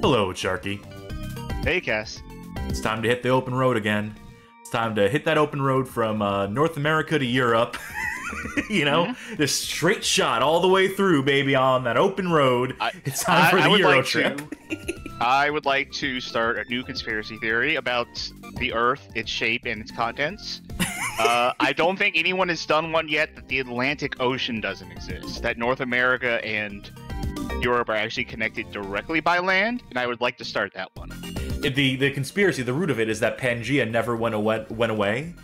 Hello, Sharky. Hey, Cass. It's time to hit the open road again. It's time to hit that open road from North America to Europe. You know, this straight shot all the way through, baby, on that open road. It's time for the EuroTrip. I would like to start a new conspiracy theory about the Earth, its shape, and its contents. I don't think anyone has done one yet that the Atlantic Ocean doesn't exist. That North America and Europe are actually connected directly by land, and I would like to start that one. The conspiracy, the root of it, is that Pangea never went away.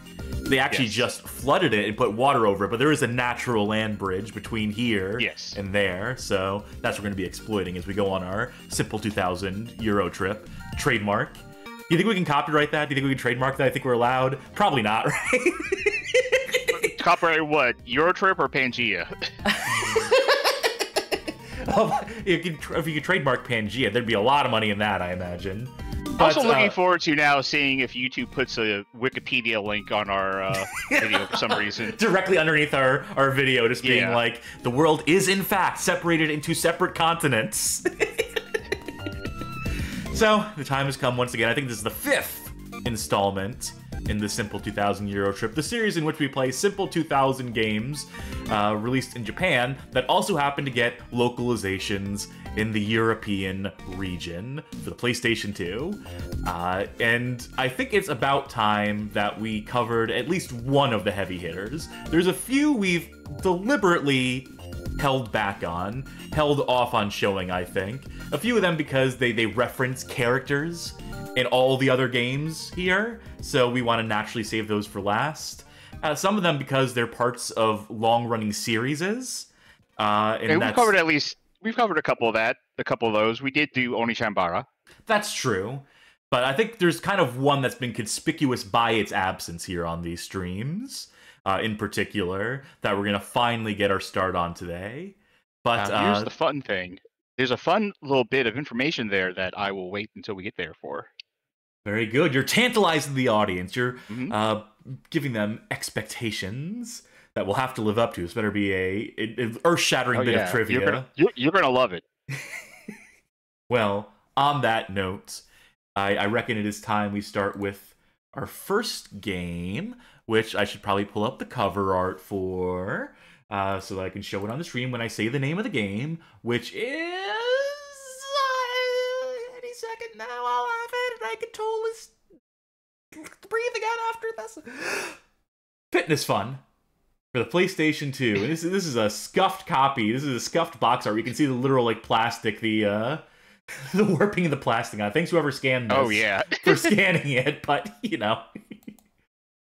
They actually just flooded it and put water over it, but there is a natural land bridge between here and there, so that's what we're going to be exploiting as we go on our Simple 2000 Euro trip. Trademark. Do you think we can copyright that? Do you think we can trademark that? I think we're allowed? Probably not, right? Copyright what? EuroTrip or Pangea? If you could trademark Pangea, there'd be a lot of money in that, I imagine. But, also looking forward to now seeing if YouTube puts a Wikipedia link on our video for some reason. Directly underneath our video, just being like, the world is in fact separated into separate continents. So, the time has come once again. I think this is the 5th installment in the Simple 2000 Euro Trip, the series in which we play Simple 2000 games released in Japan that also happen to get localizations in the European region for the PlayStation 2. And I think it's about time that we covered at least one of the heavy hitters. There's a few we've deliberately held off on showing, I think. A few of them because they reference characters in all the other games here, so we want to naturally save those for last. Some of them because they're parts of long-running series. And we've covered a couple of those. We did do Onishambara. That's true, but I think there's kind of one that's been conspicuous by its absence here on these streams, in particular, that we're gonna finally get our start on today. But here's the fun thing. There's a fun little bit of information there that I will wait until we get there for. Very good. You're tantalizing the audience. You're giving them expectations that we'll have to live up to. This better be an earth-shattering bit of trivia. You're gonna love it. Well, on that note, I reckon it is time we start with our first game, which I should probably pull up the cover art for, so that I can show it on the stream when I say the name of the game, which is... any second now, I'll have it, and I can totally breathe again after this. Fitness Fun for the PlayStation 2. And this is a scuffed copy. This is a scuffed box art. You can see the literal, like, plastic, the warping of the plastic on it. Thanks whoever scanned this for scanning it, but, you know.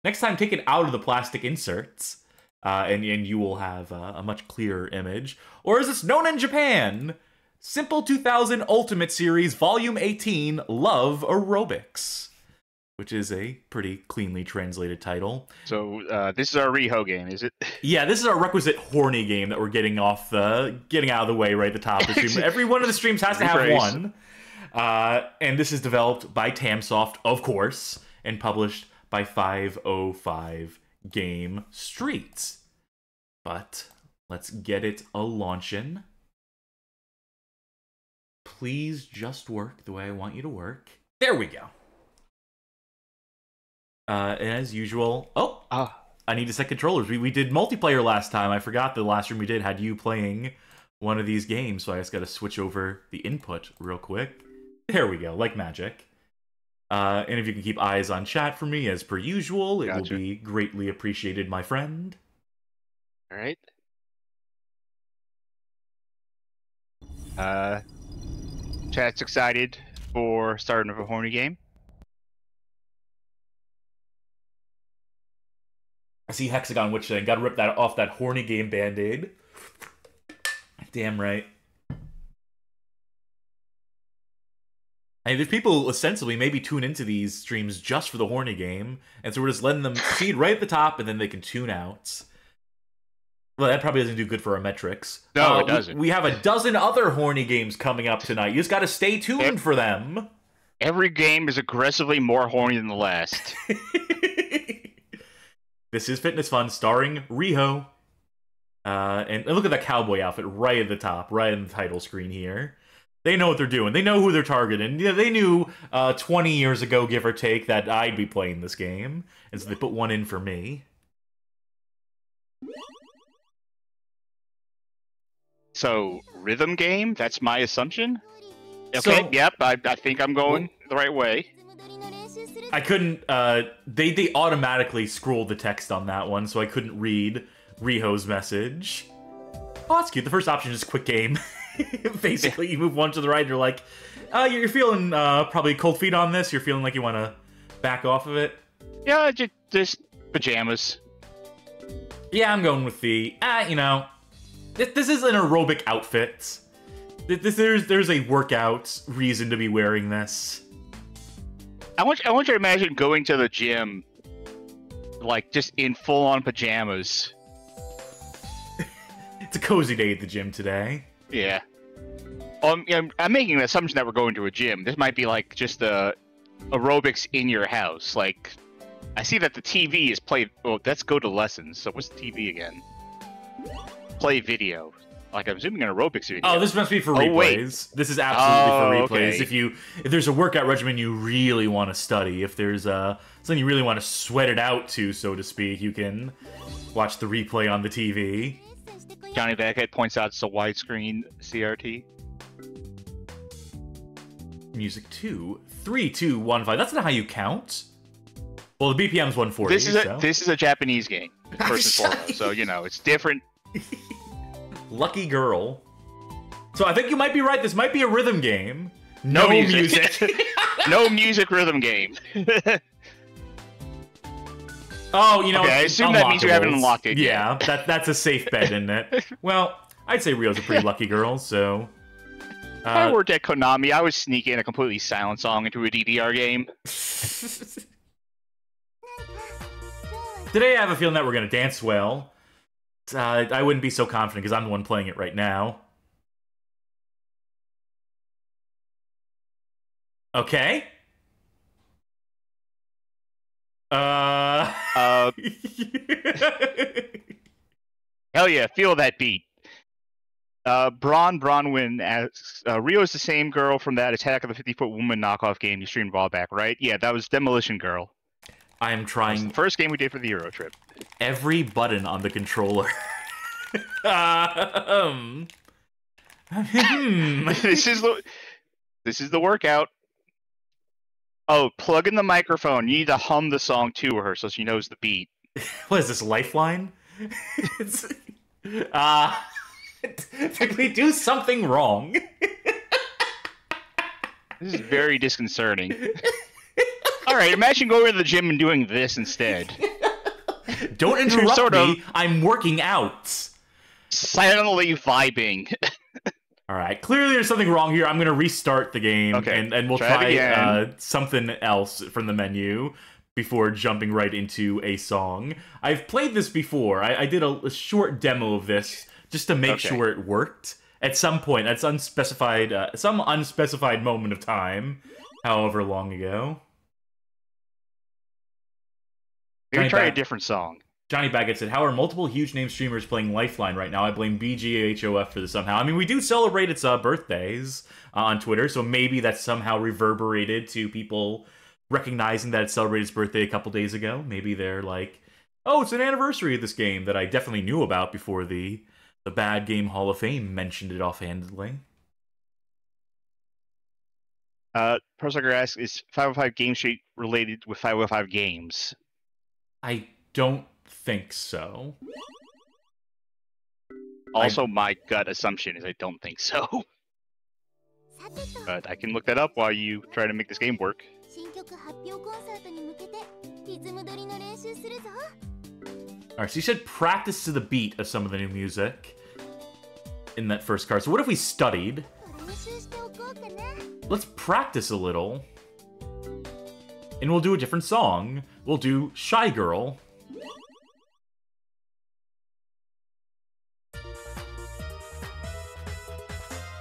Next time, take it out of the plastic inserts, and you will have a much clearer image. Or as it's known in Japan, Simple 2000 Ultimate Series Volume 18, Love Aerobics, which is a pretty cleanly translated title. So this is our Riho game, is it? Yeah, this is our requisite horny game that we're getting out of the way right at the top of the stream. Every one of the streams has to have one. And this is developed by Tamsoft, of course, and published by 505 Game Street. But let's get it a-launchin'. Please just work the way I want you to work. There we go. As usual... I need to set controllers. We did multiplayer last time. I forgot the last stream we did had you playing one of these games, so I just gotta switch over the input real quick. There we go, like magic. And if you can keep eyes on chat for me, as per usual, it will be greatly appreciated, my friend. Alright. Chat's excited for starting of a horny game. I see Hexagon Witch thing. Gotta rip that off that horny game band-aid. Damn right. Hey, there's people ostensibly maybe tune into these streams just for the horny game, and so we're just letting them see it right at the top, and then they can tune out. Well, that probably doesn't do good for our metrics. No, it doesn't. We have a dozen other horny games coming up tonight. You just gotta stay tuned for them. Every game is aggressively more horny than the last. This is Fitness Fun, starring Riho. And look at that cowboy outfit right at the top, right in the title screen here. They know what they're doing. They know who they're targeting. Yeah, they knew 20 years ago, give or take, that I'd be playing this game. And so they put one in for me. So, rhythm game? That's my assumption? Okay, So, yep, I think I'm going the right way. I couldn't, they automatically scrolled the text on that one, so I couldn't read Riho's message. Oh, that's cute. The first option is quick game. Basically, you move one to the right, and you're like, you're feeling probably cold feet on this. You're feeling like you want to back off of it. Yeah, just pajamas. Yeah, I'm going with the, you know, this is an aerobic outfit. There's a workout reason to be wearing this. I want you to imagine going to the gym, like, just in full-on pajamas. It's a cozy day at the gym today. Yeah. I'm making an assumption that we're going to a gym. This might be, like, just the aerobics in your house. Like, I see that the TV is play... Oh, let's go to lessons. So what's the TV again? Play video. Like, I'm assuming an aerobics video. Oh, this must be for replays. Wait. This is absolutely for replays. Okay. If there's a workout regimen you really want to study, if there's something you really want to sweat it out to, so to speak, you can watch the replay on the TV. Johnny Baghead points out it's a widescreen CRT. Music 2, 3, 2, 1, 5. That's not how you count. Well, the BPM's 140. This is a Japanese game, first and foremost. So, you know, it's different. Lucky girl. So I think you might be right. This might be a rhythm game. No music. No music rhythm game. Oh, you know. Okay, I assume that means you haven't unlocked it yet. Yeah, that's a safe bet, isn't it? Well, I'd say Rio's a pretty lucky girl, so... If I worked at Konami, I would sneak in a completely silent song into a DDR game. Today I have a feeling that we're going to dance well. I wouldn't be so confident because I'm the one playing it right now. Okay. Hell yeah, feel that beat. Bronwyn asks, Rio's the same girl from that Attack of the 50-Foot Woman knockoff game you streamed a while back, right? Yeah, that was Demolition Girl. I am trying... That was the first game we did for the Eurotrip. Every button on the controller. This is the workout. Oh, plug in the microphone. You need to hum the song to her so she knows the beat. What is this, Lifeline? Did we do something wrong? This is very disconcerting. Alright, imagine going to the gym and doing this instead. Don't interrupt me, I'm working out. Silently vibing. Alright, clearly there's something wrong here. I'm going to restart the game, okay, and we'll try something else from the menu before jumping right into a song. I've played this before. I did a short demo of this just to make sure it worked. At some point, at some unspecified moment of time, however long ago. Maybe try a different song. Johnny Baggett said, how are multiple huge-name streamers playing Lifeline right now? I blame BGHOF for this somehow. I mean, we do celebrate its birthdays on Twitter, so maybe that's somehow reverberated to people recognizing that it celebrated its birthday a couple days ago. Maybe they're like, oh, it's an anniversary of this game that I definitely knew about before the Bad Game Hall of Fame mentioned it offhandedly. Prosucker asks, is 505 Game Street related with 505 Games? I don't think so. Also, my gut assumption is I don't think so. But I can look that up while you try to make this game work. Alright, so you said practice to the beat of some of the new music in that first card. So what if we studied? Let's practice a little. And we'll do a different song. We'll do Shy Girl.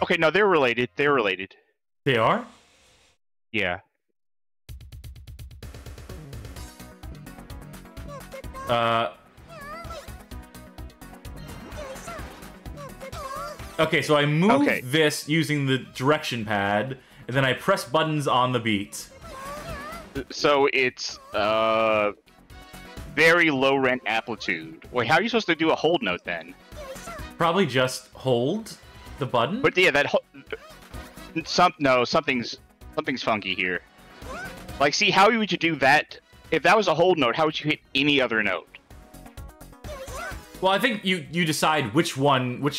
Okay, no, they're related. They're related. They are? Yeah. Okay, so I move this using the direction pad, and then I press buttons on the beat. So it's very low rent amplitude. Wait, how are you supposed to do a hold note then? Probably just hold the button. But yeah, something's funky here. Like, see, how would you do that? If that was a hold note, how would you hit any other note? Well, I think you decide which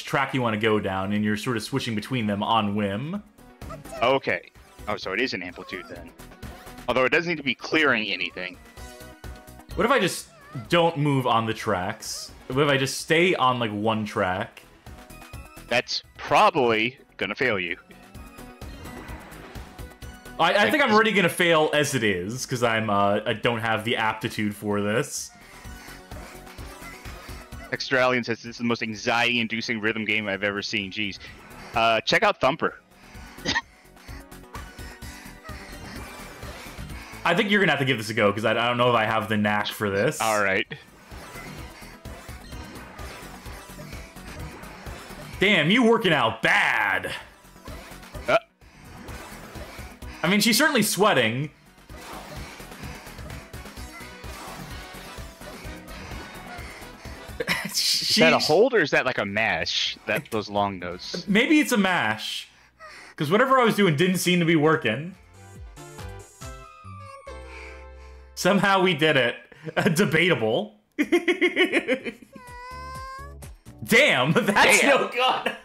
track you want to go down, and you're sort of switching between them on whim. Okay. Oh, so it is an amplitude then. Although it doesn't need to be clearing anything. What if I just don't move on the tracks? What if I just stay on, like, one track? That's probably gonna fail you. I think I'm already gonna fail as it is, because I don't have the aptitude for this. Extralian says this is the most anxiety-inducing rhythm game I've ever seen. Jeez. Check out Thumper. I think you're gonna have to give this a go, because I don't know if I have the knack for this. Alright. Damn, you working out bad! I mean, she's certainly sweating. Is that a hold, or is that like a mash? Those long notes. Maybe it's a mash. Because whatever I was doing didn't seem to be working. Somehow we did it. Debatable. Damn, that's no good.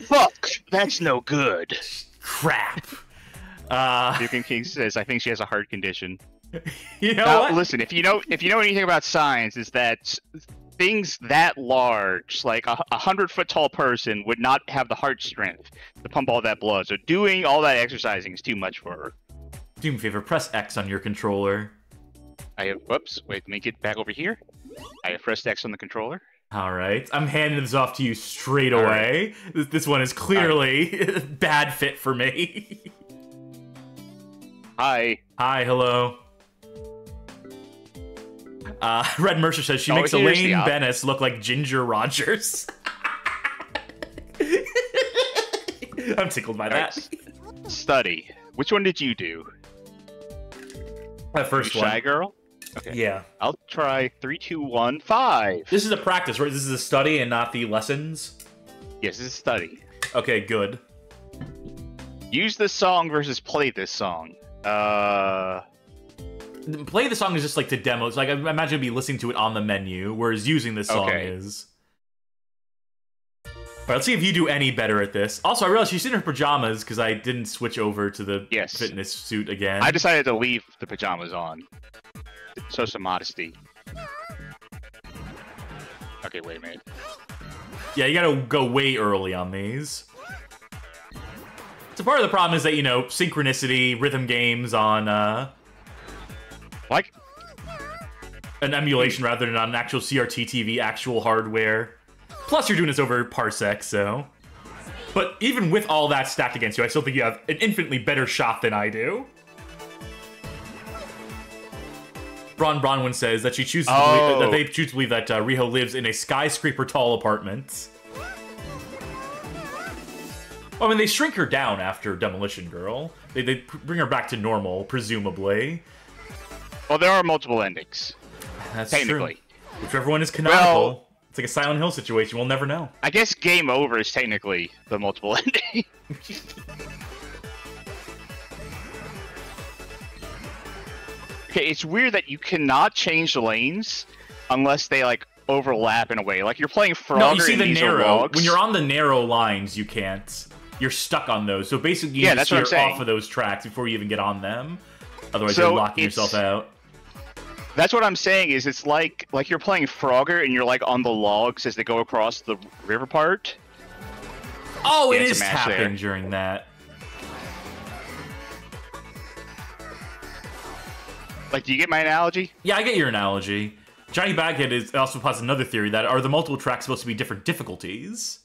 Fuck, that's no good. Crap. Duke King says, I think she has a heart condition. You know what? Listen, if you know anything about science, is that things that large, like a 100-foot tall person, would not have the heart strength to pump all that blood. So doing all that exercising is too much for her. Do me a favor, press X on your controller. Whoops, wait, let me get back over here. I have pressed X on the controller. Alright, I'm handing this off to you straight away. Right. This one is clearly bad fit for me. Hi. Hi, hello. Red Mercer says she makes Elaine Bennis look like Ginger Rogers. I'm tickled by that. Study. Which one did you do? The first one. Shy Girl? Okay. Yeah. I'll try 3, 2, 1, 5. This is a practice, right? This is a study and not the lessons? Yes, this is a study. Okay, good. Use this song versus play this song. Play the song is just like to demo. It's like I imagine it'd be listening to it on the menu, whereas using this song is. Alright, let's see if you do any better at this. Also, I realized she's in her pajamas because I didn't switch over to the fitness suit again. I decided to leave the pajamas on. Show some modesty. Okay, wait a minute. Yeah, you gotta go way early on these. So part of the problem is that, you know, synchronicity, rhythm games on, like an emulation rather than on an actual CRT TV, actual hardware. Plus, you're doing this over Parsec, so... But even with all that stacked against you, I still think you have an infinitely better shot than I do. Bronwyn says that she chooses to believe, that they choose to believe that Riho lives in a skyscraper-tall apartment. Well, I mean, they shrink her down after Demolition Girl. They bring her back to normal, presumably. Well, there are multiple endings. That's technically. True. Whichever one is canonical. Well, it's like a Silent Hill situation. We'll never know. I guess Game Over is technically the multiple ending. Okay, it's weird that you cannot change the lanes unless they, like, overlap in a way. Like, you're playing Frogger. No, you see the narrow. When you're on the narrow lines, you can't. You're stuck on those. So basically, you just steer off of those tracks before you even get on them. Otherwise, you're locking yourself out. That's what I'm saying. Is it's like you're playing Frogger and you're like on the logs as they go across the river part. Oh, it is tapping during that. Like, do you get my analogy? Yeah, I get your analogy. Johnny Baghead also posits another theory that are the multiple tracks supposed to be different difficulties?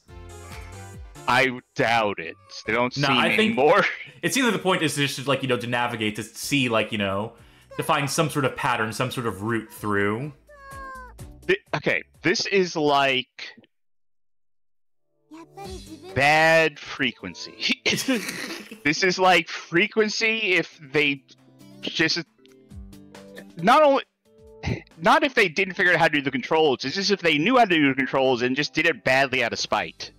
I doubt it. They don't seem anymore. It seems like the point is just, like, you know, to navigate, to see, like, you know, to find some sort of pattern, some sort of route through. Okay, this is like... Bad frequency. This is like frequency if they just not if they didn't figure out how to do the controls. It's just if they knew how to do the controls and just did it badly out of spite.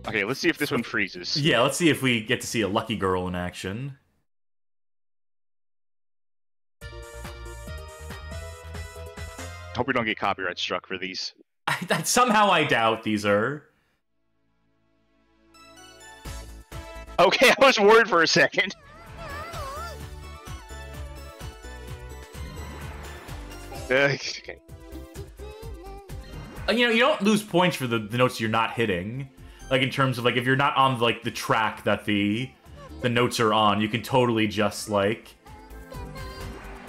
Okay, let's see if this one freezes. Yeah, let's see if we get to see a lucky girl in action. Hope we don't get copyright struck for these. Somehow I doubt these are. Okay, I was worried for a second. Okay. You know, you don't lose points for the notes you're not hitting. Like, in terms of, like, if you're not on, like, the track that the notes are on, you can totally just, like...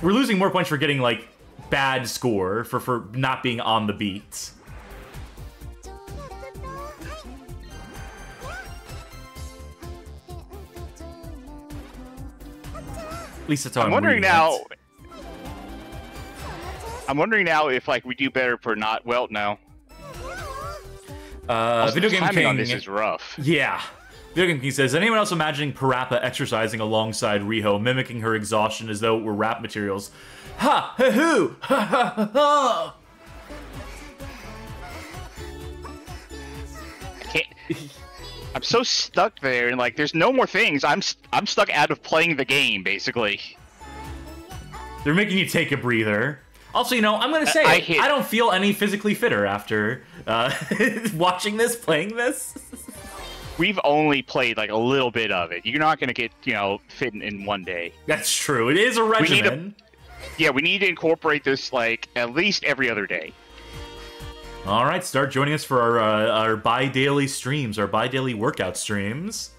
We're losing more points for getting, like, bad score, for not being on the beat. At least that's how I'm wondering now... it. I'm wondering now if, like, we do better for not... Well, no. Video Game King on this is rough. Yeah. Video Game King says, anyone else imagining Parappa exercising alongside Riho, mimicking her exhaustion as though it were rap materials? Ha! Ha-hoo! Ha ha ha ha! I can't... I'm so stuck there, and like, there's no more things. I'm stuck out of playing the game, basically. They're making you take a breather. Also, you know, I'm gonna say I don't feel any physically fitter after watching this, playing this. We've only played like a little bit of it. You're not gonna get, you know, fit in one day. That's true. It is a regimen. We need to incorporate this like at least every other day. All right, start joining us for our bi-daily streams, our bi-daily workout streams.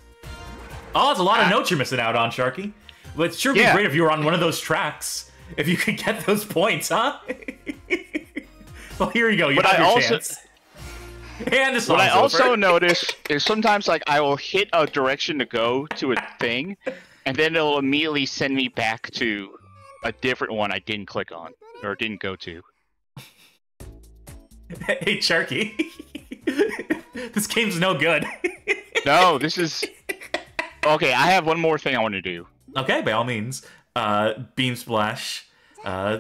Oh, that's a lot of notes you're missing out on, Sharky. Well, it'd sure be great if you were on one of those tracks. If you could get those points, huh? Well, here you go. You have your chance. And the song's what I also over. notice is sometimes, like, I will hit a direction to go to a thing, and then it'll immediately send me back to a different one I didn't click on or didn't go to. Hey, Sharky. This game's no good. No, this is... Okay, I have one more thing I want to do. Okay, by all means. Beam Splash,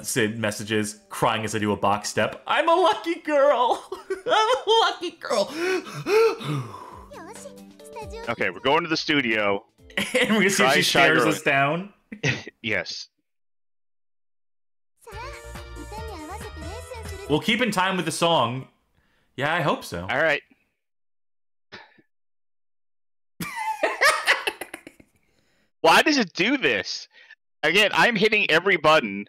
Sid messages, crying as I do a box step. I'm a lucky girl! I'm a lucky girl! Okay, we're going to the studio. And we're gonna see if she stares us down. Yes. We'll keep in time with the song. Yeah, I hope so. Alright. Why does it do this? Again, I'm hitting every button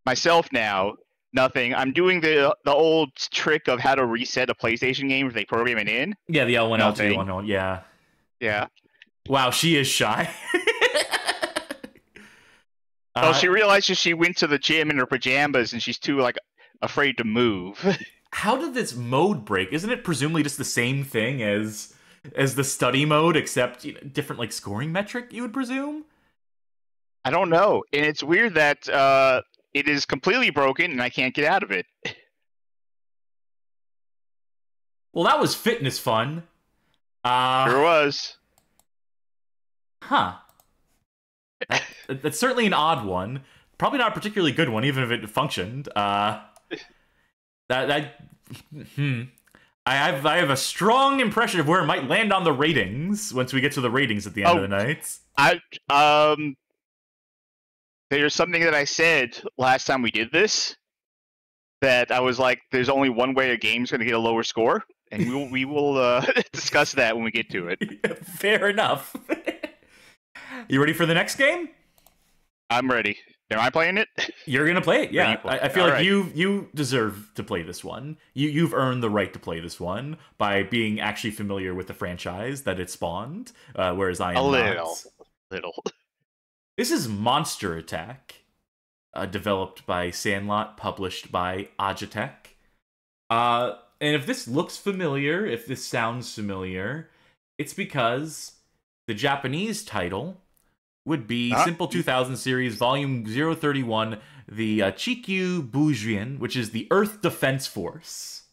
myself now. Nothing. I'm doing the old trick of how to reset a PlayStation game if they program it in. Yeah, the L1, L2, L1, yeah. Yeah. Wow, she is shy. Oh, she realizes she went to the gym in her pajamas and she's too, like, afraid to move. How did this mode break? Isn't it presumably just the same thing as the study mode, except, you know, different, like, scoring metric, you would presume? I don't know. And it's weird that it is completely broken and I can't get out of it. Well, that was fitness fun. Sure was. Huh. That's certainly an odd one. Probably not a particularly good one, even if it functioned. I have a strong impression of where it might land on the ratings once we get to the ratings at the end of the night. There's something that I said last time we did this, that I was like, there's only one way a game's going to get a lower score, and we will discuss that when we get to it. Fair enough. You ready for the next game? I'm ready. Am I playing it? You're going to play it, yeah. I feel like right. you deserve to play this one. You've earned the right to play this one by being actually familiar with the franchise that it spawned, whereas I am not. Little. This is Monster Attack, developed by Sandlot, published by Agitek. And if this looks familiar, if this sounds familiar, it's because the Japanese title would be Simple 2000 Series Volume 031, the Chikyu Bujin, which is the Earth Defense Force.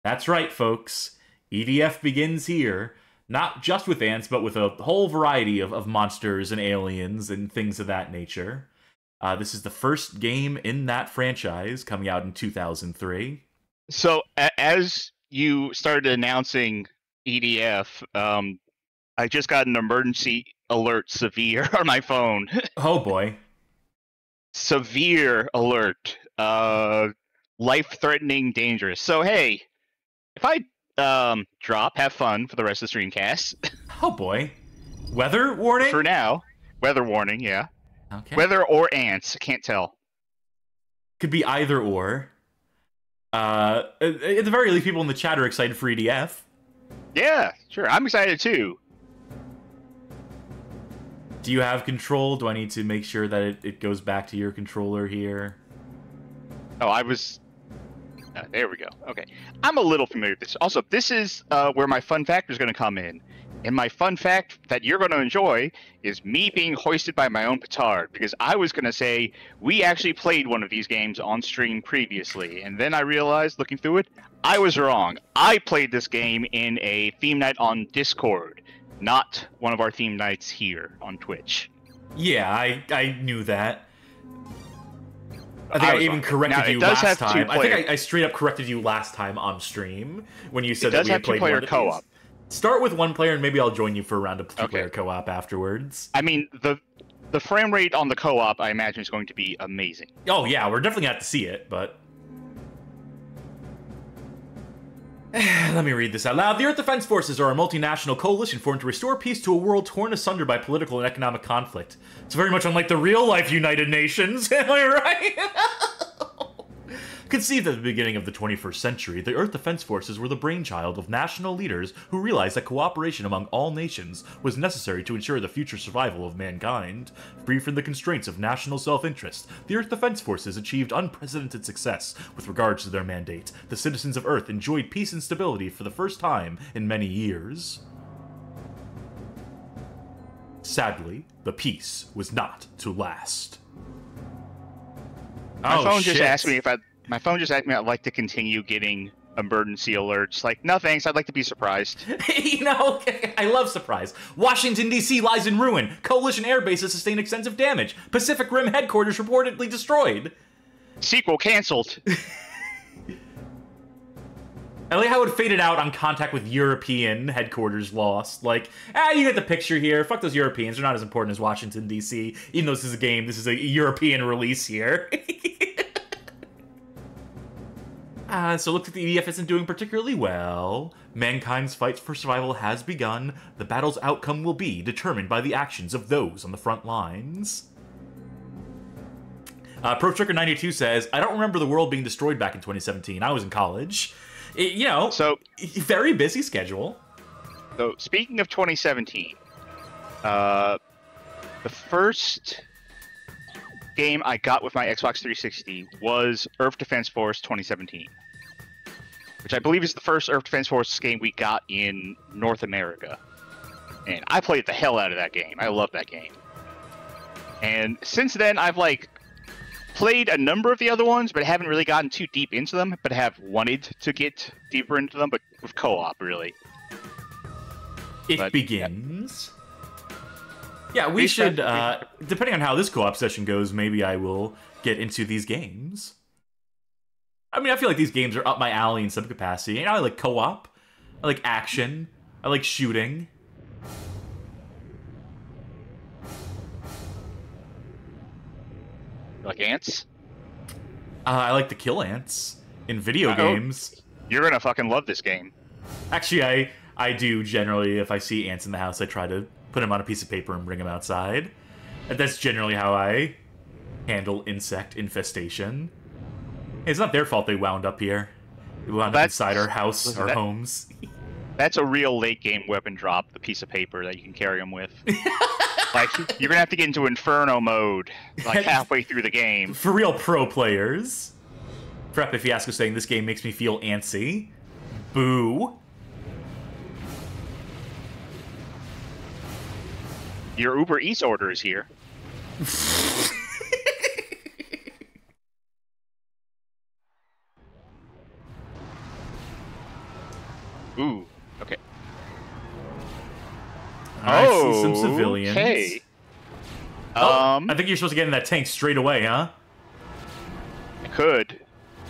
That's right, folks. EDF begins here. Not just with ants, but with a whole variety of monsters and aliens and things of that nature. This is the first game in that franchise, coming out in 2003. So, as you started announcing EDF, I just got an emergency alert severe on my phone. Oh boy. Severe alert. Life-threatening, dangerous. So, hey, if I drop, have fun for the rest of the streamcast. Oh boy. Weather warning? For now. Weather warning, yeah. Okay. Weather or ants, I can't tell. Could be either or. At the very least, people in the chat are excited for EDF. Yeah, sure. I'm excited too. Do you have control? Do I need to make sure that it goes back to your controller here? Oh, I was... there we go. Okay. I'm a little familiar with this. Also, this is where my fun fact is going to come in. And my fun fact that you're going to enjoy is me being hoisted by my own petard. Because I was going to say, we actually played one of these games on stream previously. And then I realized, looking through it, I was wrong. I played this game in a theme night on Discord. Not one of our theme nights here on Twitch. Yeah, I knew that. I think I even corrected you last time. I think I straight up corrected you last time on stream when you said that we had played one of these. Co-op. Start with one player, and maybe I'll join you for a round of two-player co-op afterwards. I mean, the frame rate on the co-op, I imagine, is going to be amazing. Oh yeah, we're definitely gonna have to see it, but... Let me read this out loud. The Earth Defense Forces are a multinational coalition formed to restore peace to a world torn asunder by political and economic conflict. It's very much unlike the real-life United Nations, am I right? Conceived at the beginning of the 21st century, the Earth Defense Forces were the brainchild of national leaders who realized that cooperation among all nations was necessary to ensure the future survival of mankind. Free from the constraints of national self-interest, the Earth Defense Forces achieved unprecedented success with regards to their mandate. The citizens of Earth enjoyed peace and stability for the first time in many years. Sadly, the peace was not to last. My phone just asked me if I'd like to continue getting emergency alerts. Like, no thanks, I'd like to be surprised. You know, I love surprise. Washington, D.C. lies in ruin. Coalition air bases sustain extensive damage. Pacific Rim headquarters reportedly destroyed. Sequel canceled. I like how it faded out on contact with European headquarters lost. Like, you get the picture here. Fuck those Europeans. They're not as important as Washington, D.C. Even though this is a game, this is a European release here. So looks like the EDF isn't doing particularly well. Mankind's fight for survival has begun. The battle's outcome will be determined by the actions of those on the front lines. ProTricker92 says, I don't remember the world being destroyed back in 2017. I was in college. So very busy schedule. So speaking of 2017, the first game I got with my Xbox 360 was Earth Defense Force 2017, which I believe is the first Earth Defense Force game we got in North America. And I played the hell out of that game. I love that game. And since then, I've played a number of the other ones, but haven't really gotten too deep into them, but have wanted to get deeper into them, but with co-op, really. It begins. Yeah, we should, depending on how this co-op session goes, maybe I will get into these games. I mean, I feel like these games are up my alley in some capacity. You know, I like co-op, I like action, I like shooting. Like ants? I like to kill ants in video games. You're gonna fucking love this game. Actually, I do generally. If I see ants in the house, I try to put them on a piece of paper and bring them outside. And that's generally how I handle insect infestation. It's not their fault they wound up here. They wound up inside our house, our homes. That's a real late game weapon drop, the piece of paper that you can carry them with. You're gonna have to get into Inferno mode, halfway through the game. For real pro players. Prep if Fiasco saying this game makes me feel antsy. Boo. Your Uber Eats order is here. some civilians. Okay. I think you're supposed to get in that tank straight away, huh? I could,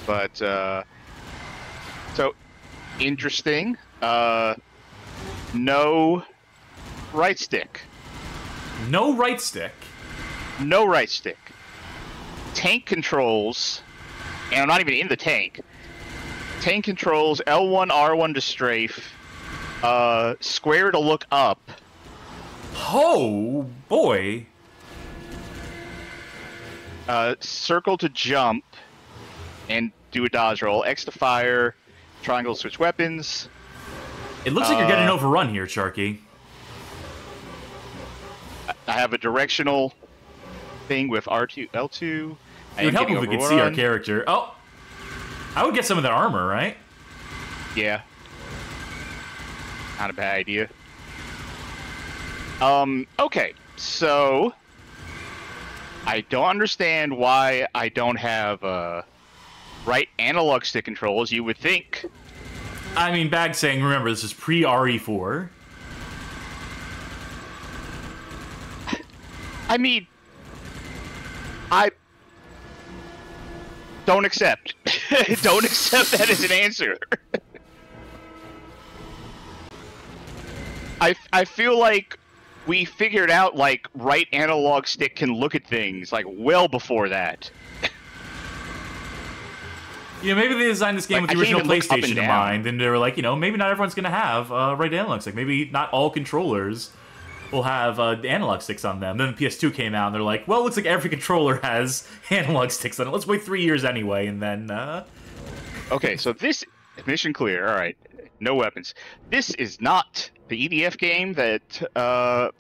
but so interesting. No right stick. No right stick. No right stick. Tank controls, and I'm not even in the tank. Tank controls L1, R1 to strafe, square to look up. Oh boy. Circle to jump and do a dodge roll. X to fire. Triangle to switch weapons. It looks like you're getting overrun here, Sharky. I have a directional thing with R2, L2. It would help if we could see our character. Oh, I would get some of that armor, right? Yeah. Not a bad idea. Okay, so I don't understand why I don't have right analog stick controls. You would think. I mean, Bag's saying, remember, this is pre-RE4. I mean, I don't accept. Don't accept that as an answer. I feel like we figured out, like, right analog stick can look at things, like, well before that. You know, maybe they designed this game Like, with the I can't original even look up and PlayStation in down. mind, and they were like, you know, maybe not everyone's going to have right analog stick. Maybe not all controllers will have analog sticks on them. Then the PS2 came out, and they're like, well, it looks like every controller has analog sticks on it. Let's wait 3 years anyway, and then... Okay, so this... Mission clear, alright. No weapons. This is not the EDF game that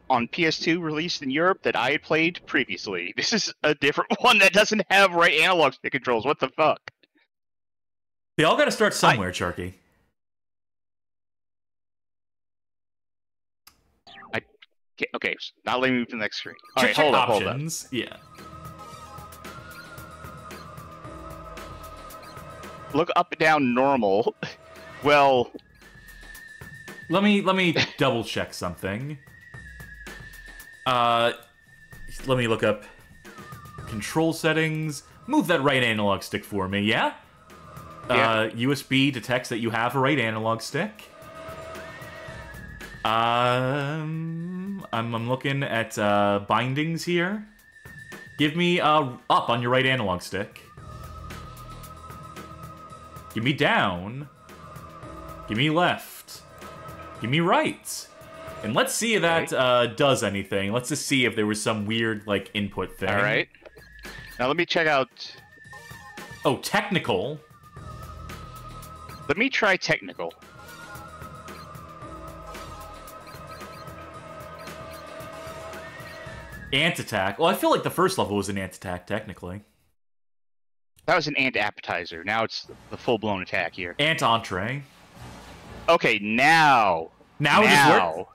on PS2 released in Europe that I had played previously. This is a different one that doesn't have right analog stick controls. What the fuck? They all got to start somewhere, Sharky. Okay, now let me move to the next screen. Check Alright, hold up. options. Yeah. Look up and down normal. Well... Let me double check something. Let me look up control settings. Move that right analog stick for me, yeah? Yeah. USB detects that you have a right analog stick. I'm looking at bindings here. Give me up on your right analog stick. Give me down. Give me left. Give me right. And let's see if that does anything. Let's just see if there was some weird, like, input thing. Alright. Now let me check out... Oh, technical. Let me try technical. Ant-attack. Well, I feel like the first level was an ant-attack, technically. That was an ant appetizer. Now it's the full-blown attack here. Ant-entree. Okay, now It just works?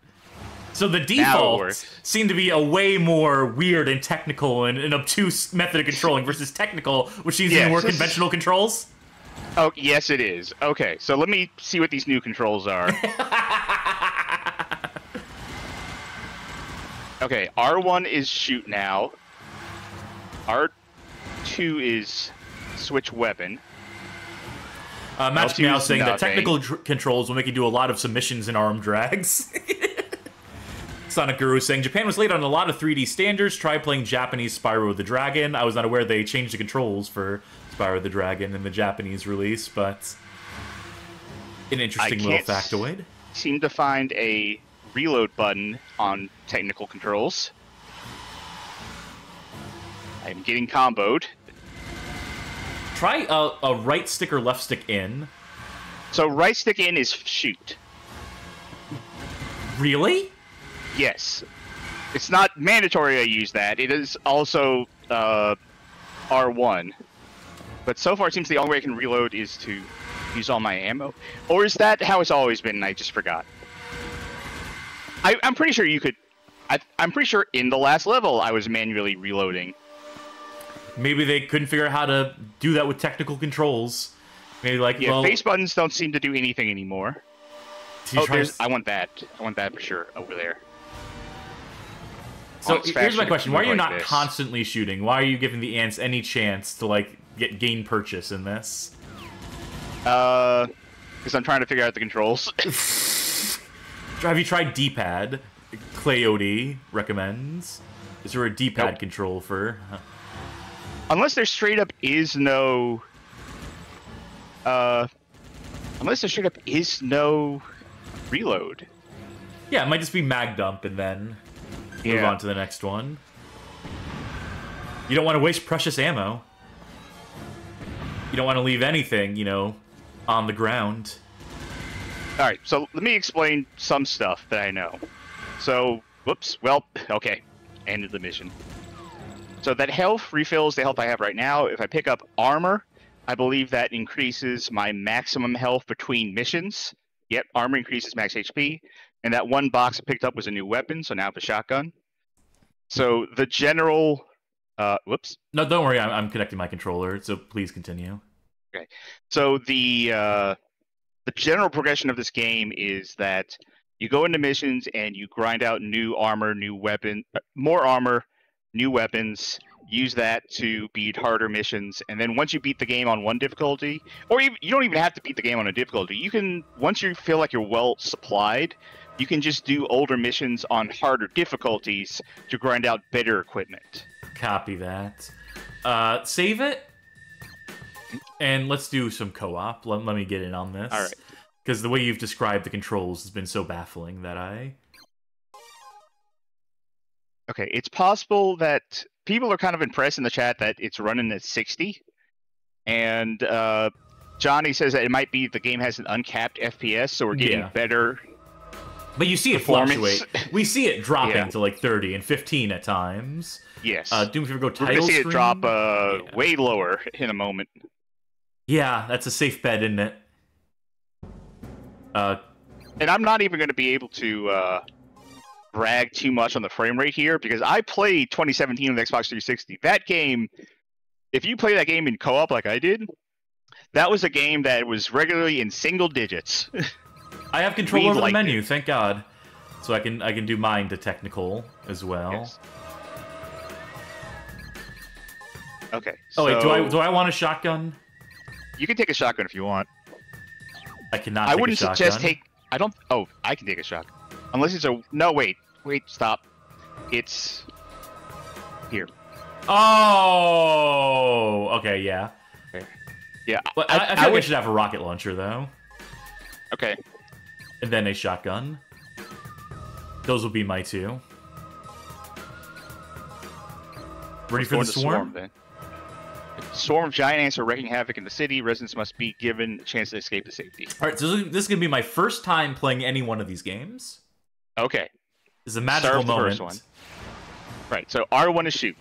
So the default seemed to be a way more weird and technical and obtuse method of controlling versus technical, which seems to be more conventional controls. Oh, yes it is. Okay, so let me see what these new controls are. Okay, R1 is shoot now. R2 is switch weapon. Match Meow saying that technical controls will make you do a lot of submissions and arm drags. Sonic Guru saying, Japan was late on a lot of 3D standards. Try playing Japanese Spyro the Dragon. I was not aware they changed the controls for Spyro the Dragon in the Japanese release, but an interesting little factoid. Seem to find a reload button on technical controls. I'm getting comboed. Try a right stick or left stick in. So right stick in is shoot. Really? Yes. It's not mandatory I use that. It is also R1. But so far it seems the only way I can reload is to use all my ammo. Or is that how it's always been and I just forgot? I'm pretty sure you could... I'm pretty sure in the last level I was manually reloading. Maybe they couldn't figure out how to do that with technical controls. Maybe like, yeah, well... face buttons don't seem to do anything anymore. Oh, I want that. I want that for sure over there. So Punks here's my faction question: why are you like not this. constantly shooting? Why are you giving the ants any chance to like gain purchase in this? Because I'm trying to figure out the controls. Have you tried D-pad? Clayody recommends. Is there a D-pad Nope. control for? Unless there straight up is no. Unless there straight up is no reload. Yeah, it might just be mag dump and then move on to the next one. You don't want to waste precious ammo. You don't want to leave anything, you know, on the ground. All right, so let me explain some stuff that I know. So, whoops. Well, okay. Ended the mission. So that health refills the health I have right now. If I pick up armor, I believe that increases my maximum health between missions. Yep, armor increases max HP. And that one box I picked up was a new weapon, so now I have a shotgun. So the general... whoops. No, don't worry. I'm connecting my controller, so please continue. Okay. So the general progression of this game is that you go into missions and you grind out new armor, new weapon, more armor, new weapons, use that to beat harder missions, and then once you beat the game on one difficulty, or you don't even have to beat the game on a difficulty, you can, once you feel like you're well supplied, you can just do older missions on harder difficulties to grind out better equipment. Copy that. Save it, and let's do some co-op. Let me get in on this. All right. Because the way you've described the controls has been so baffling that I... Okay, it's possible that people are kind of impressed in the chat that it's running at 60. And Johnny says that it might be the game has an uncapped FPS, so we're getting better. But you see it fluctuate. We see it dropping to like 30 and 15 at times. Yes. Doom Fever go title We're going to see screen? it drop way lower in a moment. Yeah, that's a safe bet, isn't it? And I'm not even going to be able to brag too much on the frame rate here, because I played 2017 on the Xbox 360. That game, if you play that game in co-op like I did, that was a game that was regularly in single digits. I have control over the menu, it. thank God. So I can do mine to technical as well. Yes. Okay. Oh wait, do I want a shotgun? You can take a shotgun if you want. I cannot. I wouldn't suggest take. I don't. Oh, I can take a shotgun. Unless it's a. No, wait, stop. It's here. Oh, okay, yeah. Okay. Yeah. But I feel like I should have a rocket launcher though. Okay. And then a shotgun. Those will be my two. Ready for the swarm? Then. Swarm of giant ants are wreaking havoc in the city. Residents must be given a chance to escape to safety. All right, so this is gonna be my first time playing any one of these games. Okay. This is a magical moment. First one. Right. So R1 is shoot.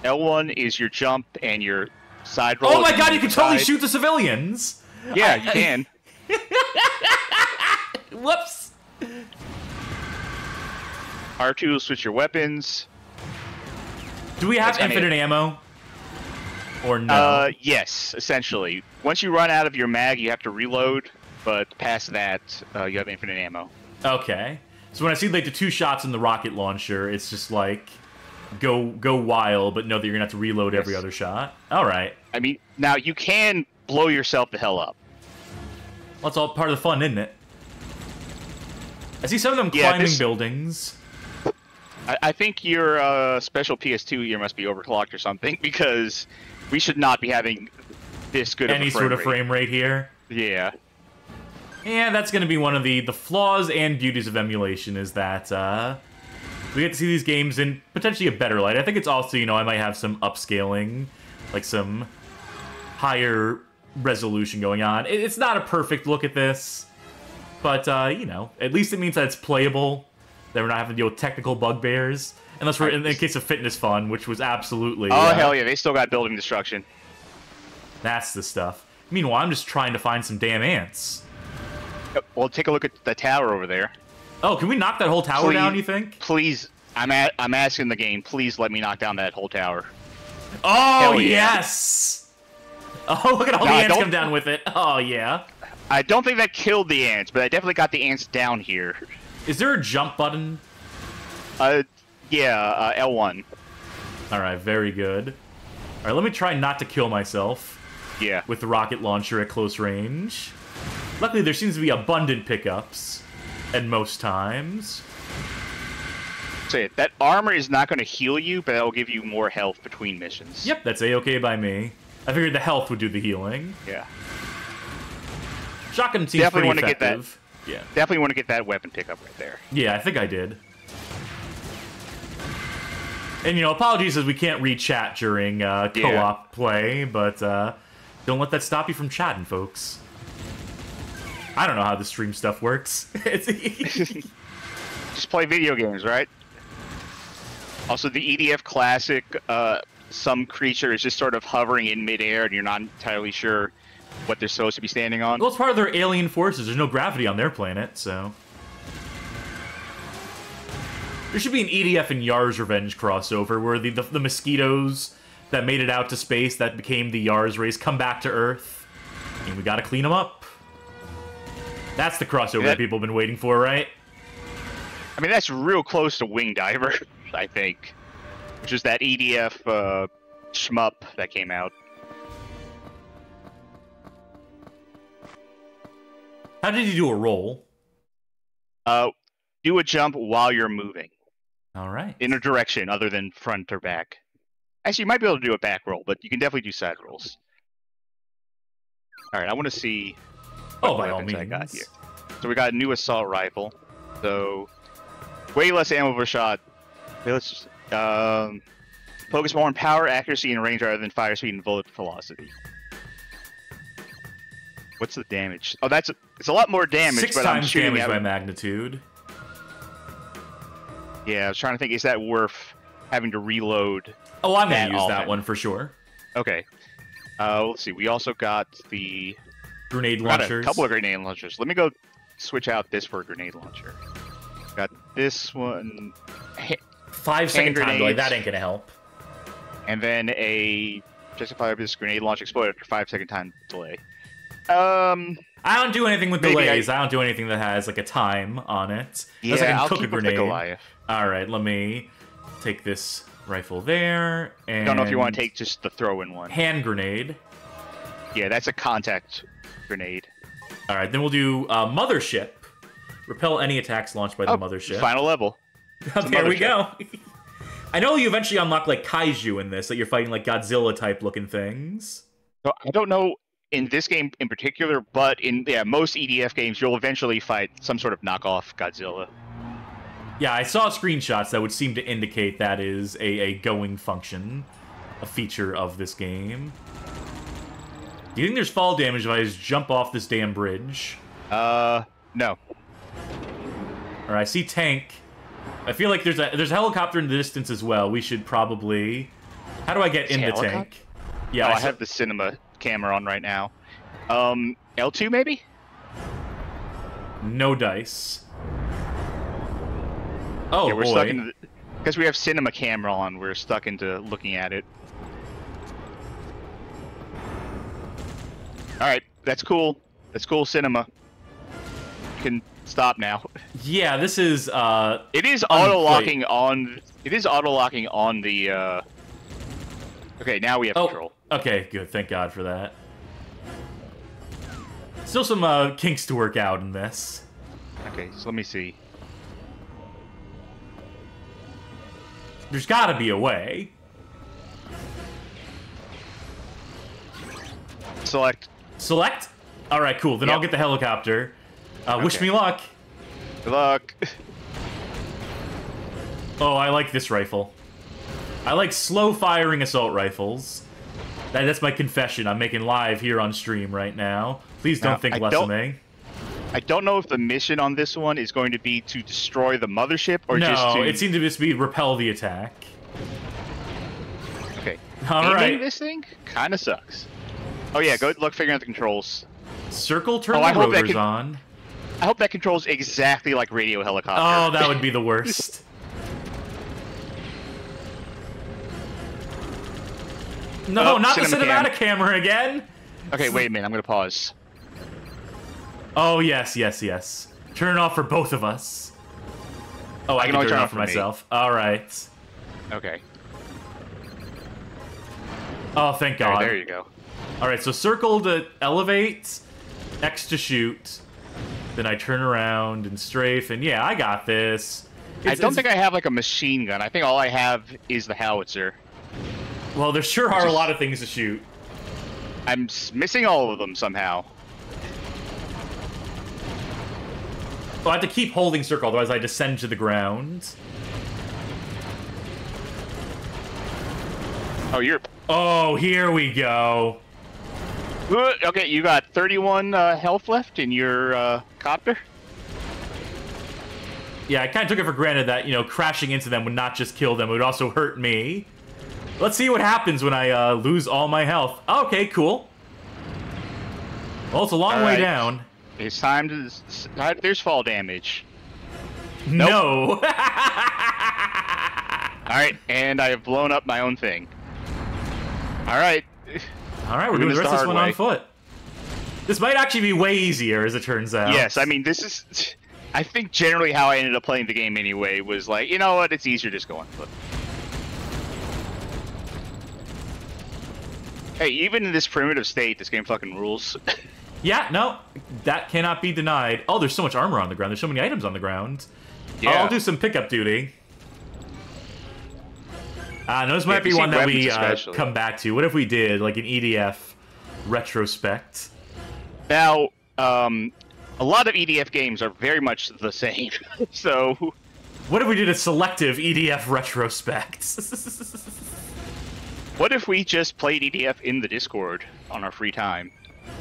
L1 is your jump and your side roll. Oh my God! You can totally shoot the civilians. Yeah, you can. Whoops. R2 will switch your weapons. Do we have infinite ammo? Or no? Yes, essentially. Once you run out of your mag, you have to reload, but past that, you have infinite ammo. Okay. So when I see like the 2 shots in the rocket launcher, it's just like go wild, but know that you're gonna have to reload every other shot. All right. I mean, now you can blow yourself the hell up. Well, that's all part of the fun, isn't it? I see some of them climbing buildings. I think your special PS2 here must be overclocked or something, because we should not be having this good of a frame sort of frame rate here. Yeah. Yeah, that's going to be one of the flaws and beauties of emulation, is that we get to see these games in potentially a better light. I think it's also, you know, I might have some upscaling, like some higher resolution going on. It's not a perfect look at this, but, you know, at least it means that it's playable, that we're not having to deal with technical bugbears, unless we're in the case of Fitness Fun, which was absolutely... Oh, hell yeah, they still got building destruction. That's the stuff. Meanwhile, I'm just trying to find some damn ants. Well, take a look at the tower over there. Oh, can we knock that whole tower down, you think? Please, I'm asking the game, please let me knock down that whole tower. Oh, yes! Oh, look at all the ants come down with it. Oh, yeah. I don't think that killed the ants, but I definitely got the ants down here. Is there a jump button? Yeah, L1. All right, very good. All right, let me try not to kill myself. Yeah. With the rocket launcher at close range. Luckily, there seems to be abundant pickups at most times. Say it. That armor is not going to heal you, but that will give you more health between missions. Yep, that's a-okay by me. I figured the health would do the healing. Yeah. Shotgun seems Definitely pretty want to get effective. that. Yeah. Definitely want to get that weapon pickup right there. Yeah, I think I did. And, you know, apologies as we can't read chat during co-op play, but don't let that stop you from chatting, folks. I don't know how the stream stuff works. Just play video games, right? Also, the EDF classic, some creature is just sort of hovering in midair, and you're not entirely sure what they're supposed to be standing on. Well, it's part of their alien forces. There's no gravity on their planet, so... There should be an EDF and Yar's Revenge crossover, where the mosquitoes that made it out to space that became the Yar's race come back to Earth, and we gotta clean them up. That's the crossover that people have been waiting for, right? I mean, that's real close to Wing Diver, I think. Which is that EDF shmup that came out. How did you do a roll? Do a jump while you're moving. All right. In a direction other than front or back. Actually, you might be able to do a back roll, but you can definitely do side rolls. All right, I want to see what by all weapons means. I got here. So we got a new assault rifle. So way less ammo per shot. Okay, let's just, focus more on power, accuracy, and range rather than fire speed and bullet velocity. What's the damage? Oh, it's a lot more damage. 6 but times I'm shooting damage at... by magnitude. Yeah, I was trying to think, is that worth having to reload? Oh, I'm going to use that one for sure. Okay. Let's see. We also got the... Grenade launchers. Got a couple of grenade launchers. Let me go switch out this for a grenade launcher. Got this one. 5-second time delay. That ain't going to help. And then a justify this grenade launch explode after 5-second time delay. I don't do anything with delays. I don't do anything that has like a time on it. Yeah, I can I'll cook keep a grenade. Goliath. All right, let me take this rifle there. And I don't know if you want to take just the throw-in one. Hand grenade. Yeah, that's a contact grenade. All right, then we'll do Mothership. Repel any attacks launched by the Mothership. Final level. There we go. I know you eventually unlock like kaiju in this, that you're fighting like Godzilla type looking things. So I don't know in this game in particular, but in most EDF games, you'll eventually fight some sort of knockoff Godzilla. Yeah, I saw screenshots that would seem to indicate that is a going function, a feature of this game. Do you think there's fall damage if I just jump off this damn bridge? No. Alright, I see tank. I feel like there's a helicopter in the distance as well. We should probably... How do I get in the tank? Yeah, I have the cinema camera on right now. L2 maybe? No dice. Oh, yeah, we're boy. stuck into because we have cinema camera on, we're stuck into looking at it. Alright, that's cool. That's cool cinema. You can stop now. Yeah, this is it is auto-locking on the Okay, now we have control. Okay, good. Thank God for that. Still some kinks to work out in this. Okay, so let me see. There's gotta be a way. Select. Select? Alright, cool. Then I'll get the helicopter. Wish me luck. Good luck. Oh, I like this rifle. I like slow-firing assault rifles. That's my confession. I'm making live here on stream right now. Please don't think less of me. I don't know if the mission on this one is going to be to destroy the mothership or just to... No, it seemed to just be repel the attack. Okay. Alright. This thing kind of sucks. Oh yeah, go look, figuring out the controls. Circle, turn the rotors on. I hope that controls exactly like radio helicopter. Oh, that would be the worst. No, not the cinematic camera again! Okay, wait a minute, I'm gonna pause. Oh, yes, yes, yes. Turn it off for both of us. Oh, I can only turn it turn off for for me. myself. All right. Okay. Oh, thank God. There you go. All right, so circle to elevate, X to shoot. Then I turn around and strafe, and yeah, I got this. I don't think I have like a machine gun. I think all I have is the howitzer. Well, there sure are a lot of things to shoot. I'm missing all of them somehow. Well, I have to keep holding circle, otherwise I descend to the ground. Oh, you're... Oh, here we go. Okay, you got 31 health left in your copter? Yeah, I kind of took it for granted that, you know, crashing into them would not just kill them, it would also hurt me. Let's see what happens when I lose all my health. Okay, cool. Well, it's a long way down. It's time to... There's fall damage. Nope. No. Alright, and I have blown up my own thing. Alright. Alright, we're doing the rest of this one on foot. This might actually be way easier, as it turns out. Yes, I mean, this is... I think generally how I ended up playing the game anyway was like, you know what, it's easier just go on foot. Hey, even in this primitive state, this game fucking rules. Yeah, no, that cannot be denied. Oh, there's so much armor on the ground. There's so many items on the ground. Yeah. I'll do some pickup duty. No, this might be one that we come back to. What if we did, like, an EDF retrospect? Now, a lot of EDF games are very much the same, so... What if we did a selective EDF retrospect? What if we just played EDF in the Discord on our free time?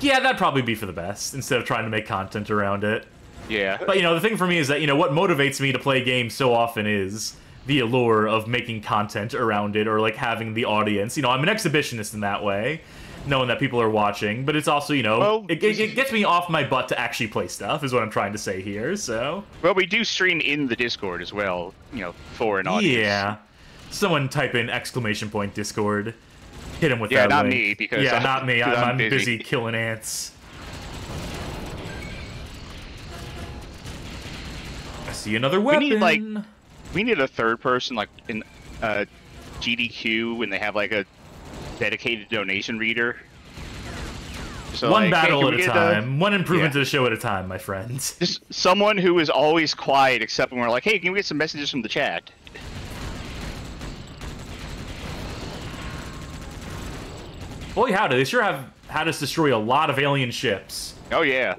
Yeah, that'd probably be for the best, instead of trying to make content around it. Yeah. But, you know, the thing for me is that, you know, what motivates me to play games so often is the allure of making content around it, or, like, having the audience. You know, I'm an exhibitionist in that way, knowing that people are watching, but it's also, you know, well, it gets me off my butt to actually play stuff, is what I'm trying to say here, so... Well, we do stream in the Discord as well, you know, for an audience. Yeah. Someone type in ! Discord. Hit him with that Yeah, not link. me, because... Yeah, not me. I'm busy killing ants. I see another weapon. We need a third person, like, in GDQ, when they have, like, a dedicated donation reader. So, one like, battle at a time. One improvement to the show at a time, my friends. Just someone who is always quiet, except when we're like, hey, can we get some messages from the chat? Holy howdy, they sure have had us destroy a lot of alien ships. Oh, yeah.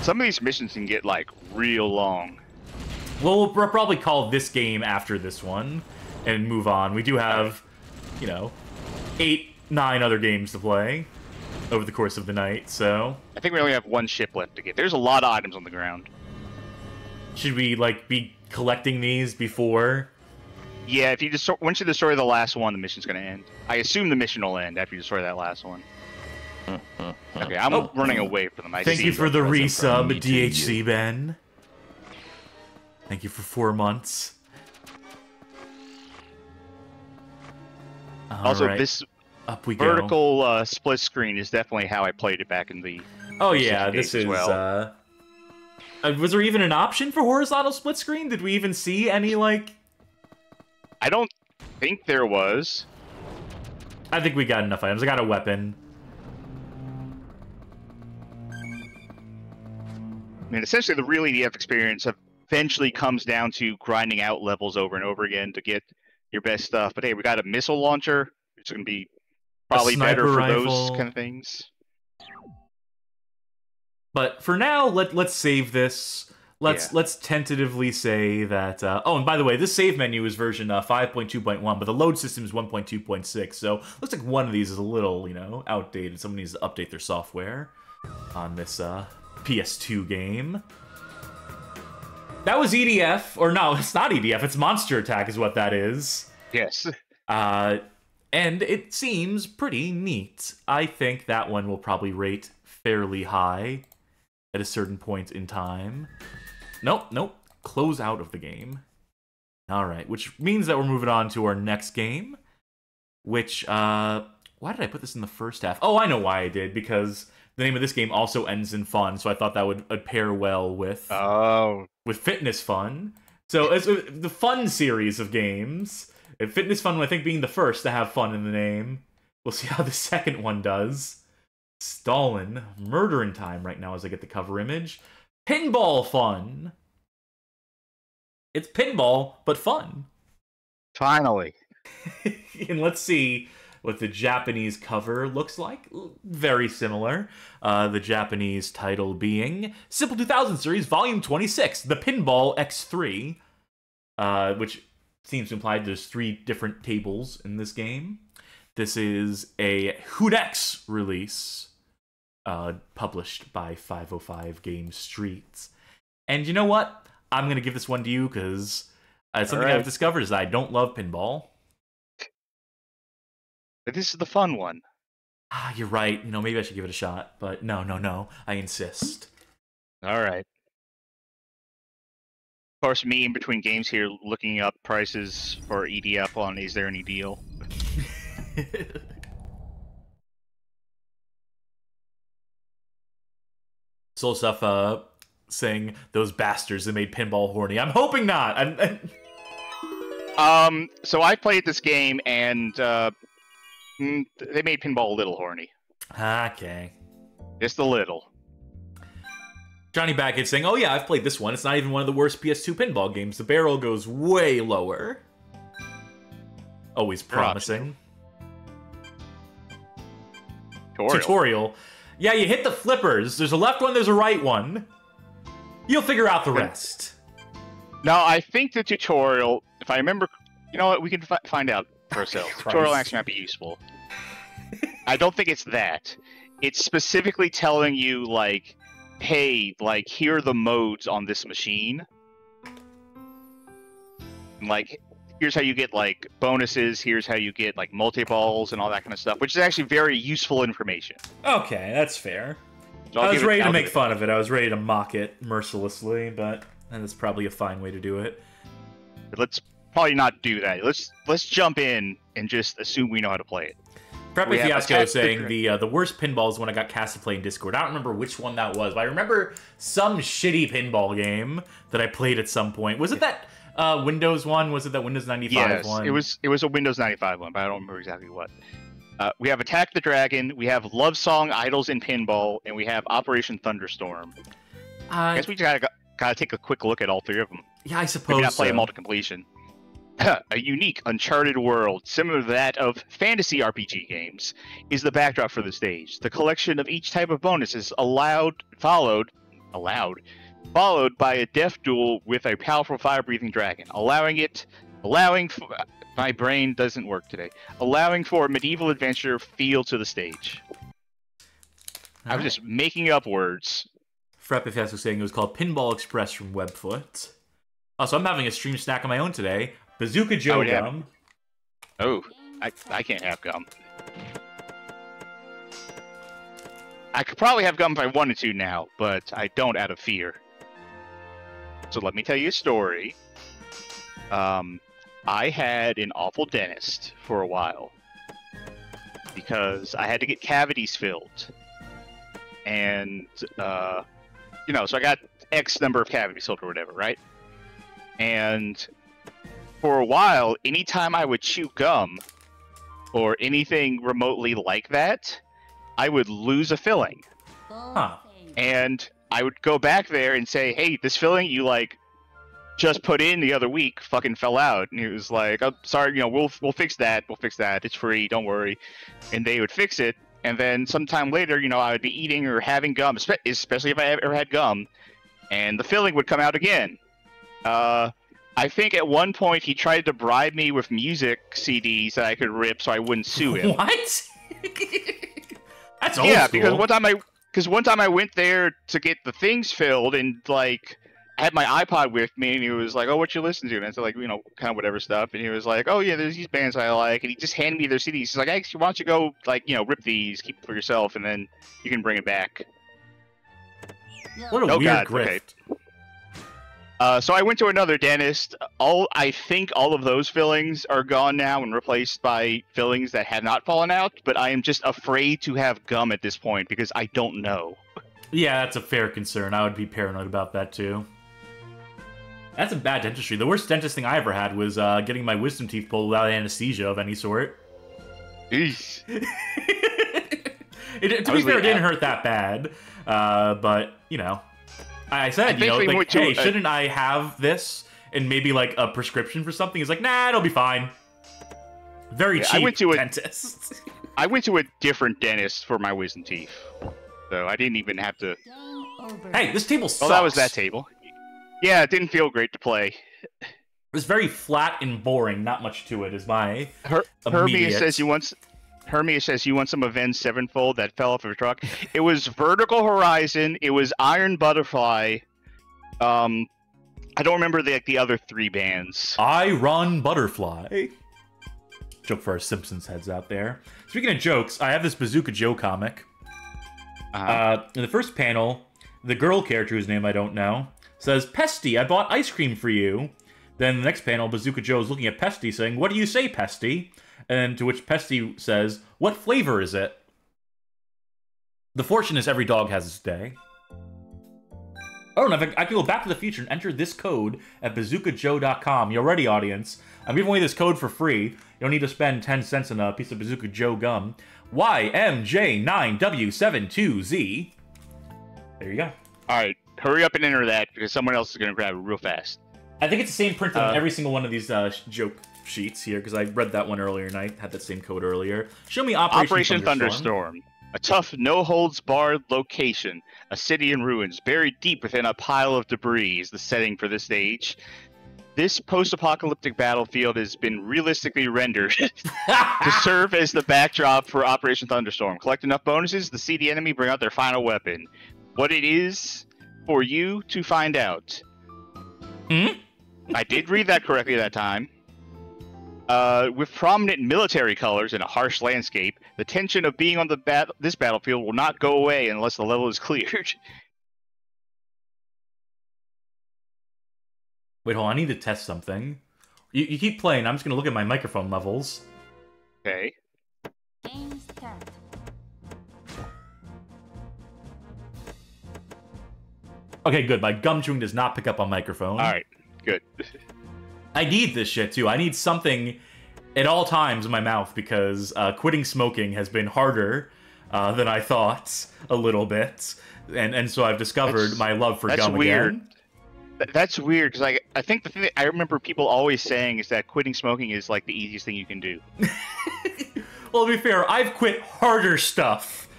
Some of these missions can get, like, real long. Well, we'll probably call this game after this one and move on. We do have, you know, 8, 9 other games to play over the course of the night, so... I think we only have one ship left to get. There's a lot of items on the ground. Should we, like, be collecting these before? Yeah, if you once you destroy the last one, the mission's gonna end. I assume the mission will end after you destroy that last one. Okay, I'm running away from them. Thank you for the resub, DHC Ben. Thank you for 4 months. Also, this up we vertical split screen is definitely how I played it back in the... Oh yeah, this is... was there even an option for horizontal split screen? Did we even see any, like... I don't think there was. I think we got enough items. I got a weapon. I mean, essentially, the real EDF experience eventually comes down to grinding out levels over and over again to get your best stuff. But hey, we got a missile launcher, which is going to be probably better for those kind of things. But for now, let's save this. Let's tentatively say that... oh, and by the way, this save menu is version 5.2.1, but the load system is 1.2.6, so looks like one of these is a little, you know, outdated. Someone needs to update their software on this PS2 game. That was EDF, or no, it's not EDF, it's Monster Attack is what that is. Yes. And it seems pretty neat. I think that one will probably rate fairly high at a certain point in time. Nope. Close out of the game. Alright, which means that we're moving on to our next game. Which, why did I put this in the first half? Oh, I know why I did, because the name of this game also ends in fun, so I thought that would pair well with Fitness Fun. So it's the Fun series of games. Fitness Fun, I think, being the first to have fun in the name. We'll see how the second one does. Stalin, Murder in Time right now as I get the cover image. Pinball Fun. It's pinball, but fun. Finally. And let's see what the Japanese cover looks like. Very similar. The Japanese title being Simple 2000 Series Volume 26, The Pinball X3, which seems to imply there's 3 different tables in this game. This is a Hoodex release, published by 505 Game Street. And you know what? I'm going to give this one to you because something I've discovered is that I don't love pinball. But this is the fun one. Ah, you're right. Maybe I should give it a shot. But no. I insist. All right. Of course, me in between games here looking up prices for EDF on Is There Any Deal? Soul Stuff saying, those bastards that made pinball horny. I'm hoping not. So I played this game and they made pinball a little horny. Okay. Just a little. Johnny Baggett saying, oh yeah, I've played this one. It's not even one of the worst PS2 pinball games. The barrel goes way lower. Always promising. Tutorial. Yeah, you hit the flippers. There's a left one, there's a right one. You'll figure out the rest. Now, I think the tutorial, if I remember, you know what, we can find out for ourselves. Tutorial actually might be useful. I don't think it's that. It's specifically telling you, like, hey, like, here are the modes on this machine. Like, here's how you get, like, bonuses, here's how you get, like, multi-balls and all that kind of stuff, which is actually very useful information. Okay, that's fair. So I was ready to make fun of it. I was ready to mock it mercilessly, but that's probably a fine way to do it. Let's probably not do that. Let's jump in and just assume we know how to play it. Preppy Fiasco saying the worst pinball is when I got cast to play in Discord. I don't remember which one that was, but I remember some shitty pinball game that I played at some point. Was it that Windows one? Was it that Windows 95 one? Yes, it was a Windows 95 one, but I don't remember exactly what. We have Attack the Dragon, we have Love Song, Idols in Pinball, and we have Operation Thunderstorm. I guess we gotta take a quick look at all 3 of them. Yeah, I suppose Maybe not play multi-completion. A unique, uncharted world, similar to that of fantasy RPG games, is the backdrop for the stage. The collection of each type of bonus is followed by a death duel with a powerful fire-breathing dragon, my brain doesn't work today. Allowing for a medieval adventure feel to the stage. I was just making up words. Freppifest was saying it was called Pinball Express from Webfoot. Also, I'm having a stream snack on my own today. Bazooka Joe gum. Oh, I can't have gum. I could probably have gum if I wanted to now, but I don't out of fear. So let me tell you a story. I had an awful dentist for a while because I had to get cavities filled. And, so I got X number of cavities filled or whatever, right? And for a while, anytime I would chew gum or anything remotely like that, I would lose a filling. Huh. And I would go back there and say, hey, this filling you, like, just put in the other week fucking fell out. And he was like, oh, sorry, we'll fix that. We'll fix that. It's free. Don't worry. And they would fix it. And then sometime later, I would be eating or having gum, especially if I ever had gum, and the filling would come out again. I think at one point he tried to bribe me with music CDs that I could rip so I wouldn't sue him. What? That's old school. Because one time I went there to get the things filled and like I had my iPod with me and he was like, "Oh, what you listen to?" And I said like, kind of whatever stuff. And he was like, "Oh yeah, there's these bands I like." And he just handed me their CDs. He's like, "Hey, why don't you go like rip these, keep it for yourself, and then you can bring it back." What a weird grift. Okay. So I went to another dentist. I think all of those fillings are gone now and replaced by fillings that have not fallen out. But I am just afraid to have gum at this point because I don't know. Yeah, that's a fair concern. I would be paranoid about that too. That's a bad dentistry. The worst dentist thing I ever had was getting my wisdom teeth pulled without anesthesia of any sort. Eesh. To be fair, it didn't hurt that bad. But, you know, I said, you know, like, hey, shouldn't I have this and maybe, like, a prescription for something? He's like, nah, it'll be fine. Very cheap dentist. I went to a different dentist for my wisdom teeth. So I didn't even have to... Hey, this table sucks. Well, that was that table. Yeah, it didn't feel great to play. It was very flat and boring. Not much to it, is my Hermia says you want some Avenged Sevenfold that fell off of a truck. It was Vertical Horizon. It was Iron Butterfly. I don't remember the other 3 bands. Iron Butterfly. Joke for our Simpsons heads out there. Speaking of jokes, I have this Bazooka Joe comic. In the first panel, the girl character, whose name I don't know, says, "Pesty, I bought ice cream for you." Then the next panel, Bazooka Joe is looking at Pesty saying, "What do you say, Pesty?" And to which Pesty says, "What flavor is it?" The fortune is every dog has its day. Oh, and I can go back to the future and enter this code at bazookajoe.com. You're ready, audience. I'm giving away this code for free. You don't need to spend 10 cents on a piece of Bazooka Joe gum. YMJ9W72Z. There you go. Alright, hurry up and enter that, because someone else is going to grab it real fast. I think it's the same print on every single one of these joke sheets here, because I read that one earlier, and I had that same code earlier. Show me Operation Thunderstorm. A tough, no-holds-barred location. A city in ruins, buried deep within a pile of debris is the setting for this stage. This post-apocalyptic battlefield has been realistically rendered to serve as the backdrop for Operation Thunderstorm. Collect enough bonuses to see the enemy bring out their final weapon. What it is for you to find out. I did read that correctly that time. With prominent military colors in a harsh landscape, the tension of being on this battlefield will not go away unless the level is cleared. Wait, hold on. I need to test something. You keep playing. I'm just going to look at my microphone levels. Okay. Game start. Okay, good. My gum chewing does not pick up on microphone. Alright, good. I need this shit, too. I need something at all times in my mouth because quitting smoking has been harder than I thought a little bit. And so I've discovered my love for gum again. That's weird, because I think the thing that I remember people always saying is that quitting smoking is like the easiest thing you can do. Well, to be fair, I've quit harder stuff.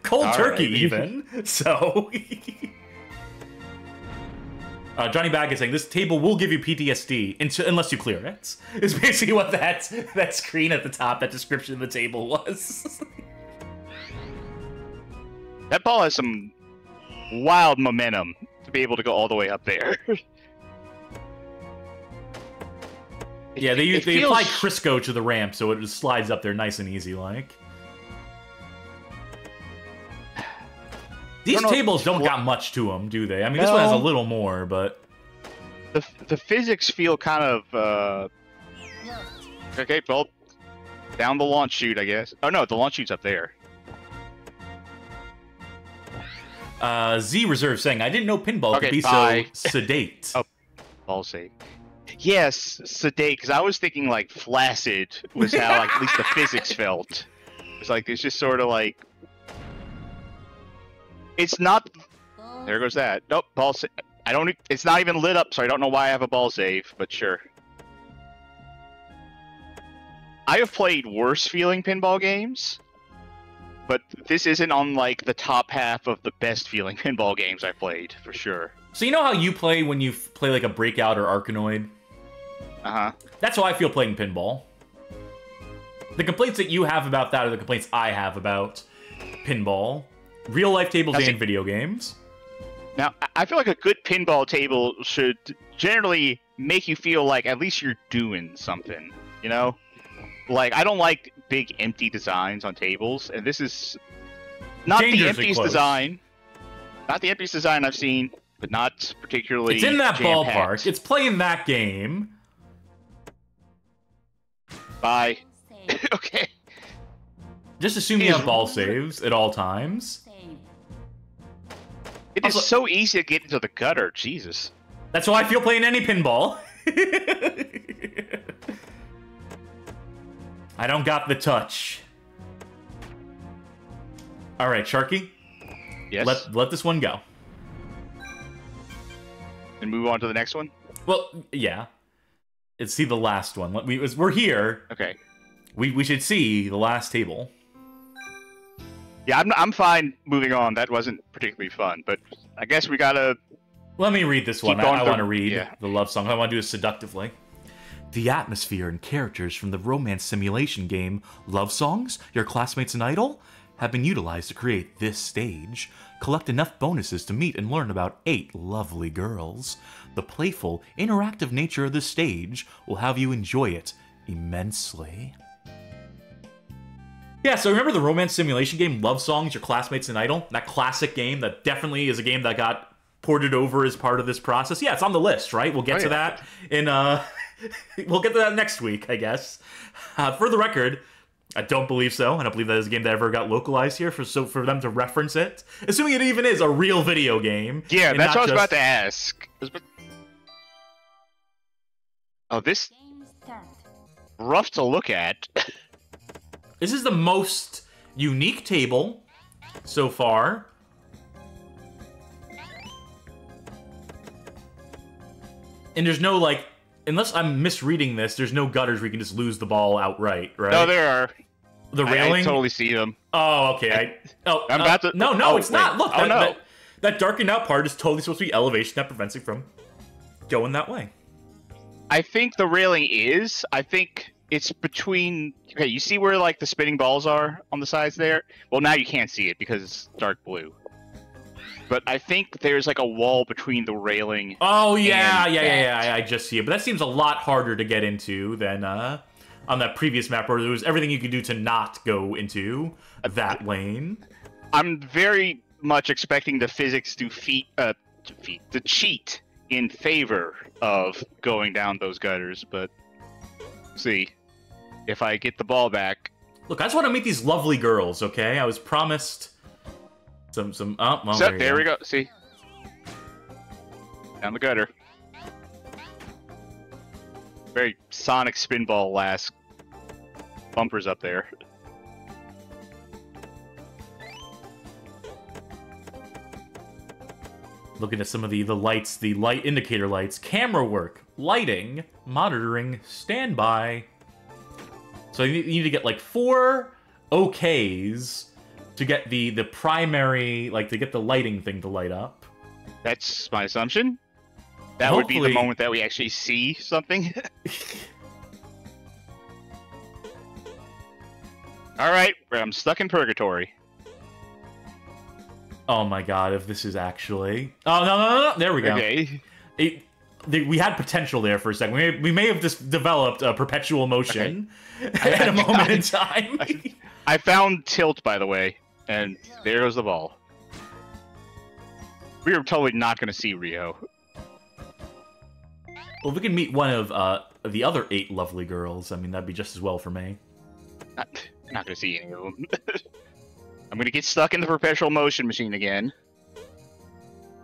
Cold turkey, even. So... Johnny Bag is saying, this table will give you PTSD unless you clear it. Is basically what that screen at the top, that description of the table was. That ball has some wild momentum to be able to go all the way up there. Yeah, they apply Crisco to the ramp, so it just slides up there nice and easy, like. These tables don't got much to them, do they? I mean, this one has a little more, but... The physics feel kind of, Okay, well, down the launch chute, I guess. Oh, no, the launch chute's up there. Z Reserve saying, I didn't know pinball could be so sedate. Oh, ball save. Yes, sedate, because I was thinking, like, flaccid was how, like, at least the physics felt. It's like, it's just sort of like... It's not... There goes that. Nope, ball save. It's not even lit up, so I don't know why I have a ball save, but sure. I have played worse feeling pinball games, but this isn't on, like, the top half of the best feeling pinball games I played, for sure. So you know how you play when you play, like, a Breakout or Arkanoid? Uh-huh. That's how I feel playing pinball. The complaints that you have about that are the complaints I have about pinball. Real-life tables and video games. Now, I feel like a good pinball table should generally make you feel like at least you're doing something, you know? Like, I don't like big empty designs on tables, and this is not the emptiest design. Not the emptiest design I've seen. but not particularly. It's in that jam-packed. ballpark. It's playing that game. Bye. Save. Okay. Just assume you have ball saves at all times. Save. It is Also- so easy to get into the gutter. Jesus. That's how I feel playing any pinball. I don't got the touch. All right, Sharky. Yes. Let this one go. And move on to the next one. Well, yeah. Let's see the last one. We're here. Okay. We should see the last table. Yeah, I'm fine moving on. That wasn't particularly fun, but I guess we gotta. Let me read this one. Keep going I through- want to read yeah. the love song. I want to do it seductively. The atmosphere and characters from the romance simulation game Love Songs, Your Classmates and Idol, have been utilized to create this stage. Collect enough bonuses to meet and learn about 8 lovely girls. The playful, interactive nature of this stage will have you enjoy it immensely. Yeah, so remember the romance simulation game Love Songs, Your Classmates and Idol? That classic game that definitely is a game that got ported over as part of this process. Yeah, it's on the list, right? We'll get to that in we'll get to that next week, I guess. For the record, I don't believe so. I don't believe that is a game that ever got localized here for them to reference it. Assuming it even is a real video game. Yeah, and that's not what I was just- about to ask. Oh, this Game start. rough to look at. This is the most unique table so far. And there's no, like, unless I'm misreading this, there's no gutters where you can just lose the ball outright, right? No, there are. The I railing? totally see them. Oh, okay. I'm about to. No, oh, it's wait. not. Look, Oh, no. that darkened out part is totally supposed to be elevation that prevents it from going that way. I think the railing is. I think it's between. Okay, you see where like the spinning balls are on the sides there? Well, now you can't see it because it's dark blue. But I think there's like a wall between the railing. Oh, yeah, and yeah. I just see it. But that seems a lot harder to get into than on that previous map where there was everything you could do to not go into that lane. I'm very much expecting the physics to cheat in favor of going down those gutters, but see if I get the ball back. Look, I just want to meet these lovely girls, okay? I was promised some oh, well, So, you there go. we go. See, down the gutter. Very Sonic Spinball last bumpers up there. Looking at some of the lights, the light indicator lights, camera work, lighting, monitoring, standby. So you need to get like 4 OKs to get the primary, like to get the lighting thing to light up. That's my assumption. That would be the Hopefully- moment that we actually see something. All right, I'm stuck in purgatory. Oh my god, if this is actually... Oh, no. There we go. Okay. We had potential there for a second. We may have just developed a perpetual motion at a moment in time. I found tilt, by the way, and there goes the ball. We are totally not going to see Rio. Well, if we can meet one of the other 8 lovely girls, I mean, that'd be just as well for me. Not going to see any of them. I'm going to get stuck in the perpetual motion machine again.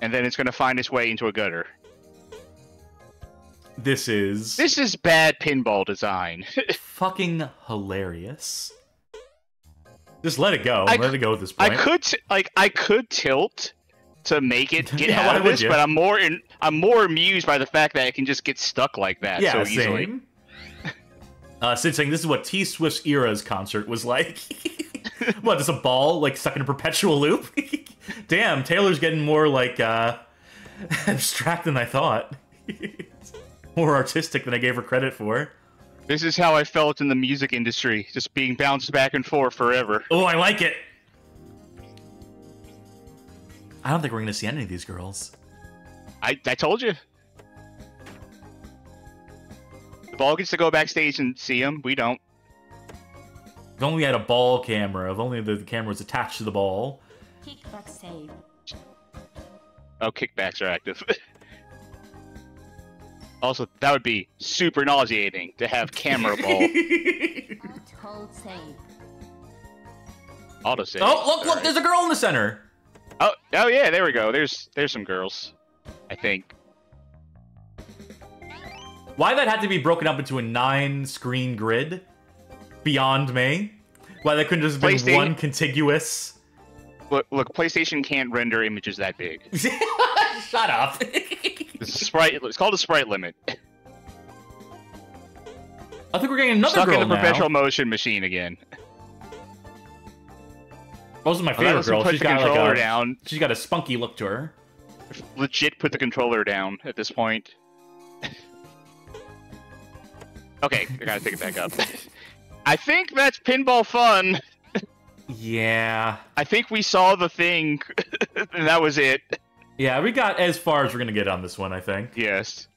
And then it's going to find its way into a gutter. This is bad pinball design. fucking hilarious. Just let it go. I Let it go at this point. I could tilt to make it get Yeah, out why of would this, you? but I'm more amused by the fact that it can just get stuck like that Yeah, so easily. same. Sid saying this is what T Swift's Era's concert was like. What, just a ball like stuck in a perpetual loop? Damn, Taylor's getting more like abstract than I thought. More artistic than I gave her credit for. This is how I felt in the music industry, just being bounced back and forth forever. Oh, I like it. I don't think we're gonna see any of these girls. I told you. The ball gets to go backstage and see him. We don't. If only we had a ball camera. If only the camera was attached to the ball. Kickback save. Oh, kickbacks are active. Also, that would be super nauseating to have camera ball. Hold save. Auto save. Oh, look, there's a girl in the center. Oh, yeah, there we go. There's some girls, I think. Why that had to be broken up into a 9-screen grid? Beyond me. Why that couldn't just be one contiguous? Look, PlayStation can't render images that big. Shut up. It's called a sprite limit. I think we're getting another Stuck girl in the now. perpetual motion machine again. Those are my favorite girl. She's got controller down. She's got a spunky look to her. Legit put the controller down at this point. Okay, I gotta take it back up. I think that's Pinball Fun. Yeah. I think we saw the thing, and that was it. Yeah, we got as far as we're gonna get on this one, I think. Yes.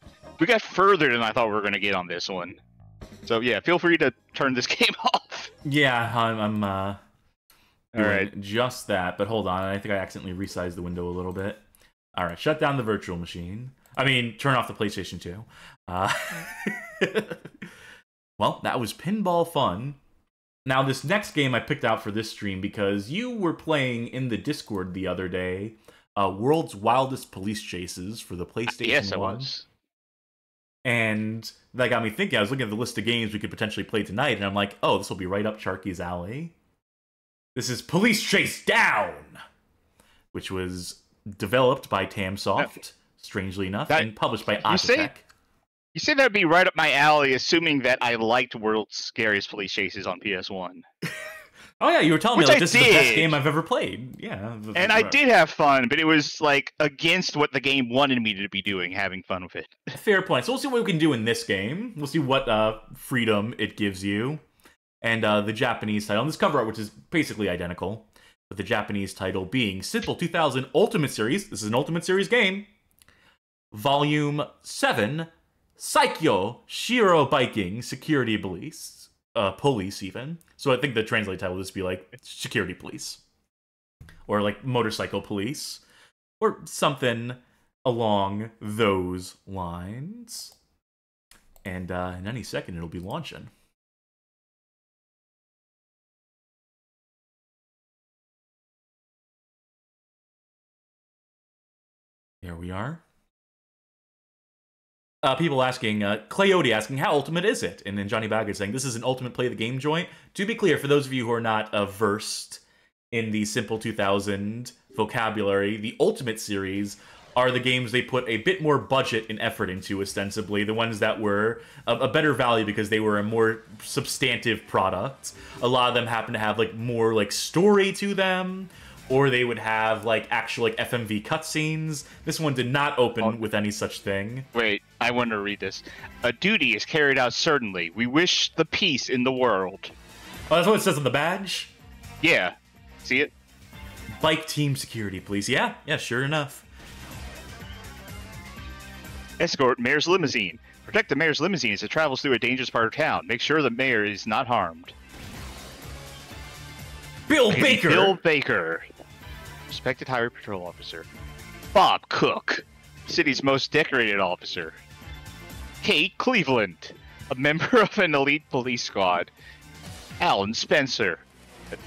We got further than I thought we were gonna get on this one. So yeah, feel free to turn this game off. Yeah, I'm doing Alright. just that, but hold on, I think I accidentally resized the window a little bit. Alright, shut down the virtual machine. I mean, turn off the PlayStation 2. Well, that was Pinball Fun. Now, this next game I picked out for this stream because you were playing in the Discord the other day, World's Wildest Police Chases for the PlayStation 1. Yes, I was. And that got me thinking. I was looking at the list of games we could potentially play tonight, and I'm like, oh, this will be right up Sharky's alley. This is Police Chase Down, which was developed by Tamsoft, strangely enough, and published by Atatech. You say that'd be right up my alley, assuming that I liked World's Scariest Police Chases on PS1. Oh yeah, you were telling me Which like, I this is the best game I've ever played. Yeah. And I did have fun, but it was like against what the game wanted me to be doing, having fun with it. Fair point. So we'll see what we can do in this game. We'll see what freedom it gives you. And the Japanese title, and this cover art, which is basically identical, but the Japanese title being Simple 2000 Ultimate Series. This is an Ultimate Series game. Volume 7, Saikyo Shiro Biking Security Police. Police, even. So I think the translate title would just be like Security Police. Or like Motorcycle Police. Or something along those lines. And in any second, it'll be launching. Here we are. People asking, Clayody asking, how ultimate is it? And then Johnny Baggett saying, this is an ultimate play the game joint. To be clear, for those of you who are not versed in the Simple 2000 vocabulary, the Ultimate series are the games they put a bit more budget and effort into, ostensibly. The ones that were a better value because they were a more substantive product. A lot of them happen to have like more like story to them. Or they would have, like, actual, like, FMV cutscenes. This one did not open with any such thing. Wait, I want to read this. A duty is carried out certainly. We wish the peace in the world. Oh, that's what it says on the badge? Yeah. See it? Bike team security, please. Yeah, sure enough. Escort mayor's limousine. Protect the mayor's limousine as it travels through a dangerous part of town. Make sure the mayor is not harmed. Bill Baker! Bill Baker. Respected highway patrol officer. Bob Cook. City's most decorated officer. Kate Cleveland. A member of an elite police squad. Alan Spencer.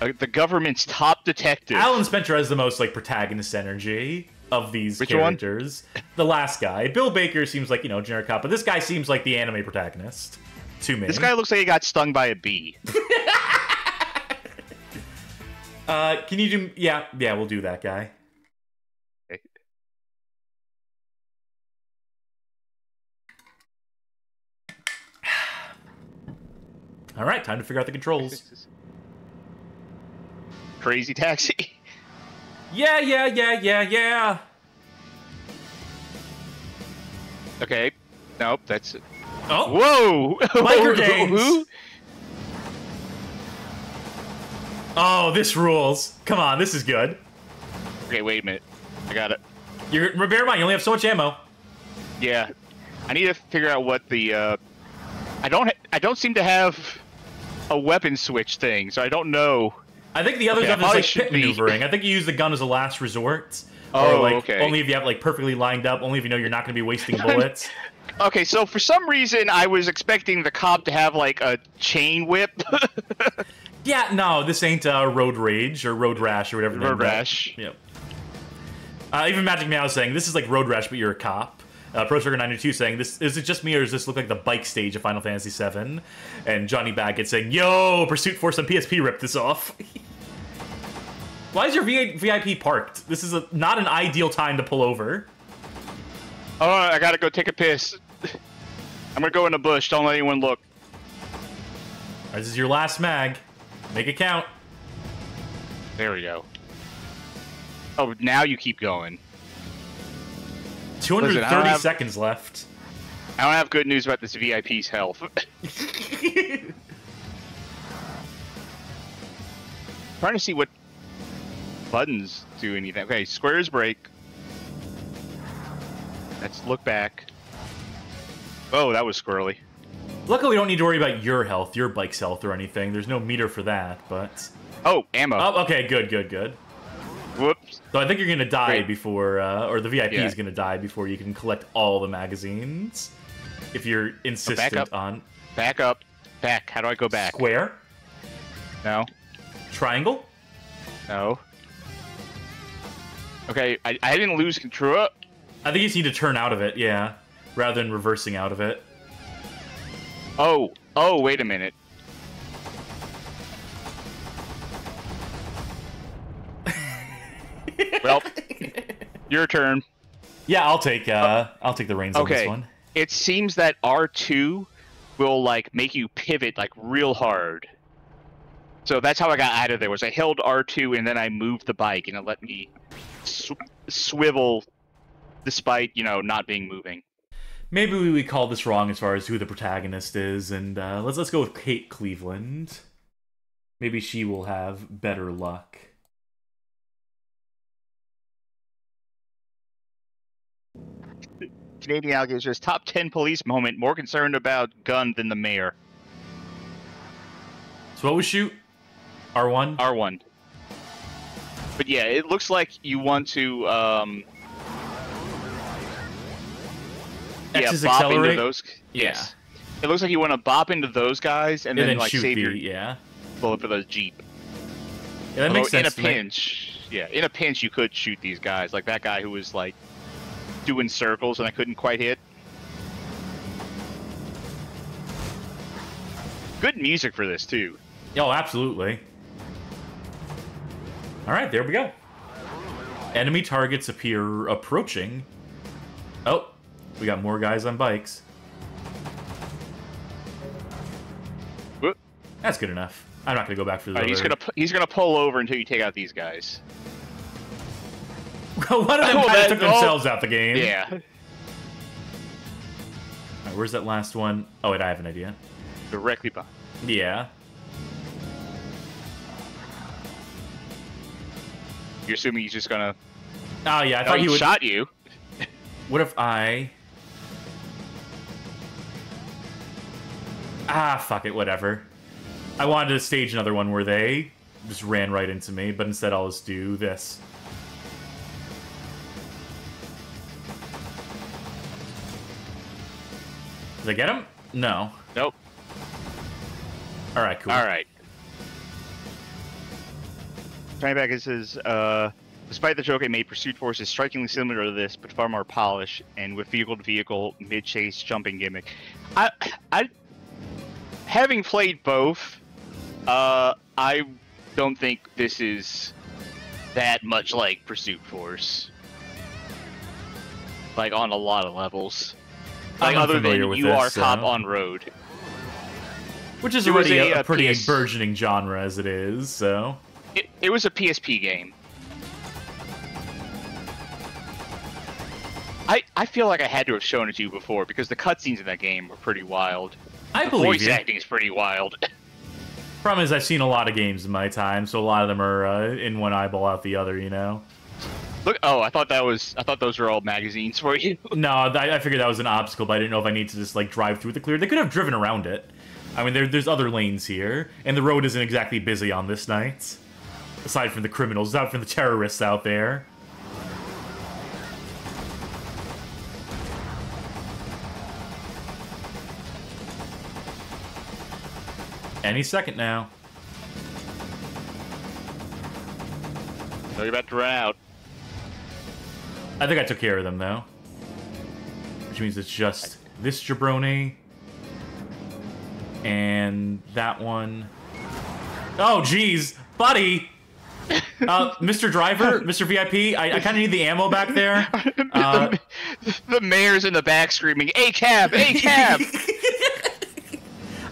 The government's top detective. Alan Spencer has the most, like, protagonist energy of these characters. One? The last guy. Bill Baker seems like, you know, generic cop, but this guy seems like the anime protagonist. To me. This guy looks like he got stung by a bee. Can you do... Yeah, we'll do that guy. Okay. Alright, time to figure out the controls. Crazy taxi. Yeah. Okay. Nope, that's it. Oh! Whoa! Microgames! Oh, this rules. Come on, this is good. Okay, wait a minute. I got it. Bear in mind, you only have so much ammo. Yeah. I need to figure out what the, I don't seem to have a weapon switch thing, so I don't know. I think the other stuff is like pit maneuvering. I think you use the gun as a last resort. Oh, or like okay. only if you have like perfectly lined up, only if you know you're not going to be wasting bullets. Okay, so for some reason I was expecting the cop to have like a chain whip. Yeah, no, this ain't Road Rage or Road Rash or whatever. Road Rash. Yep. Even Magic Meow saying this is like Road Rash, but you're a cop. Pro Sugar 92 saying this is it just me or does this look like the bike stage of Final Fantasy VII? And Johnny Baggett saying, "Yo, Pursuit Force on PSP ripped this off." Why is your VIP parked? This is not an ideal time to pull over. Oh, I gotta go take a piss. I'm gonna go in the bush. Don't let anyone look. This is your last mag. Make it count. There we go. Oh, now you keep going. 230 Listen, seconds left. I don't have good news about this VIP's health. Trying to see what buttons do anything. Okay, squares break. Let's look back. Oh, that was squirrely. Luckily, we don't need to worry about your health, your bike's health, or anything. There's no meter for that, but... Oh, ammo. Oh, okay, good. Whoops. So I think you're gonna die Great. before, or the VIP Yeah. is gonna die before you can collect all the magazines. If you're insistent up. on... Back up. Back. How do I go back? Square? No. Triangle? No. Okay, I didn't lose control. I think you just need to turn out of it, yeah. Rather than reversing out of it. Oh, wait a minute. Well, your turn. Yeah, I'll take the reins on this one. It seems that R2 will like make you pivot like real hard. So that's how I got out of there. Was I held R2 and then I moved the bike and it let me swivel, despite not being moving. Maybe we called this wrong as far as who the protagonist is, and let's go with Kate Cleveland. Maybe she will have better luck. Canadian Alligator says, top 10 police moment, more concerned about gun than the mayor. So what was shoot? R1? R1. But yeah, it looks like you want to, X is bop accelerate? into those. Yeah. Yes. It looks like you want to bop into those guys and then like shoot save your yeah. bullet for the Jeep. Yeah, that makes sense. In a pinch, in a pinch you could shoot these guys, like that guy who was like doing circles and I couldn't quite hit. Good music for this too. Oh, absolutely. Alright, there we go. Enemy targets appear approaching. Oh, we got more guys on bikes. Whoop. That's good enough. I'm not gonna go back for the he's gonna pull over until you take out these guys. One of them kind of took themselves out the game. Yeah. Alright, where's that last one? Oh, wait, I have an idea. Directly behind. Yeah. You're assuming he's just gonna... Oh, yeah, I thought he would... shot you. What if I... fuck it, whatever. I wanted to stage another one where they just ran right into me, but instead I'll just do this. Did I get him? No. Nope. Alright, cool. Alright. Trying back, it says, despite the joke I made, Pursuit Force is strikingly similar to this, but far more polished, and with vehicle-to-vehicle, mid-chase jumping gimmick. Having played both, I don't think this is that much like Pursuit Force. Like, on a lot of levels. Like, other than you are cop on road. Which is already a pretty burgeoning genre as it is, so... It was a PSP game. I feel like I had to have shown it to you before, because the cutscenes in that game were pretty wild. I believe the voice acting is pretty wild. Problem is, I've seen a lot of games in my time, so a lot of them are in one eyeball out the other, you know? Look, I thought those were all magazines for you. No, I figured that was an obstacle, but I didn't know if I need to just, like, drive through the clear. They could have driven around it. I mean, there's other lanes here, and the road isn't exactly busy on this night. Aside from the criminals, aside from the terrorists out there. Any second now. So you're about to run out. I think I took care of them, though. Which means it's just this jabroni. And that one. Oh, jeez. Buddy! Mr. Driver, Mr. VIP, I kind of need the ammo back there. The mayor's in the back screaming, "A cab! A cab!"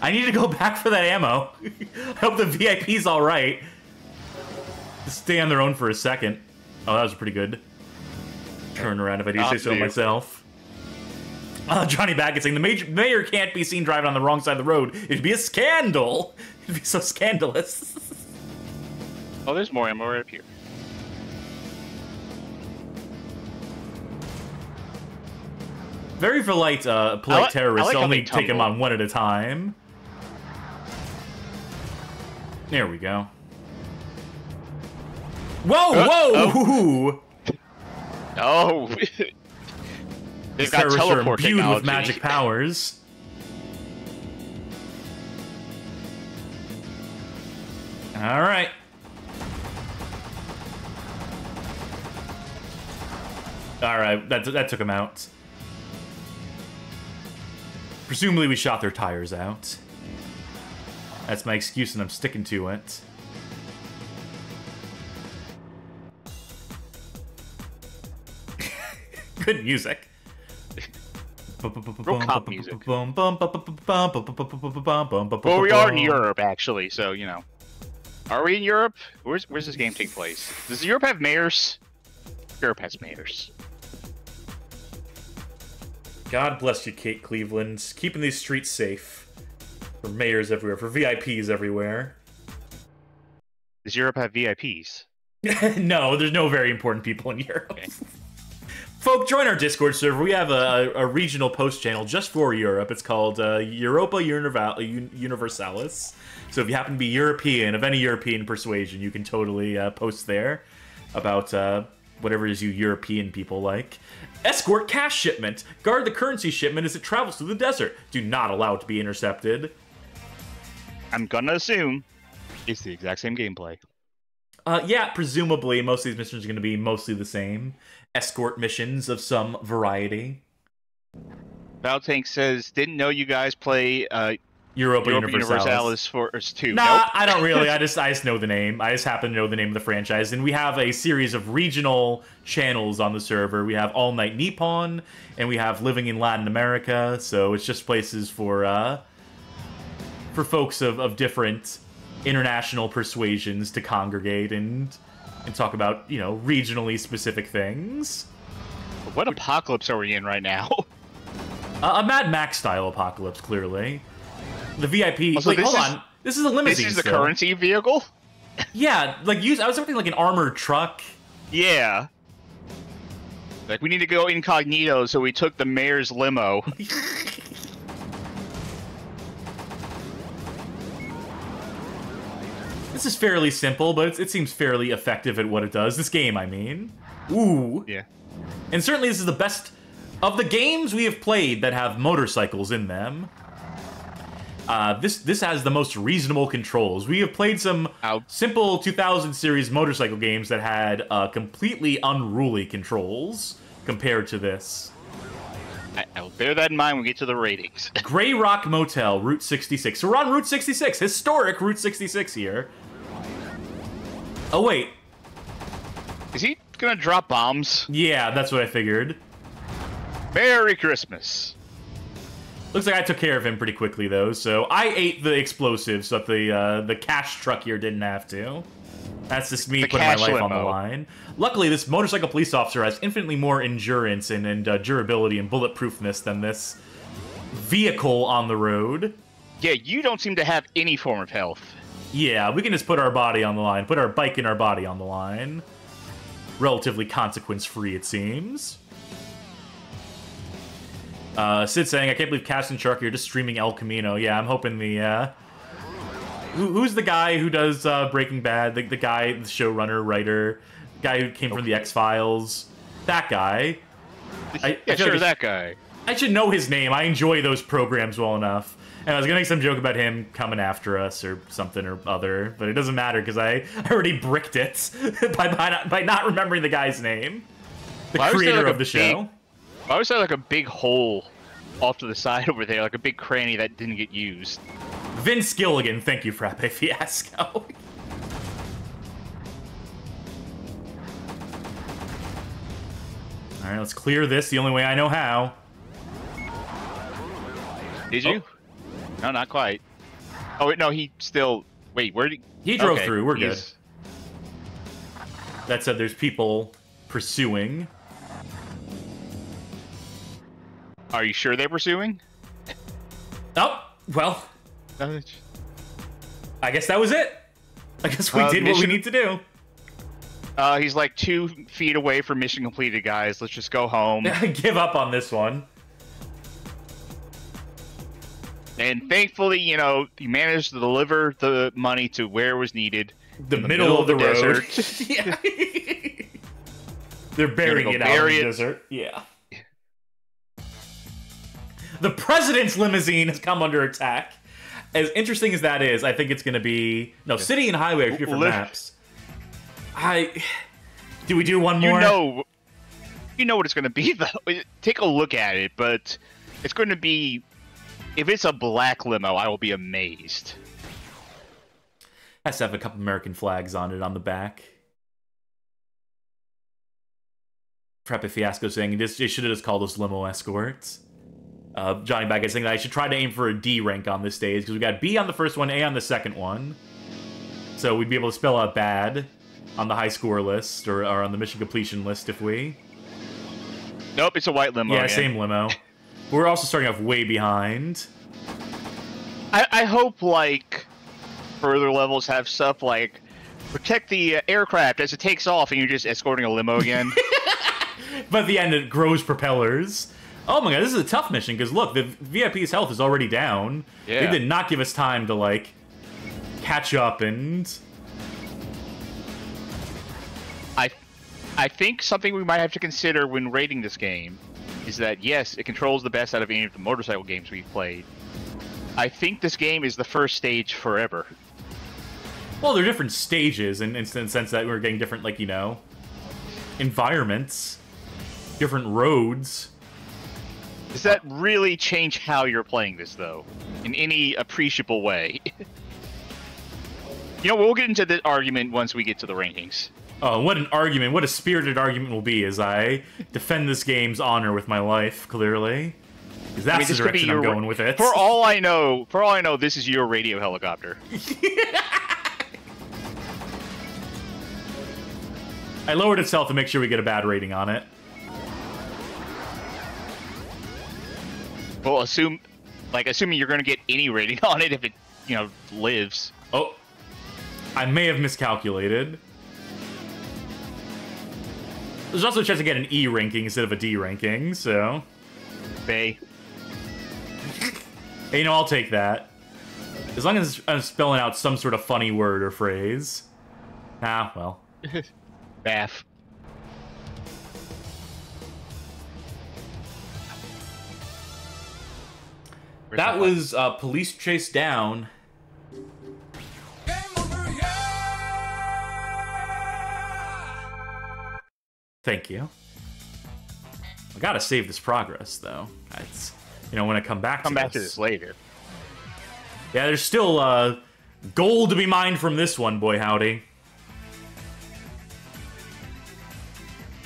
I need to go back for that ammo. I hope the VIP's alright. Just stay on their own for a second. Oh, that was pretty good. Turn around if I do say so myself. Johnny Baggett saying, the mayor can't be seen driving on the wrong side of the road. It'd be a scandal. It'd be so scandalous. Oh, there's more ammo right up here. Very polite terrorists like only take them on one at a time. There we go. Whoa, whoa! Oh! They've got terrorists are teleport imbued technology. with magic powers. All right. All right, that took him out. Presumably we shot their tires out. That's my excuse and I'm sticking to it. Good music. Real cop music. Well, we are in Europe, actually, so, you know. Are we in Europe? Where's this game take place? Does Europe have mayors? Europe has mayors. God bless you, Kate Cleveland. Keeping these streets safe. For mayors everywhere, for VIPs everywhere. Does Europe have VIPs? No, there's no very important people in Europe. Okay. Folk, join our Discord server. We have a regional post channel just for Europe. It's called Europa Universalis. So if you happen to be European, of any European persuasion, you can totally post there about whatever it is you European people like. Escort cash shipment. Guard the currency shipment as it travels through the desert. Do not allow it to be intercepted. I'm gonna assume it's the exact same gameplay. Yeah, presumably most of these missions are going to be mostly the same. Escort missions of some variety. Valtank says, didn't know you guys play Europa Universalis for 2. Nah, Nope. I don't really. I just know the name. I just happen to know the name of the franchise. And we have a series of regional channels on the server. We have All Night Nippon, and we have Living in Latin America. So it's just places for folks of different international persuasions to congregate and talk about, you know, regionally specific things. What apocalypse are we in right now? A Mad Max style apocalypse, clearly. The VIP. Also, Wait, hold on. This is a limousine. This is the still. currency vehicle? Yeah, like I was expecting like an armored truck. Yeah. Like, we need to go incognito, so we took the mayor's limo. This is fairly simple, but it seems fairly effective at what it does. This game, I mean. Ooh. Yeah. And certainly this is the best of the games we have played that have motorcycles in them. This has the most reasonable controls. We have played some simple 2000 series motorcycle games that had completely unruly controls compared to this. I'll bear that in mind when we get to the ratings. Grey Rock Motel, Route 66. So we're on Route 66, historic Route 66 here. Oh, wait. Is he gonna drop bombs? Yeah, that's what I figured. Merry Christmas. Looks like I took care of him pretty quickly, though, so I ate the explosives so that the cash truck here didn't have to. That's just me putting my life on the line. Luckily, this motorcycle police officer has infinitely more endurance and durability and bulletproofness than this vehicle on the road. Yeah, you don't seem to have any form of health. Yeah, we can just put our body on the line, put our bike and our body on the line. Relatively consequence-free, it seems. Sid saying, I can't believe Cash and Shark are just streaming El Camino. Yeah, I'm hoping the, who's the guy who does Breaking Bad? The guy, the showrunner, writer, guy who came from the X-Files? That guy. Yeah, sure, that guy. I should know his name. I enjoy those programs well enough. And I was gonna make some joke about him coming after us or something or other, but it doesn't matter because I already bricked it by not remembering the guy's name. The creator of the show. Why was there like a big hole off to the side over there, like a big cranny that didn't get used? Vince Gilligan, thank you, Frappe Fiasco. Alright, let's clear this the only way I know how. Did you? Oh. No, not quite. Oh, wait, no, he still... Wait, where did he... He drove through, we're good. That said, there's people pursuing. Are you sure they're pursuing? Oh, well... I guess that was it. I guess we did what we need to do. He's like 2 feet away from mission completed, guys. Let's just go home. Give up on this one. And thankfully, you know, he managed to deliver the money to where it was needed. The middle of the road. Desert. Yeah. They're burying it out in the desert. Yeah. The president's limousine has come under attack. As interesting as that is, I think it's going to be... No, city and highway are different maps. Do we do one more? You know what it's going to be, though. Take a look at it, but it's going to be... If it's a black limo, I will be amazed. Has to have a couple American flags on it on the back. Preppy Fiasco saying they should have just called us limo escorts. Johnny Bag is saying that I should try to aim for a D rank on this stage because we got B on the first one, A on the second one. So we'd be able to spell out bad on the high score list or on the mission completion list if we... Nope, it's a white limo. Yeah, same limo. We're also starting off way behind. I hope, like, further levels have stuff like protect the aircraft as it takes off and you're just escorting a limo again. But at the end, it grows propellers. Oh my god, this is a tough mission, because look, the VIP's health is already down. Yeah. They did not give us time to, like, catch up and... I think something we might have to consider when rating this game is that, yes, it controls the best out of any of the motorcycle games we've played. I think this game is the first stage forever. Well, they're different stages in the sense that we're getting different, like, you know, environments, different roads. Does that really change how you're playing this, though? In any appreciable way? You know, we'll get into this argument once we get to the rankings. Oh, what an argument. What a spirited argument will be as I defend this game's honor with my life, clearly. Because that's the direction I'm going with it. For all I know, this is your radio helicopter. I lowered itself to make sure we get a bad rating on it. Well, assuming you're going to get any rating on it if it, you know, lives. Oh, I may have miscalculated. There's also a chance to get an E ranking instead of a D ranking, so... Bay. Hey, you know, I'll take that. As long as I'm spelling out some sort of funny word or phrase. Ah, well. Baff. That was Police Chase Down. Thank you. I gotta save this progress, though. It's, you know, when I come back to this later. Yeah, there's still gold to be mined from this one, boy howdy.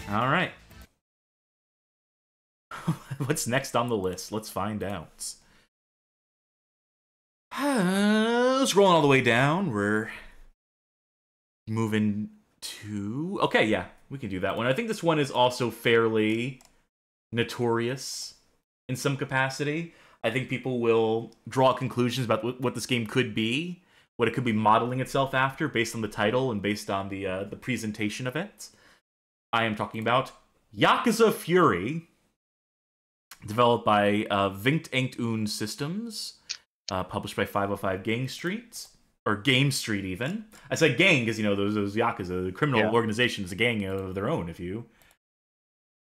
All right. What's next on the list? Let's find out. Scrolling all the way down, we're moving to... Okay, yeah, we can do that one. I think this one is also fairly notorious in some capacity. I think people will draw conclusions about what this game could be, what it could be modeling itself after, based on the title and based on the presentation of it. I am talking about Yakuza Fury, developed by Vingt Enkt Un Systems, published by 505 Gang Street, or Game Street even. I said gang because, you know, those Yakuza, the criminal organization, is a gang of their own, if you...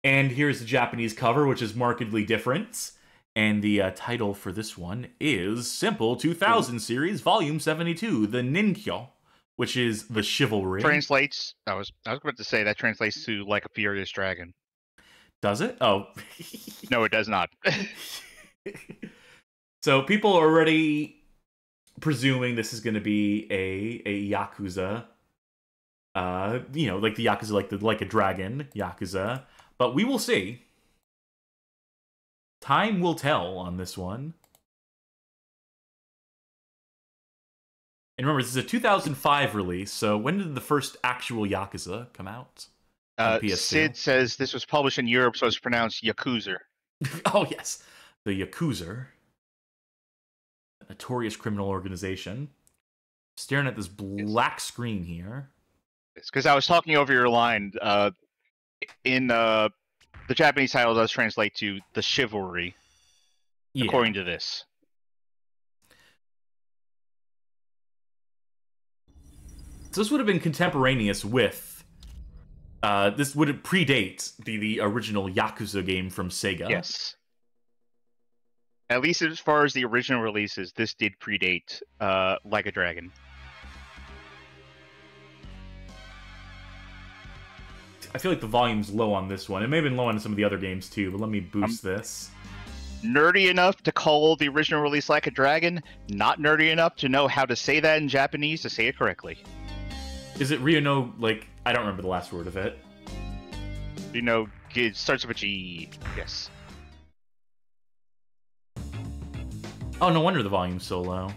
And here's the Japanese cover, which is markedly different. And the title for this one is Simple 2000 Series, Volume 72, The Ninkyo, which is the chivalry. Translates. I was about to say that translates to like a furious dragon. Does it? Oh. No, it does not. So people are already presuming this is going to be a Yakuza. You know, like the Yakuza, like a dragon Yakuza. But we will see. Time will tell on this one. And remember, this is a 2005 release, so when did the first actual Yakuza come out? Sid says this was published in Europe, so it's pronounced Yakuza. Oh, yes. The Yakuza. A notorious criminal organization. Staring at this black screen here. It's because I was talking over your line. In the Japanese title does translate to the chivalry, according to this. So this would have been contemporaneous with... this would predate the original Yakuza game from Sega. Yes. At least as far as the original releases, this did predate Like a Dragon. I feel like the volume's low on this one. It may have been low on some of the other games too, but let me boost this. Nerdy enough to call the original release Like a Dragon, not nerdy enough to know how to say that in Japanese to say it correctly. Is it Ryo, like, I don't remember the last word of it. You know, it starts with a G. Yes. Oh, no wonder the volume's so low.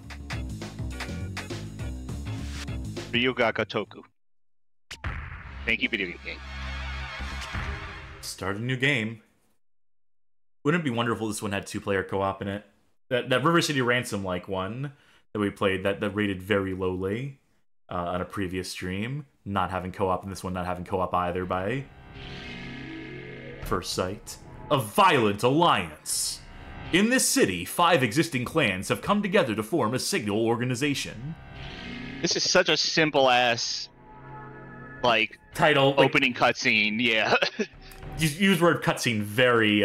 Ryuga Gotoku. Thank you, video game. Start a new game. Wouldn't it be wonderful if this one had 2-player co-op in it? That River City Ransom-like one that we played, that rated very lowly on a previous stream. Not having co-op, and this one not having co-op either by first sight. A violent alliance. In this city, 5 existing clans have come together to form a signal organization. This is such a simple-ass, like, title, opening cutscene, yeah. You use word cutscene very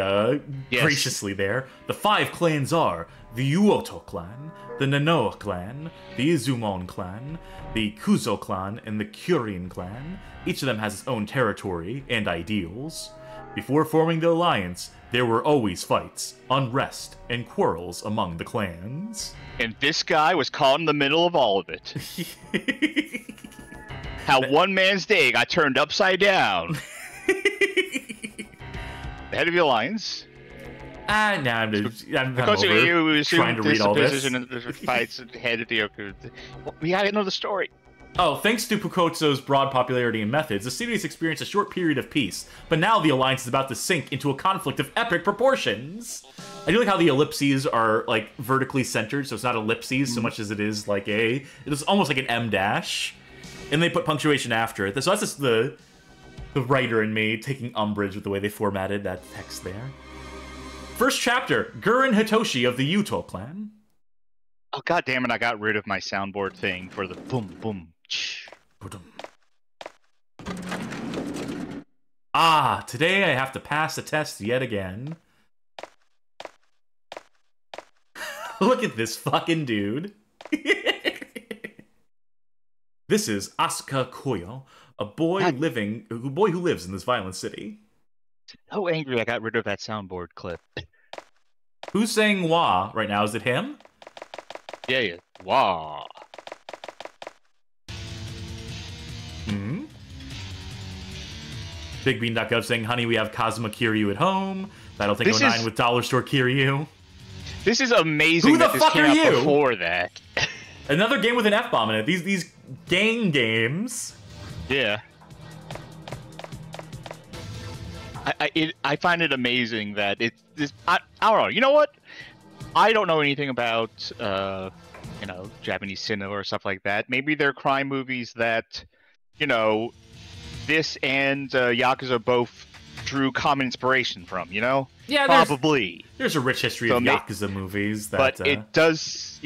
graciously there. The 5 clans are the Uoto clan, the Nanoa clan, the Izumon clan, the Kuzo clan, and the Kyurien clan. Each of them has its own territory and ideals. Before forming the alliance, there were always fights, unrest, and quarrels among the clans. And this guy was caught in the middle of all of it. How one man's day got turned upside down. The head of the alliance. No, I'm over trying to read all this. Fights head of the. We gotta know the story. Oh, thanks to Pukotso's broad popularity and methods, the series experienced a short period of peace, but now the alliance is about to sink into a conflict of epic proportions. I do like how the ellipses are, like, vertically centered, so it's not ellipses so much as it is like it is almost like an M dash, and they put punctuation after it. So that's just the writer in me taking umbrage with the way they formatted that text there. First chapter, Guren Hitoshi of the Yuto clan. Oh, god damn it, I got rid of my soundboard thing for the boom boom. Ah, today I have to pass a test yet again. Look at this fucking dude. This is Asuka Koyo, a boy who lives in this violent city. So angry I got rid of that soundboard clip. Who's saying wah right now? Is it him? Yeah. Wah. Hmm? BigBean.gov saying, honey, we have Kazuma Kiryu at home. Battlethink 09 with Dollar Store Kiryu. This is amazing. Who the that fuck this are came out you? Before that. Another game with an F-bomb in it. These gang games. Yeah. I find it amazing that I don't know. You know what? I don't know anything about Japanese cinema or stuff like that. Maybe they're crime movies that, this and Yakuza both drew common inspiration from. Yeah, probably. There's a rich history of Yakuza movies. But it does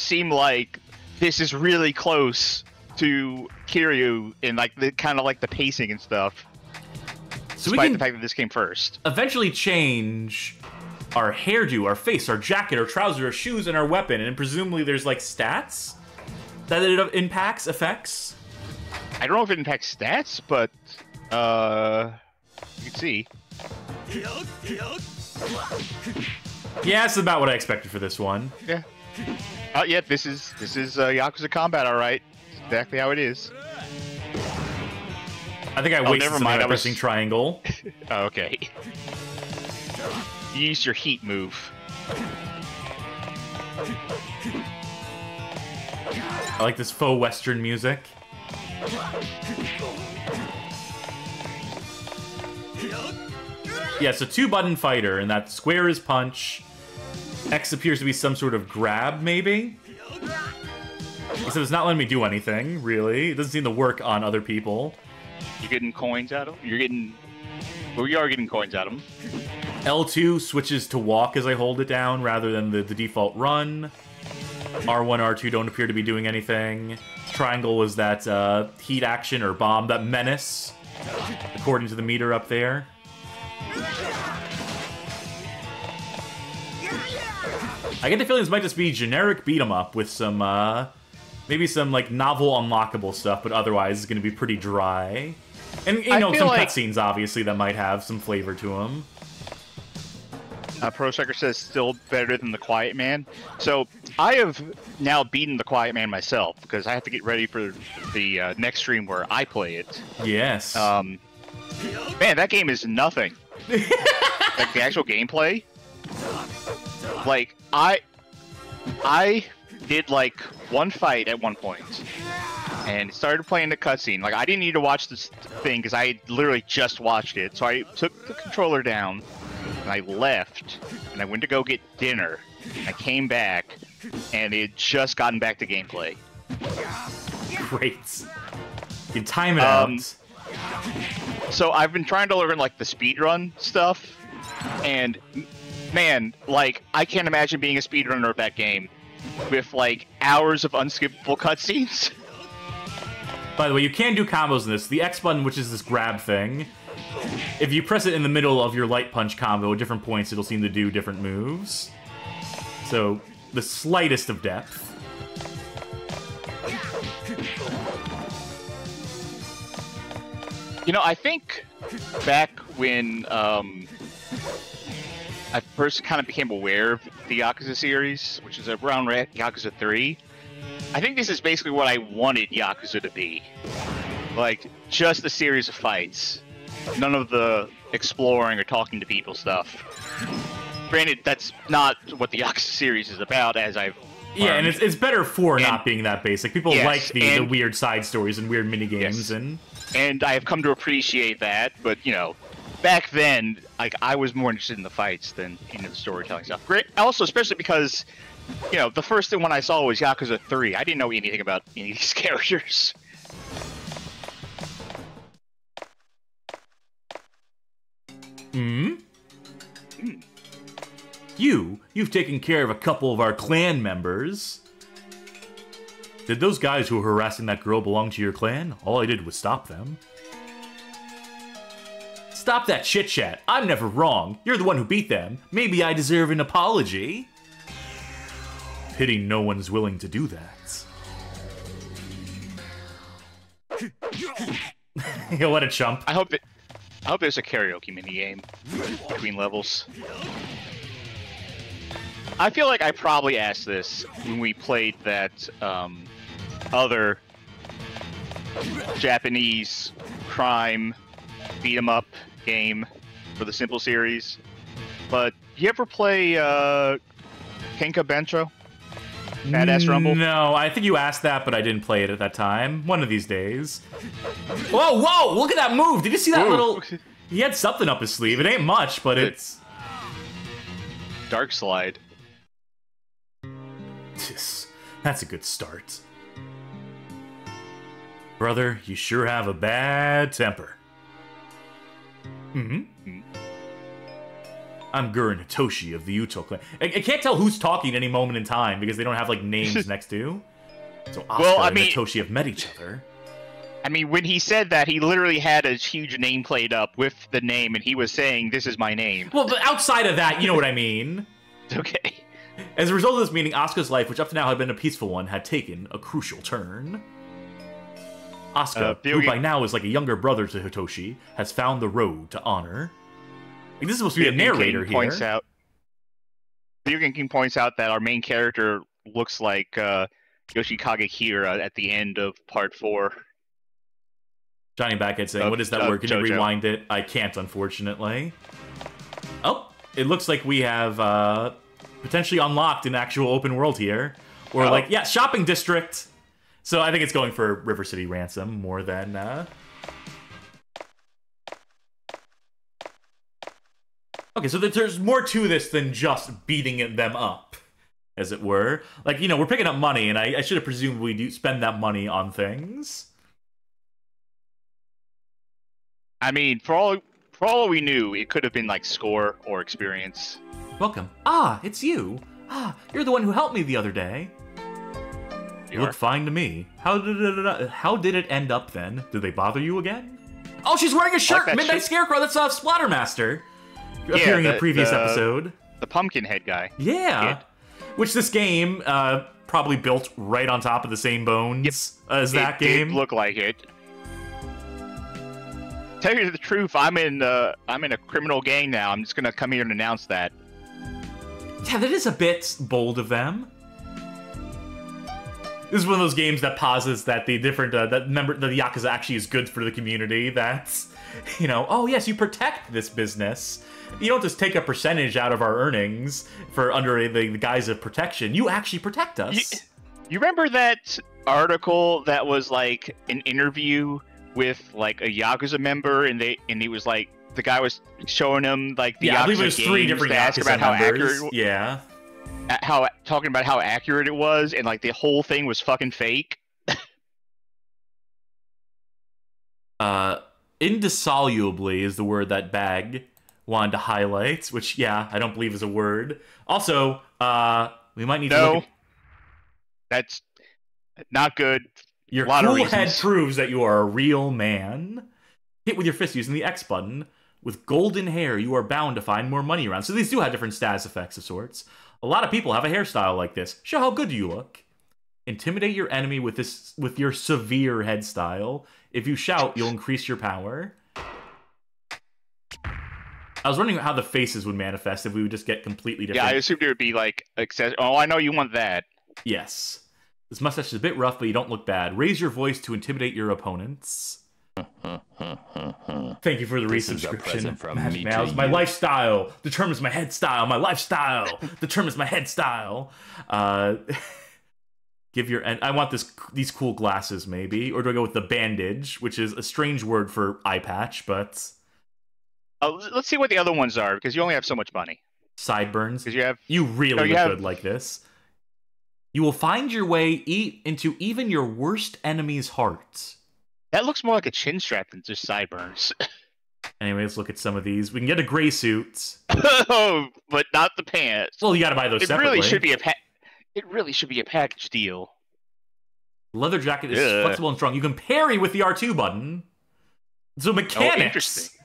seem like this is really close to Kiryu in the pacing and stuff. So despite the fact that this came first. Eventually change our hairdo, our face, our jacket, our trousers, our shoes, and our weapon. And presumably there's, like, stats that it impacts, effects? I don't know if it impacts stats, but, you can see. Yeah, that's about what I expected for this one. Yeah. Yeah, this is Yakuza Combat, alright. Exactly how it is. I think I wasted never something mind, by pressing triangle. Oh, okay. You used your heat move. I like this faux Western music. Yeah, so 2-button fighter, and that square is punch. X appears to be some sort of grab, maybe? Except it's not letting me do anything, really. It doesn't seem to work on other people. You're getting coins out of them? You're getting... Well, you are getting coins out of them. L2 switches to walk as I hold it down, rather than the default run. R1, R2 don't appear to be doing anything. Triangle was that heat action or bomb, that menace, according to the meter up there. I get the feeling this might just be generic beat 'em up with some, maybe some, like, novel unlockable stuff, but otherwise it's going to be pretty dry. And, you know, some cutscenes, obviously, that might have some flavor to them. Pro Striker says still better than the Quiet Man. So I have now beaten the Quiet Man myself because I have to get ready for the next stream where I play it. Yes. Man, that game is nothing. Like the actual gameplay. Like I did like one fight at one point and started playing the cutscene. Like I didn't need to watch this thing because I literally just watched it. So I took the controller down. And I left, and I went to go get dinner, and I came back, and it had just gotten back to gameplay. Great. You can time it out. So I've been trying to learn, like, the speedrun stuff, and, man, like, I can't imagine being a speedrunner of that game with, like, hours of unskippable cutscenes. By the way, you can do combos in this. The X button, which is this grab thing, if you press it in the middle of your light punch combo at different points, it'll seem to do different moves. So, the slightest of depth. You know, I think back when I first kind of became aware of the Yakuza series, which is around Yakuza 3, I think this is basically what I wanted Yakuza to be. Like, just a series of fights. None of the exploring or talking to people stuff. Granted, that's not what the Yakuza series is about, as I've learned. Yeah, and it's better for not being that basic. People like the weird side stories and weird minigames. And I have come to appreciate that, but, you know, back then, like, I was more interested in the fights than in the storytelling stuff. Great. Also, especially because, you know, the first one I saw was Yakuza 3. I didn't know anything about any of these characters. You've taken care of a couple of our clan members. Did those guys who were harassing that girl belong to your clan? All I did was stop them. Stop that chit-chat. I'm never wrong. You're the one who beat them. Maybe I deserve an apology. Pity no one's willing to do that. What a chump. I hope there's a karaoke minigame between levels. I feel like I probably asked this when we played that other Japanese crime beat-em-up game for the Simple series. But you ever play Kenka Bentro? Badass Rumble? No, I think you asked that, but I didn't play it at that time. One of these days. Whoa, whoa! Look at that move! Did you see that little... He had something up his sleeve. It ain't much, but it's... Dark Slide. That's a good start. Brother, you sure have a bad temper. I'm Gurren Hitoshi of the Uto clan. I can't tell who's talking at any moment in time because they don't have, like, names next to. So Asuka and Hitoshi have met each other. I mean, when he said that, he literally had a huge nameplate up with the name, and he was saying, "This is my name." Well, but outside of that, you know what I mean. Okay. As a result of this meeting, Asuka's life, which up to now had been a peaceful one, had taken a crucial turn. Asuka, who by now is like a younger brother to Hitoshi, has found the road to honor. Like, this is supposed to be a narrator here. Video Game King points out that our main character looks like Yoshikage Kira at the end of Part 4. Johnny Backhead saying, what is that word? Can you rewind it? I can't, unfortunately. Oh, it looks like we have potentially unlocked an actual open world here. Or like, yeah, shopping district. So I think it's going for River City Ransom more than... Okay, so there's more to this than just beating them up, as it were. Like, you know, we're picking up money, and I should have presumed we do spend that money on things. I mean, for all we knew, it could have been like score or experience. Welcome. Ah, it's you. Ah, you're the one who helped me the other day. You look fine to me. How did it end up then? Did they bother you again? Oh, she's wearing a shirt! Like Midnight Scarecrow, that's Splattermaster. Appearing in a previous episode. The Pumpkinhead guy. Yeah. Which this game probably built right on top of the same bones as that game. It did look like it. Tell you the truth, I'm in a criminal gang now. I'm just gonna come here and announce that. Yeah, that is a bit bold of them. This is one of those games that posits that the different that the Yakuza actually is good for the community. That's, you know, oh yes, you protect this business. You don't just take a percentage out of our earnings for under the guise of protection. You actually protect us. You remember that article that was like an interview with like a Yakuza member, and he was like, the guy was showing him like the Yakuza I believe it was games, 3 different Yakuza about how members. accurate, talking about how accurate it was, and like the whole thing was fucking fake. Indissolubly is the word that Bag wanted to highlight, which, yeah, I don't believe is a word. Also, we might need to look at... That's not good. Your cool head proves that you are a real man. Hit with your fist using the X button. With golden hair, you are bound to find more money around. So these do have different status effects of sorts. A lot of people have a hairstyle like this. Show how good you look. Intimidate your enemy with your severe head style. If you shout, you'll increase your power. I was wondering how the faces would manifest if we would just get completely different. Yeah, I assumed it would be like, oh, I know you want that. Yes. This mustache is a bit rough, but you don't look bad. Raise your voice to intimidate your opponents. Thank you for the resubscription. My lifestyle determines my head style. My lifestyle determines my head style. Give your... I want these cool glasses, maybe. Or do I go with the bandage, which is a strange word for eye patch, but... let's see what the other ones are, because you only have so much money. Sideburns. Because you really look good like this. You will find your way into even your worst enemy's heart. That looks more like a chin strap than just sideburns. Anyway, let's look at some of these. We can get a gray suit. Oh, but not the pants. Well, you gotta buy those separately. It really should be a package deal. Leather jacket is flexible and strong. You can parry with the R2 button. So mechanics. Oh, interesting.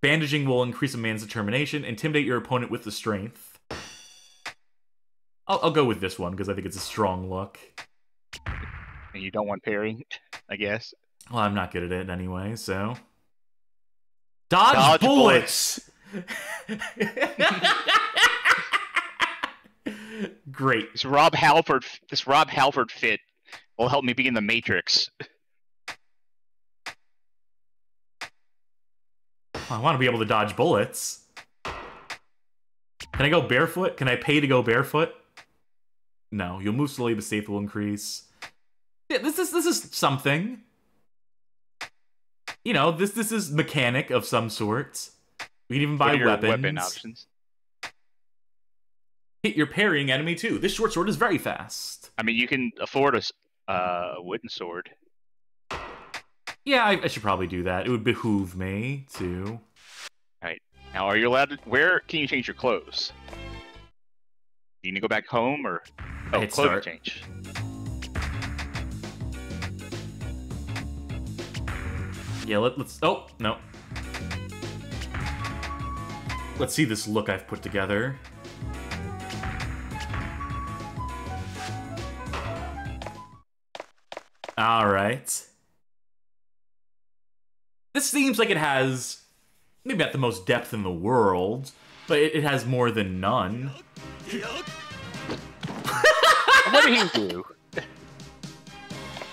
Bandaging will increase a man's determination. Intimidate your opponent with the strength. I'll go with this one, because I think it's a strong look. And you don't want parrying, I guess. Well, I'm not good at it anyway, so... Dodge bullets! Great. This Rob Halford fit will help me be in the Matrix. I want to be able to dodge bullets. Can I go barefoot? Can I pay to go barefoot? No. You'll move slowly, but safe will increase. Yeah, this is something. You know, this is mechanic of some sort. We can even buy weapons. Weapon options. Hit your parrying enemy too. This short sword is very fast. I mean, you can afford a wooden sword. Yeah, I should probably do that. It would behoove me to. Alright. Now, are you allowed to... Where can you change your clothes? You need to go back home, or... Oh, clothing change. Yeah, let's... Oh, no. Let's see this look I've put together. Alright. This seems like it has... maybe not the most depth in the world, but it has more than none. What did he do?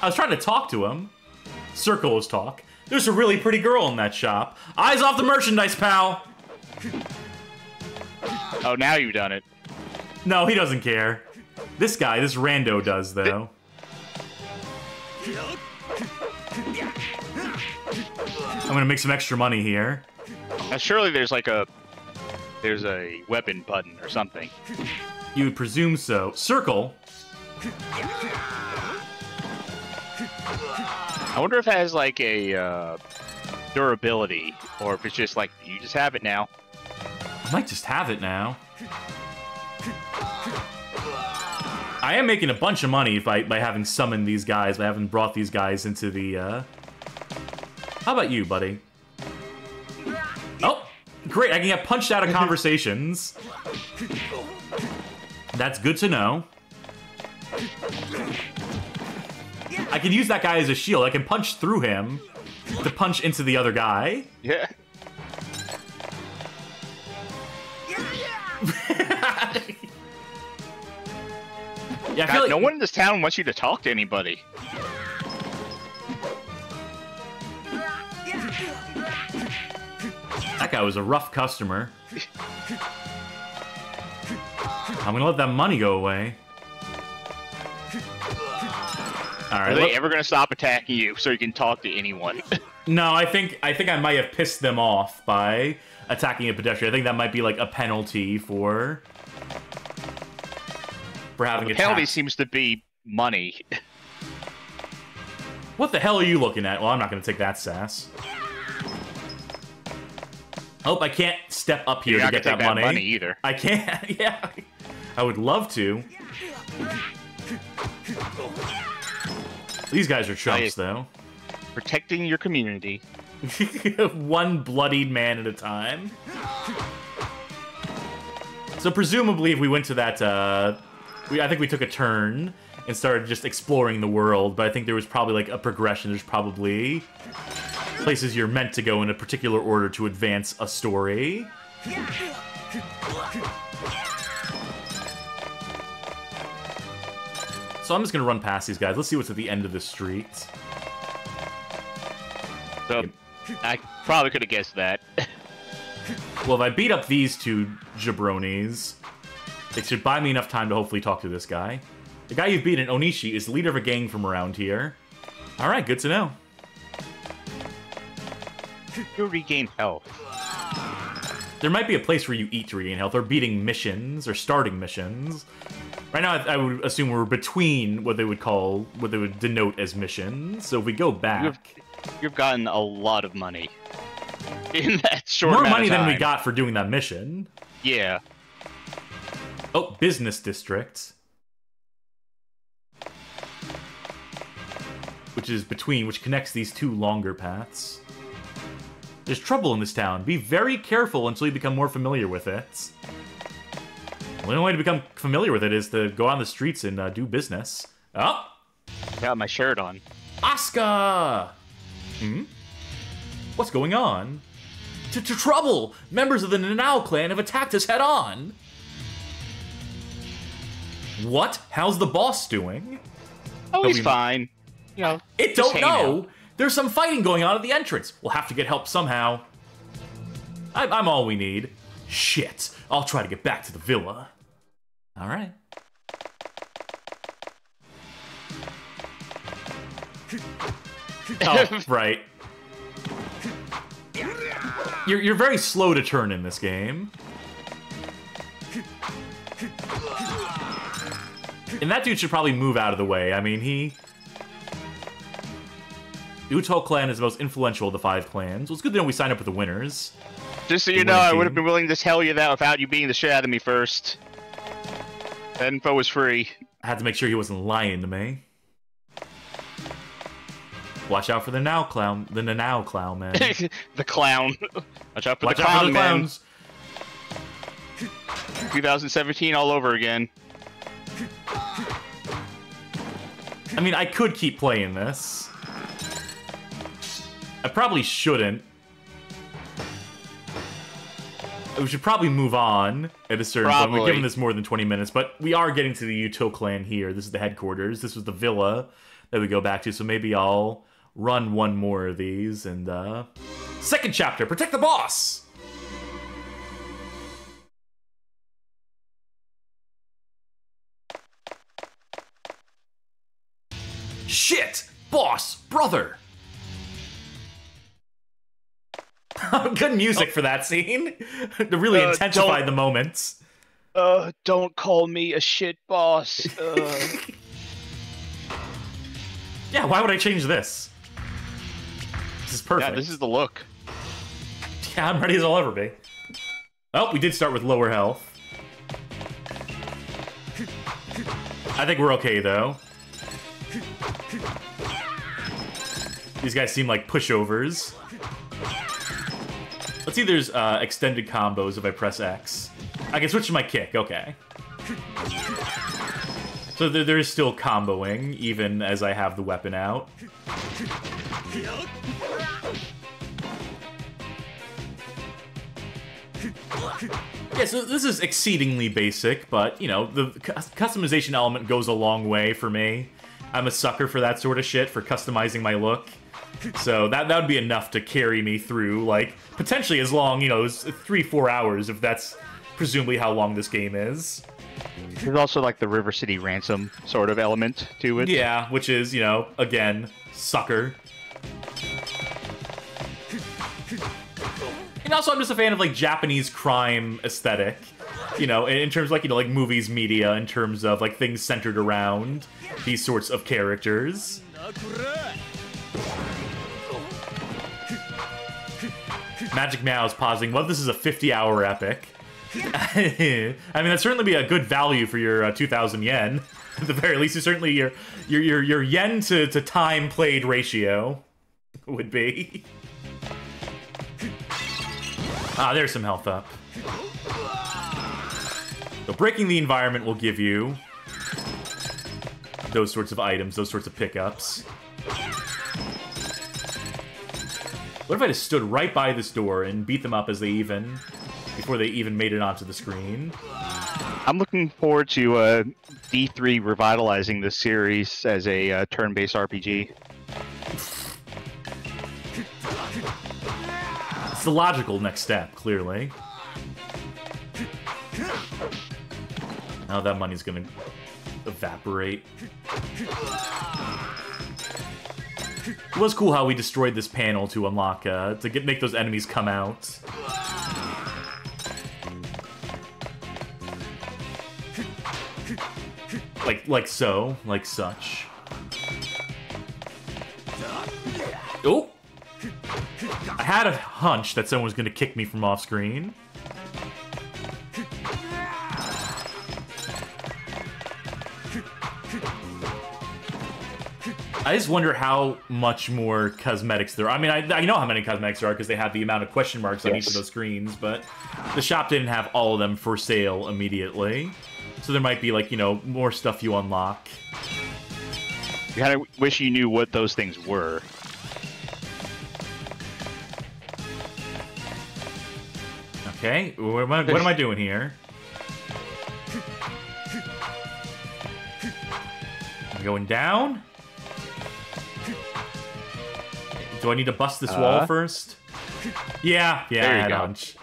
I was trying to talk to him. Circle is talk. There's a really pretty girl in that shop. Eyes off the merchandise, pal! Oh, now you've done it. No, he doesn't care. This guy, this rando does, though. I'm gonna make some extra money here. Now, surely there's like a... there's a weapon button or something. You would presume so. Circle. I wonder if it has like a durability, or if it's just like, you just have it now. I might just have it now. I am making a bunch of money by having summoned these guys, by having brought these guys into the, How about you, buddy? Oh, great, I can get punched out of conversations. That's good to know. I can use that guy as a shield. I can punch through him to punch into the other guy. Yeah. Yeah, I feel God, like no one in this town wants you to talk to anybody. that guy was a rough customer. I'm gonna let that money go away. All right. Are they ever gonna stop attacking you so you can talk to anyone? No, I think I might have pissed them off by attacking a pedestrian. I think that might be like a penalty for having The attacked. penalty seems to be money. What the hell are you looking at? Well, I'm not gonna take that sass. Oh, I can't step up here You're to not get gonna that take money. either. I can't. Yeah, I would love to. These guys are chumps, though. Protecting your community. One bloodied man at a time. So presumably, if we went to that, I think we took a turn and started just exploring the world. But I think there was probably like a progression. There's probably places you're meant to go in a particular order to advance a story. So I'm just gonna run past these guys. Let's see what's at the end of the street. So, I probably could have guessed that. Well, if I beat up these two jabronis, it should buy me enough time to hopefully talk to this guy. The guy you've beaten, Onishi, is the leader of a gang from around here. Alright, good to know. You regain health. There might be a place where you eat to regain health, or beating missions, or starting missions. Right now, I would assume we're between what they would denote as missions. So if we go back... You've gotten a lot of money in that short More amount money of time. than we got for doing that mission. Yeah. Oh, business district. Which connects these two longer paths. There's trouble in this town. Be very careful until you become more familiar with it. The only way to become familiar with it is to go on the streets and do business. Oh! Got my shirt on. Asuka! Hmm? What's going on? Trouble! Members of the Nanao clan have attacked us head-on! What? How's the boss doing? Oh, he's fine. You know, It just don't hang know! out. There's some fighting going on at the entrance. We'll have to get help somehow. I'm all we need. Shit. I'll try to get back to the villa. Alright. Oh, right. You're very slow to turn in this game. And that dude should probably move out of the way. I mean, the Uto clan is the most influential of the 5 clans. Well, it's good to know we signed up with the winners. Just so The you know, winning I would have team. been willing to tell you that without you beating the shit out of me first. That info was free. I had to make sure he wasn't lying to me. Watch out for the now clown, man. The clown. Watch out for Watch the out clown, for the man. clowns. 2017 all over again. I mean, I could keep playing this. I probably shouldn't. We should probably move on at a certain point. We've given this more than 20 minutes, but we are getting to the Utoclan here. This is the headquarters. This was the villa that we go back to, so maybe I'll run one more of these. And, second chapter, Protect the Boss! Shit! Boss! Brother! Good music for that scene. To really intensify the moments. Don't call me a shit boss. Yeah, why would I change this? This is perfect. Yeah, this is the look. Yeah, I'm ready as I'll ever be. Oh, we did start with lower health. I think we're okay, though. These guys seem like pushovers. Let's see if there's extended combos if I press X. I can switch to my kick, okay. So there is still comboing, even as I have the weapon out. Yeah, so this is exceedingly basic, but, you know, the customization element goes a long way for me. I'm a sucker for that sort of shit, for customizing my look. So that would be enough to carry me through, like, potentially as long, you know, as 3-4 hours, if that's presumably how long this game is. There's also, like, the River City Ransom sort of element to it. Yeah, which is, you know, again, sucker. And also, I'm just a fan of, like, Japanese crime aesthetic. You know, in terms of, like, you know, like, movies, media, in terms of, like, things centered around these sorts of characters. Magic Meow's pausing. Well, this is a 50-hour epic. I mean, that'd certainly be a good value for your 2,000 yen. At the very least, certainly your yen to time played ratio would be. Ah, there's some health up. So breaking the environment will give you those sorts of items, those sorts of pickups. What if I just stood right by this door and beat them up before they even made it onto the screen? I'm looking forward to D3 revitalizing this series as a turn-based RPG. It's the logical next step, clearly. Now that money's gonna evaporate. It was cool how we destroyed this panel to unlock, make those enemies come out. Like so, like such. Oh! I had a hunch that someone was gonna kick me from off screen. I just wonder how much more cosmetics there are. I mean, I know how many cosmetics there are because they have the amount of question marks on each of those screens, but the shop didn't have all of them for sale immediately. So there might be, like, you know, more stuff you unlock. You kind of wish you knew what those things were. Okay, what am I doing here? I'm going down? Do I need to bust this wall first? Yeah, I had a hunch.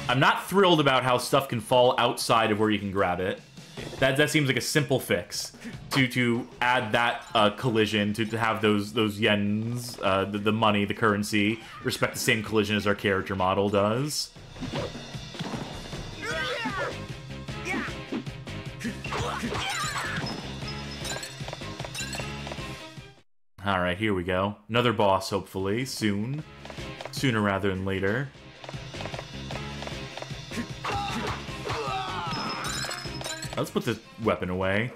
I'm not thrilled about how stuff can fall outside of where you can grab it. That seems like a simple fix to add that collision to have those yens, the money, the currency, respect the same collision as our character model does. Alright, here we go. Another boss, hopefully, soon. Sooner rather than later. Let's put this weapon away.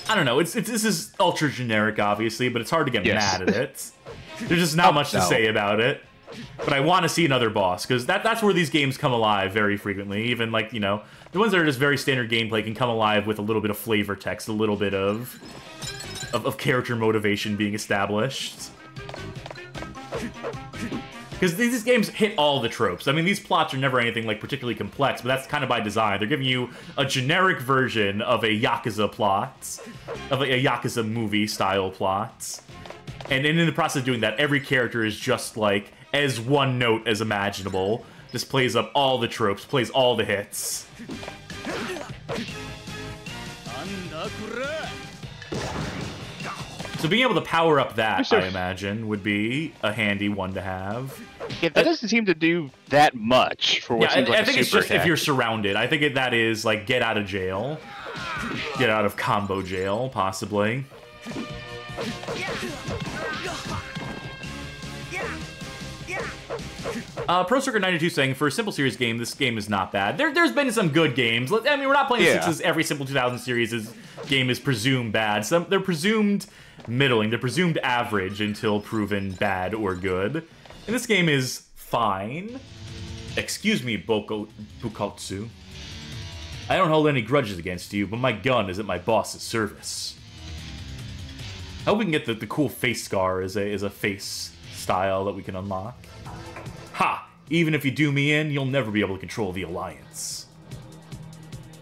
I don't know. This is ultra generic, obviously, but it's hard to get mad at it. There's just not much to say about it. But I want to see another boss, because that's where these games come alive very frequently. Even, like, you know, the ones that are just very standard gameplay can come alive with a little bit of flavor text, a little bit of character motivation being established. Because these games hit all the tropes. I mean, these plots are never anything, like, particularly complex, but that's kind of by design. They're giving you a generic version of a Yakuza plot, of a Yakuza movie-style plot. And in the process of doing that, every character is just, like, as one note as imaginable. Just plays up all the tropes, plays all the hits. So being able to power up that, I imagine, would be a handy one to have. Yeah, that doesn't seem to do that much for what seems like I think a it's super just if you're surrounded. I think that is, like, get out of jail. Get out of combo jail, possibly. Pro Circuit 92 saying, for a Simple Series game, this game is not bad. There's been some good games. I mean, we're not playing sixes. Every Simple 2000 Series game is presumed bad. They're presumed middling. They're presumed average until proven bad or good. And this game is fine. Excuse me, Bukotsu. I don't hold any grudges against you, but my gun is at my boss's service. I hope we can get the cool face scar as a face style that we can unlock. Ha! Even if you do me in, you'll never be able to control the Alliance.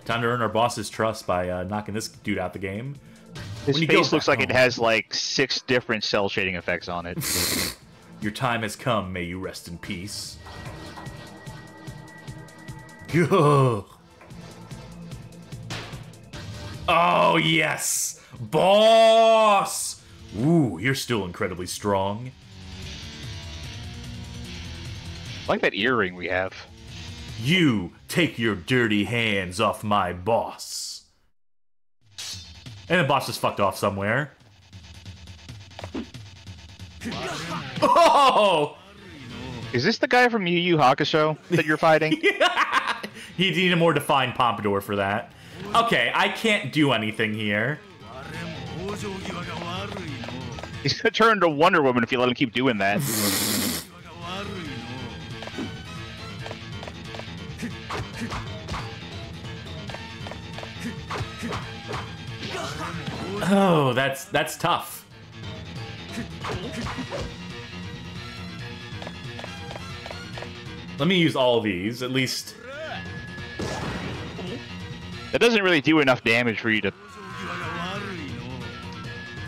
Time to earn our boss's trust by knocking this dude out the game. His face looks like it has, like, 6 different cell shading effects on it. Your time has come, may you rest in peace. Ugh. Oh, yes! Boss! Ooh, you're still incredibly strong. I like that earring we have. You take your dirty hands off my boss. And the boss just fucked off somewhere. Oh! Is this the guy from Yu Yu Hakusho that you're fighting? He needed a more defined pompadour for that. Okay, I can't do anything here. He's gonna turn into Wonder Woman if you let him keep doing that. Oh, that's tough. Let me use all these, at least. That doesn't really do enough damage for you to... I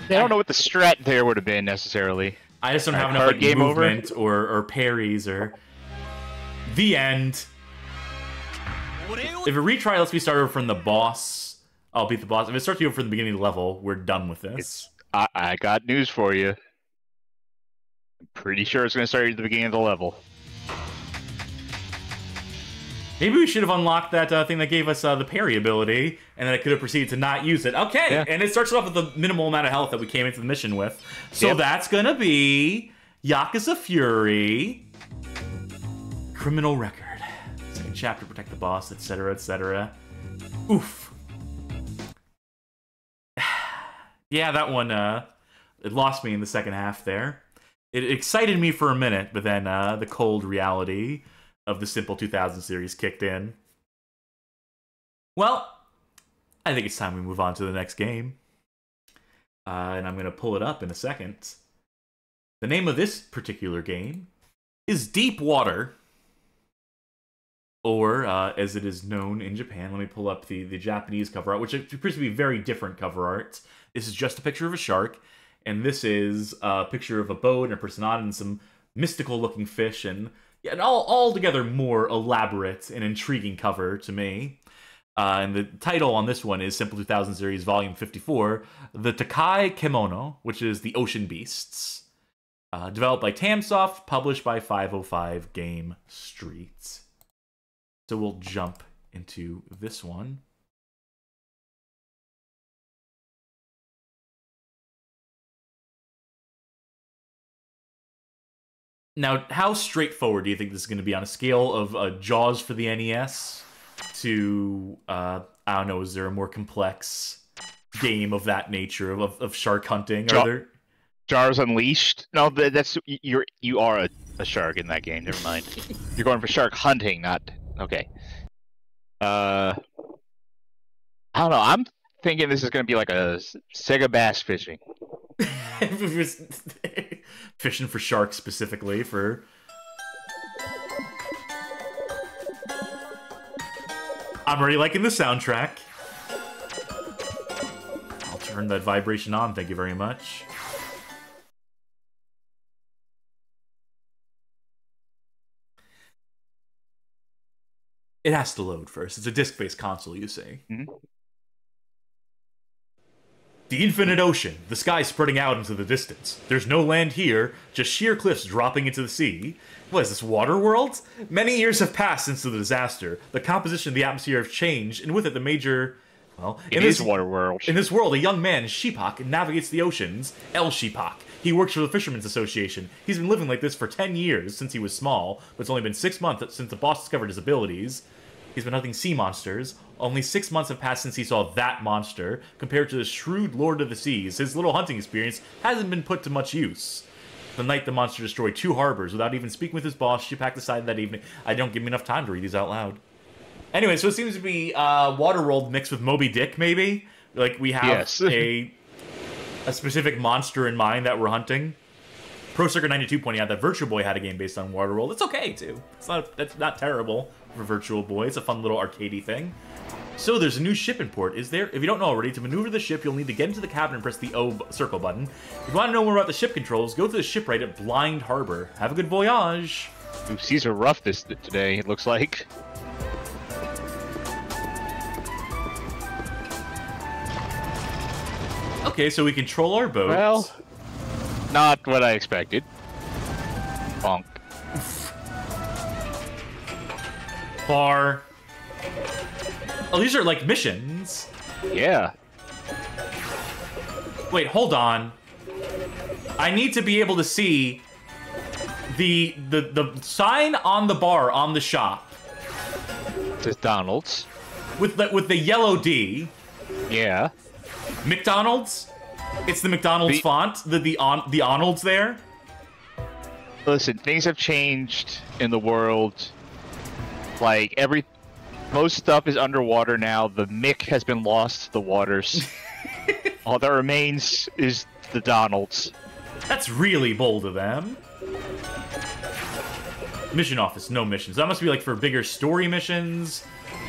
don't know what the strat there would have been, necessarily. I just don't have enough like, movement or parries or... The end. If a retry lets me start over from the boss, I'll beat the boss. If it starts you over from the beginning of the level, we're done with this. I got news for you. I'm pretty sure it's going to start you at the beginning of the level. Maybe we should have unlocked that thing that gave us the parry ability, and then I could have proceeded to not use it. Okay, yeah. And it starts off with the minimal amount of health that we came into the mission with. So that's going to be Yakuza Fury. Criminal record. Second chapter, protect the boss, etc., etc. Oof. Yeah, that one, it lost me in the second half there. It excited me for a minute, but then the cold reality of the Simple 2000 series kicked in. Well, I think it's time we move on to the next game. And I'm going to pull it up in a second. The name of this particular game is Deep Water. Or, as it is known in Japan, let me pull up the Japanese cover art, which appears to be very different cover art. This is just a picture of a shark, and this is a picture of a boat and a person on it and some mystical-looking fish, and yeah, an altogether more elaborate and intriguing cover to me. And the title on this one is Simple 2000 Series Volume 54, The Takai Kemono, which is The Ocean Beasts. Developed by Tamsoft, published by 505 Game Street. So we'll jump into this one. Now, how straightforward do you think this is going to be on a scale of Jaws for the NES to, I don't know, is there a more complex game of that nature, of shark hunting? Are there... Jaws Unleashed? No, that's you are a shark in that game. Never mind. You're going for shark hunting, not... Okay. I don't know. I'm thinking this is going to be like a Sega bass fishing. Fishing for sharks specifically for... I'm already liking the soundtrack. I'll turn that vibration on, thank you very much. It has to load first. It's a disc-based console, you say. Mm-hmm. The infinite ocean, the sky spreading out into the distance. There's no land here, just sheer cliffs dropping into the sea. What is this, Waterworld? Many years have passed since the disaster. The composition of the atmosphere have changed, and with it the major... Well, it is Waterworld. In this world, a young man, Sheepak, navigates the oceans. El Sheepak. He works for the Fishermen's Association. He's been living like this for 10 years, since he was small, but it's only been 6 months since the boss discovered his abilities. He's been hunting sea monsters. Only 6 months have passed since he saw that monster. Compared to the shrewd Lord of the Seas, his little hunting experience hasn't been put to much use. The night the monster destroyed 2 harbors without even speaking with his boss, Sheepak decided that evening, I don't give me enough time to read these out loud. Anyway, so it seems to be Waterworld mixed with Moby Dick, maybe? Like, we have a specific monster in mind that we're hunting. ProCircuit92 pointing out that Virtual Boy had a game based on Waterworld. It's okay, too. That's not terrible for Virtual Boy. It's a fun little arcadey thing. So there's a new ship in port, is there? If you don't know already, to maneuver the ship, you'll need to get into the cabin and press the O circle button. If you want to know more about the ship controls, go to the shipwright at Blind Harbor. Have a good voyage! Ooh, seas are rough today, it looks like. Okay, so we control our boat. Well, not what I expected. Bonk. Bar. Oh, these are like missions. Yeah. Wait, hold on. I need to be able to see the sign on the bar on the shop. It says Donald's. With the yellow D. Yeah. McDonald's? It's the McDonald's font? The Arnold's there? Listen, things have changed in the world. Like, most stuff is underwater now. The Mick has been lost to the waters. All that remains is the Donald's. That's really bold of them. Mission office, no missions. That must be like for bigger story missions.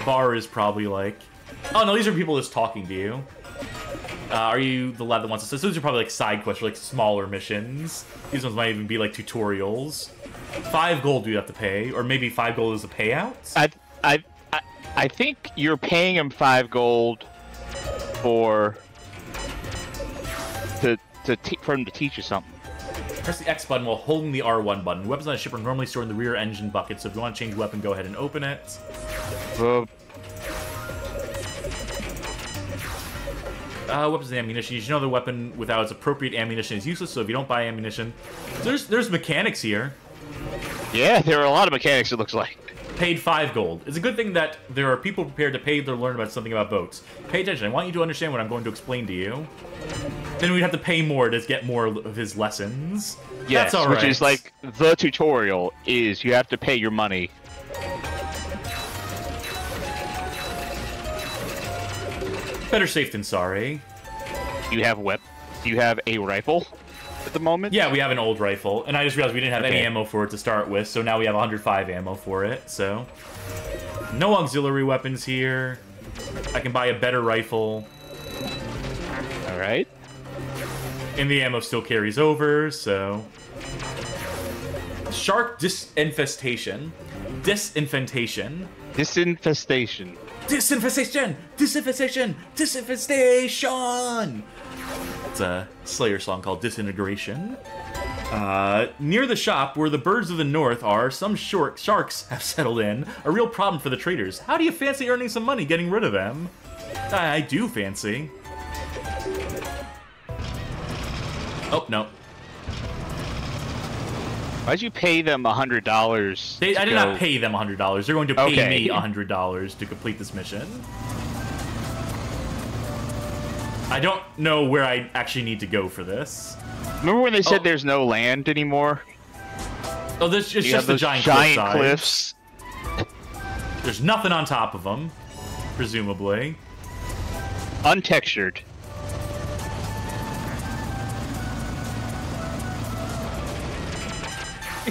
Bar is probably like... Oh no, these are people just talking to you. Are you the lad that wants to... So those are probably like side quests or like smaller missions. These ones might even be like tutorials. 5 gold you have to pay, or maybe 5 gold is a payout? I think you're paying him 5 gold for him to teach you something. Press the X button while holding the R1 button. Weapons on a ship are normally stored in the rear engine bucket, so if you want to change weapon, go ahead and open it. Weapons and ammunition. You should know the weapon without its appropriate ammunition is useless, so if you don't buy ammunition... There's mechanics here. Yeah, there are a lot of mechanics, it looks like. Paid 5 gold. It's a good thing that there are people prepared to pay to learn about something about boats. Pay attention. I want you to understand what I'm going to explain to you. Then we'd have to pay more to get more of his lessons. Yes, that's all right. Which is like, the tutorial is you have to pay your money. Better safe than sorry. Do you have a rifle at the moment? Yeah, we have an old rifle, and I just realized we didn't have any ammo for it to start with, so now we have 105 ammo for it, so... No auxiliary weapons here. I can buy a better rifle. Alright. And the ammo still carries over, so... Shark disinfestation. Disinfestation. Disinfestation. Disinfestation! Disinfestation! Disinfestation! It's a Slayer song called Disintegration. Near the shop, where the birds of the north are, some sharks have settled in. A real problem for the traders. How do you fancy earning some money getting rid of them? I do fancy. Oh, no. Why'd you pay them $100? I did not pay them $100. They're going to pay me Okay. $100 to complete this mission. I don't know where I actually need to go for this. Remember when they said there's no land anymore? Oh, it's You just have the those giant cliffs. There's nothing on top of them, presumably. Untextured.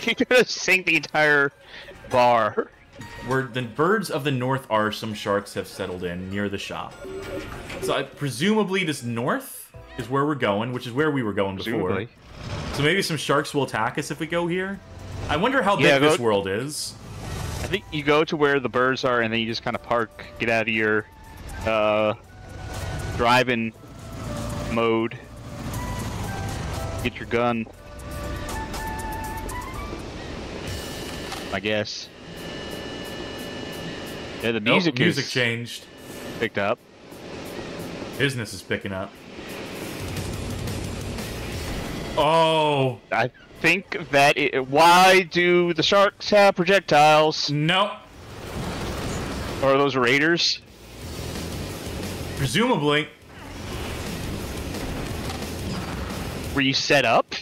You're gonna sink the entire bar. Where the birds of the north are, some sharks have settled in near the shop. So presumably this north is where we're going, which is where we were going before. Presumably. So maybe some sharks will attack us if we go here. I wonder how big this world is. I think you go to where the birds are, and then you just kind of park, get out of your driving mode, get your gun. I guess. Yeah, the music music is changed. picked up. Business is picking up. Oh I think that why do the sharks have projectiles? no! Or are those raiders? Presumably. Were you set up?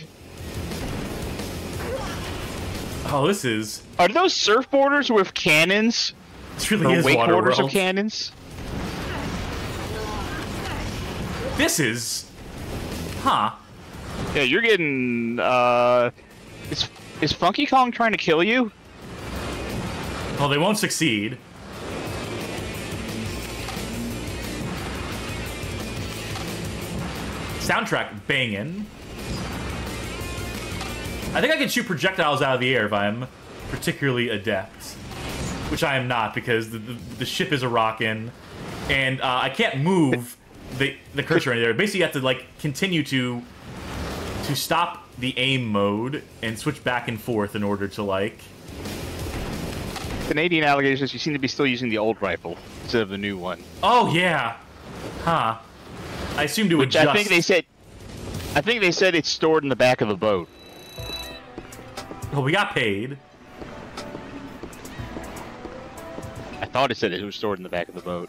Oh, this is. Are those surfboarders with cannons? This really Or is wakeboarders Waterworld. with cannons? This is. Huh. Yeah, you're getting. Is Funky Kong trying to kill you? Well, they won't succeed. Soundtrack banging. I think I can shoot projectiles out of the air if I'm particularly adept. Which I am not, because the ship is a-rockin', and I can't move the cursor in there. Basically, you have to, like, continue to stop the aim mode and switch back and forth in order to, like... Canadian alligators, you seem to be still using the old rifle instead of the new one. Oh, yeah. Huh. I assumed it would Which just... I think they said it's stored in the back of the boat. Well, we got paid. I thought it said it was stored in the back of the boat.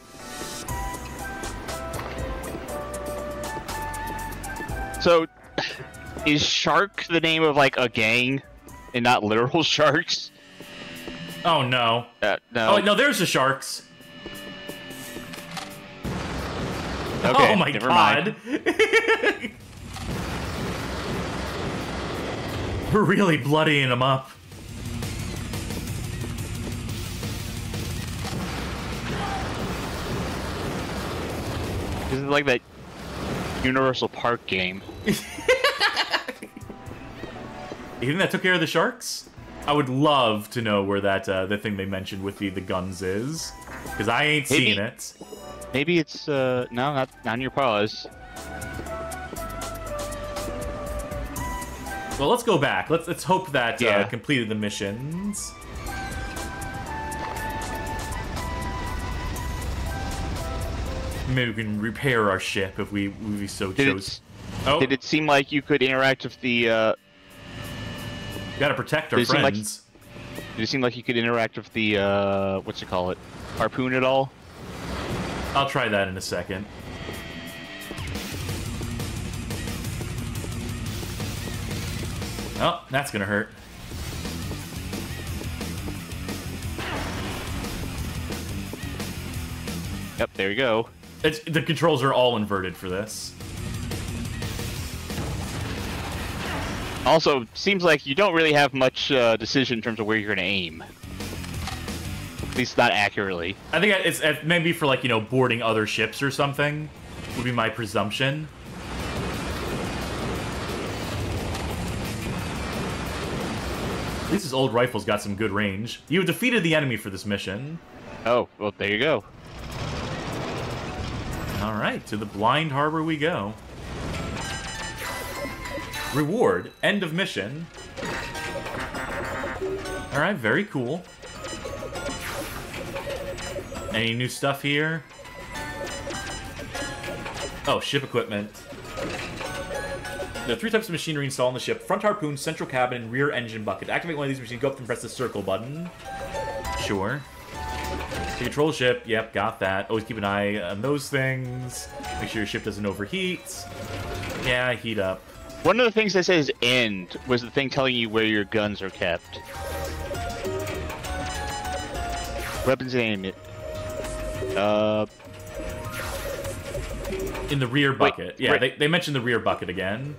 So, is Shark the name of, like, a gang and not literal sharks? Oh, no. No. Oh, no, there's the sharks. Okay, oh, my never God. mind. We're really bloodying them up. This is like that Universal Park game. You think that took care of the sharks? I would love to know where that the thing they mentioned with the guns is, because I ain't seen it. Maybe it's no, not on your paws. Well, let's go back. Let's hope that Yeah. completed the missions. Maybe we can repair our ship if we so chose. Oh, Did it seem like you could interact with the? gotta protect our Did it seem like- friends. Did it seem like you could interact with the what's it call it? Harpoon at all? I'll try that in a second. Oh, that's gonna hurt. Yep, there you go. The controls are all inverted for this. Also, seems like you don't really have much decision in terms of where you're gonna aim. At least not accurately. I think it's maybe for, like, you know, boarding other ships or something, would be my presumption. At least his old rifle's got some good range. You have defeated the enemy for this mission. Oh, well, there you go. Alright, to the Blind Harbor we go. Reward, end of mission. Alright, very cool. Any new stuff here? Oh, ship equipment. There are 3 types of machinery installed on the ship. Front harpoon, central cabin, and rear engine bucket. To activate one of these machines, go up and press the circle button. Sure. To control the ship, yep, got that. Always keep an eye on those things. Make sure your ship doesn't overheat. Yeah, heat up. One of the things that says end was the thing telling you where your guns are kept. Weapons and ammunition. In the rear bucket. Wait, yeah, right. they mentioned the rear bucket again.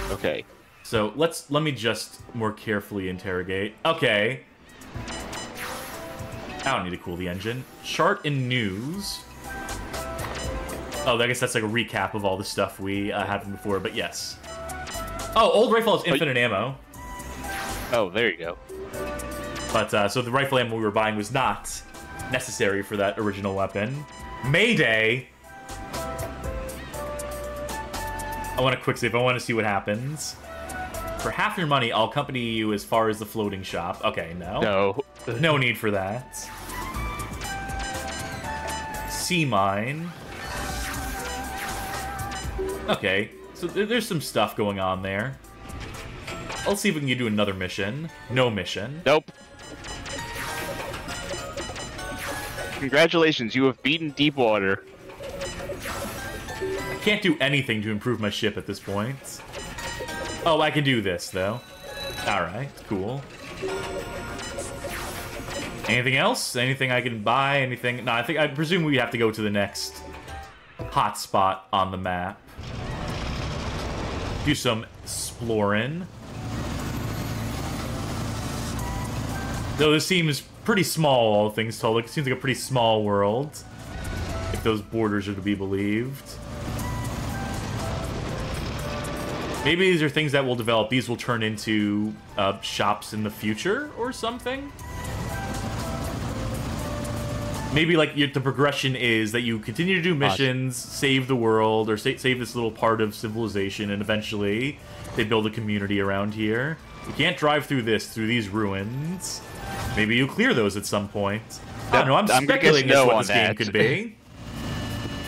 Okay. So let me just more carefully interrogate. Okay. I don't need to cool the engine. Chart and news. Oh, I guess that's like a recap of all the stuff we had from before, but yes. Oh, old rifle has infinite ammo. Oh, there you go. But, so the rifle ammo we were buying was not necessary for that original weapon. Mayday! I want a quick save. I want to see what happens. For half your money, I'll accompany you as far as the floating shop. Okay, no. No. No need for that. Sea mine. Okay, so there's some stuff going on there. Let's see if we can do another mission. No mission. Nope. Congratulations, you have beaten Deepwater. I can't do anything to improve my ship at this point. Oh, I can do this, though. Alright, cool. Anything else? Anything I can buy? Anything? No, I presume we have to go to the next hotspot on the map. Do some exploring. Though this seems pretty small, all things told. It seems like a pretty small world, if those borders are to be believed. Maybe these are things that will develop. These will turn into shops in the future or something. Maybe like the progression is that you continue to do missions, save the world, or save this little part of civilization, and eventually they build a community around here. You can't drive through these ruins. Maybe you clear those at some point. I don't know, I'm speculating as to what this game could be.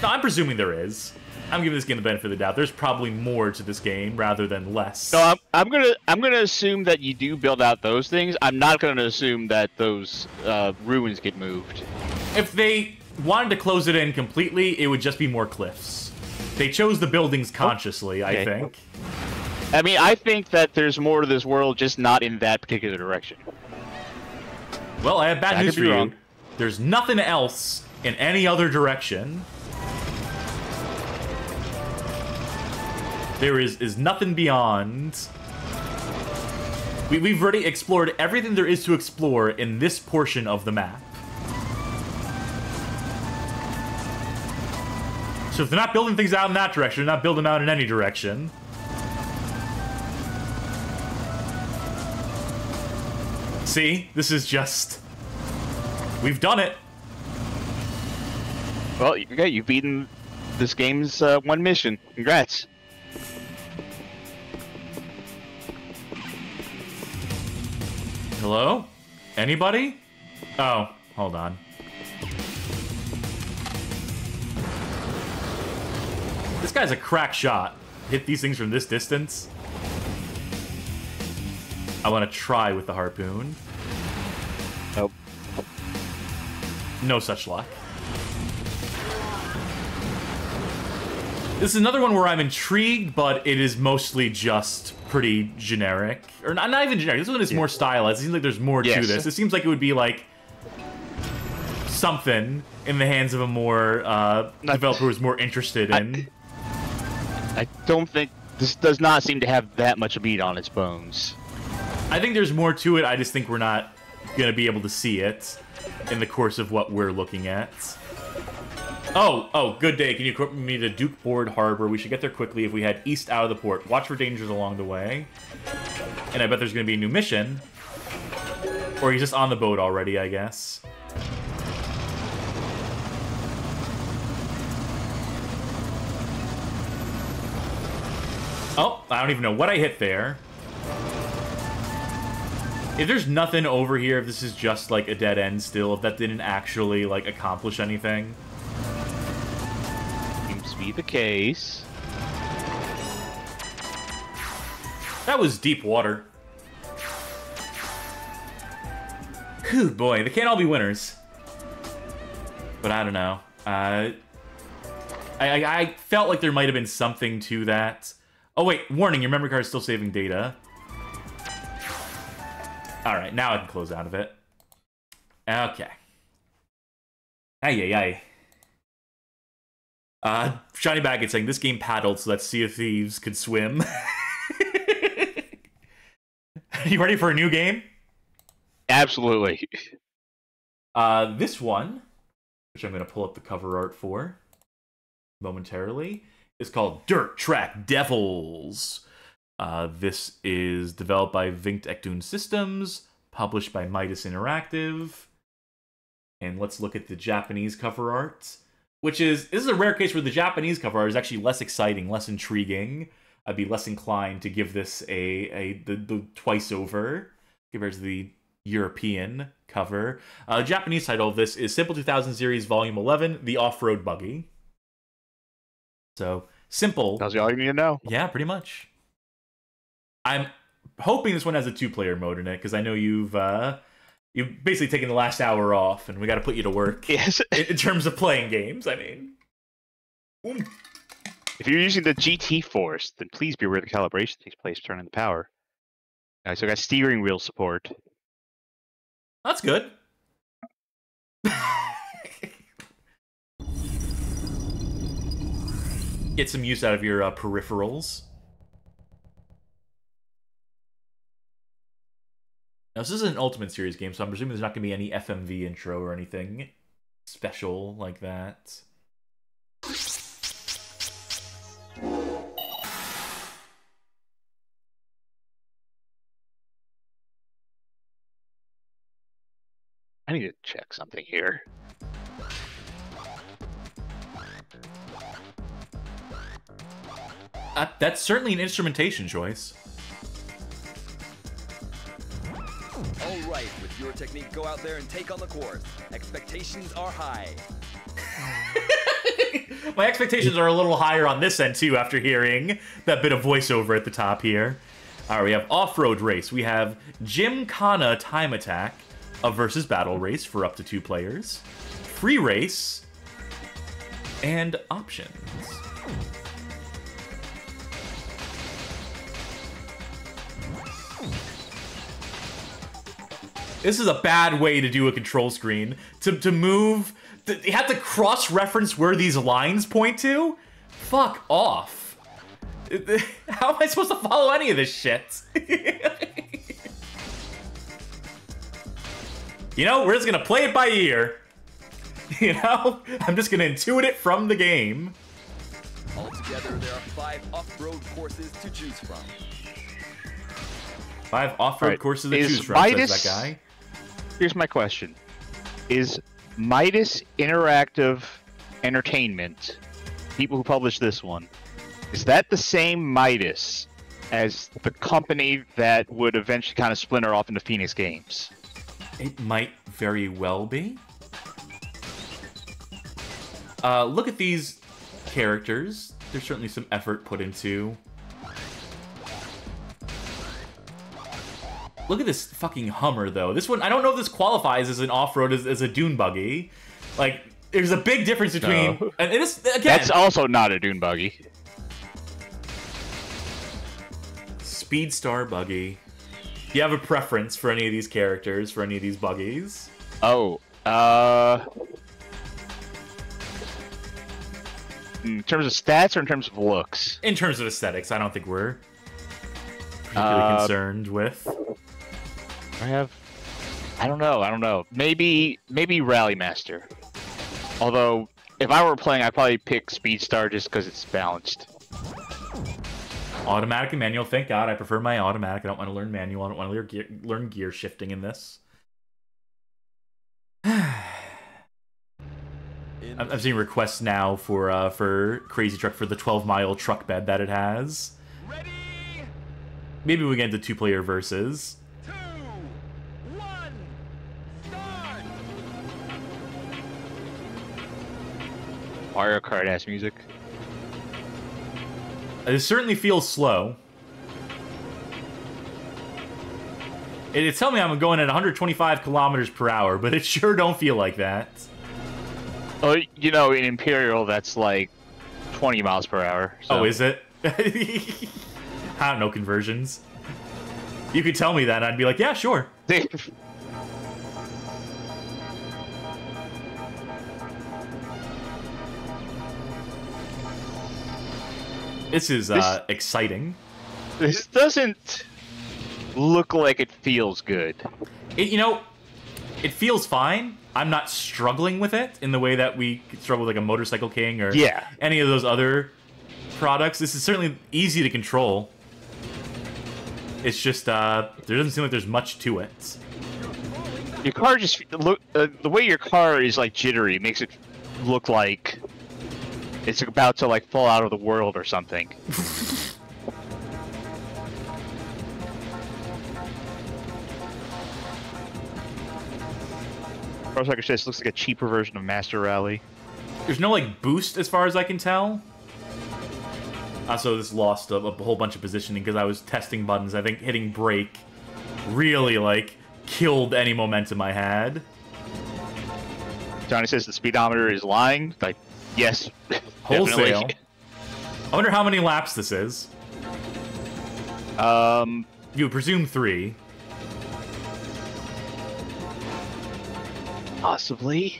No, I'm presuming there is. I'm giving this game the benefit of the doubt. There's probably more to this game rather than less. So I'm gonna assume that you do build out those things. I'm not gonna assume that those ruins get moved. If they wanted to close it in completely, it would just be more cliffs. They chose the buildings consciously, okay. I think. I mean, I think that there's more to this world, just not in that particular direction. Well, I have bad news for you. Wrong. There's nothing else in any other direction. There is nothing beyond. We've already explored everything there is to explore in this portion of the map. So if they're not building things out in that direction, they're not building them out in any direction. See? This is just... We've done it. Well, okay, you've beaten this game's one mission. Congrats. Hello? Anybody? Oh, hold on. This guy's a crack shot. Hit these things from this distance. I want to try with the harpoon. Nope. No such luck. This is another one where I'm intrigued, but it is mostly just pretty generic. Or not even generic. This one is more stylized. It seems like there's more to this. It seems like it would be like something in the hands of a more developer who's more interested in. I don't think this does not seem to have that much meat on its bones. I think there's more to it. I just think we're not going to be able to see it in the course of what we're looking at. Oh, good day. Can you equip me to Dukeboard Harbor? We should get there quickly if we head east out of the port. Watch for dangers along the way. And I bet there's going to be a new mission. Or he's just on the boat already, I guess. Oh, I don't even know what I hit there. If there's nothing over here, if this is just like a dead end still, if that didn't actually like accomplish anything. Seems to be the case. That was deep water. Whew, boy, they can't all be winners. But I don't know. I felt like there might have been something to that. Oh wait, warning, your memory card is still saving data. Alright, now I can close out of it. Okay. Ay. Shiny Baggett saying, this game paddled so that Sea of Thieves could swim. You ready for a new game? Absolutely. This one, which I'm going to pull up the cover art for momentarily, is called Dirt Track Devils. This is developed by Vinct Ektoon Systems, published by Midas Interactive. And let's look at the Japanese cover art, which is, this is a rare case where the Japanese cover art is actually less exciting, less intriguing. I'd be less inclined to give this the twice over compared to the European cover. Japanese title of this is Simple 2000 Series Volume 11, The Off-Road Buggy. So, simple. Tells you all you need to know. Yeah, pretty much. I'm hoping this one has a 2-player mode in it, because I know you've basically taken the last hour off, and we got to put you to work. Yes. in terms of playing games, I mean. If you're using the GT Force, then please be aware the calibration takes place turning the power. So I got steering wheel support. That's good. Get some use out of your peripherals. Now, this is an Ultimate Series game, so I'm presuming there's not going to be any FMV intro or anything special like that. I need to check something here. That's certainly an instrumentation choice. All right, with your technique, go out there and take on the course. Expectations are high. My expectations are a little higher on this end, too, after hearing that bit of voiceover at the top here. All right, we have Off-Road Race. We have Gymkhana Time Attack, a versus battle race for up to 2 players. Free race. And options. This is a bad way to do a control screen. To move... You have to cross-reference where these lines point to? Fuck off. How am I supposed to follow any of this shit? You know, we're just gonna play it by ear. You know? I'm just gonna intuit it from the game. Altogether, there are 5 off-road courses to choose from. 5 off-road courses to choose from, Midas, says that guy. Here's my question. Is Midas Interactive Entertainment, people who published this one, is that the same Midas as the company that would eventually kind of splinter off into Phoenix Games? It might very well be. Look at these characters. There's certainly some effort put into. Look at this fucking Hummer, though. This one, I don't know if this qualifies as an off-road, as a dune buggy. Like, there's a big difference between... No. And it is, again... That's also not a dune buggy. Speedstar buggy. Do you have a preference for any of these characters, for any of these buggies? Oh, in terms of stats or in terms of looks? In terms of aesthetics, I don't think we're particularly concerned with. I don't know. Maybe Rally Master. Although, if I were playing, I'd probably pick Speedstar just because it's balanced. Automatic and manual, thank God. I prefer my automatic. I don't want to learn manual. I don't want to learn gear shifting in this. I'm seeing requests now for Crazy Truck for the 12-mile truck bed that it has. Ready? Maybe we get into 2-player versus. 2, 1, start! Mario Kart-ass music. It certainly feels slow. It's telling me I'm going at 125 kilometers per hour, but it sure don't feel like that. Oh, you know, in Imperial, that's like 20 miles per hour. So. Oh, is it? I don't know conversions. You could tell me that, and I'd be like, yeah, sure. This is exciting. This doesn't look like it feels good. You know, it feels fine. I'm not struggling with it in the way that we could struggle with like a Motorcycle King or any of those other products. This is certainly easy to control. It's just there doesn't seem like there's much to it. Your car just look the way your car is like jittery makes it look like it's about to like fall out of the world or something. Motorcycle just looks like a cheaper version of Master Rally. There's no like boost as far as I can tell. Also, this lost a whole bunch of positioning because I was testing buttons. I think hitting brake really like killed any momentum I had. Johnny says the speedometer is lying. Like, yes, wholesale. Definitely. I wonder how many laps this is. You would presume 3. Possibly.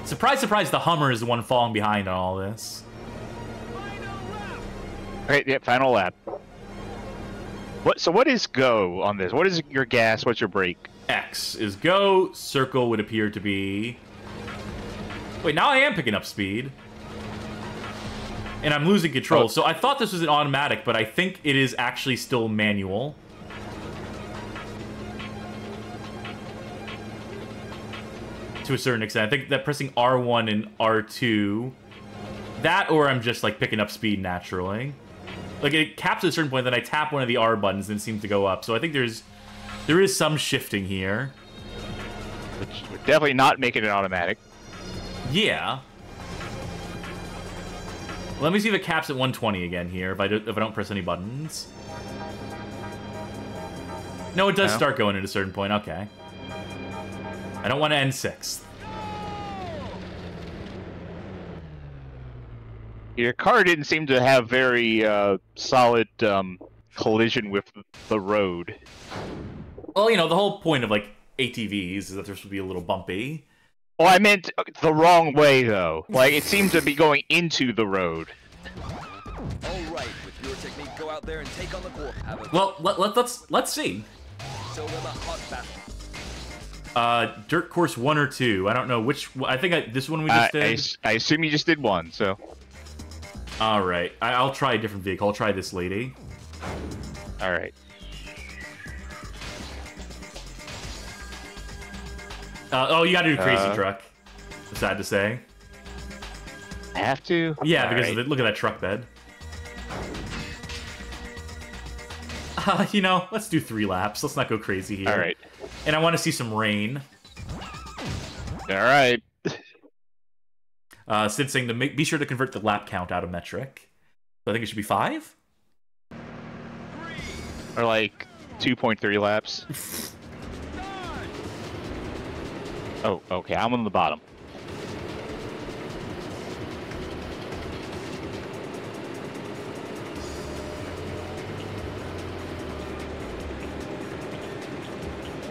Surprise, surprise, the Hummer is the one falling behind on all this. Okay, yeah, final lap. What is go on this? What is your gas? What's your brake? X is go. Circle would appear to be... Wait, now I am picking up speed. And I'm losing control. So I thought this was an automatic, but I think it is actually still manual. To a certain extent. I think that pressing R1 and R2... That, or I'm just, like, picking up speed naturally. Like, it caps at a certain point, then I tap one of the R buttons and it seems to go up. So I think there is some shifting here. Which would definitely not make it an automatic. Yeah. Let me see if it caps at 120 again here, if I don't press any buttons. No, it does start going at a certain point. Okay. I don't want to end 6th. Your car didn't seem to have very solid collision with the road. Well, you know, the whole point of, like, ATVs is that they're supposed to be a little bumpy. Oh, I meant the wrong way, though. Like, it seemed to be going into the road. All right, with your technique, go out there and take on the course. Well, let's see. So we're the hot battle. Dirt course 1 or 2. I don't know which. I think this one we just did. I assume you just did 1. So. All right, I'll try a different vehicle. I'll try this lady. All right. Oh, you gotta do Crazy Truck. Sad to say. Have to? Yeah, because look at that truck bed. You know, let's do 3 laps. Let's not go crazy here. All right. And I want to see some rain. All right. Sid's saying to be sure to convert the lap count out of metric. So I think it should be 5? Or like 2.3 laps. Oh, okay. I'm on the bottom.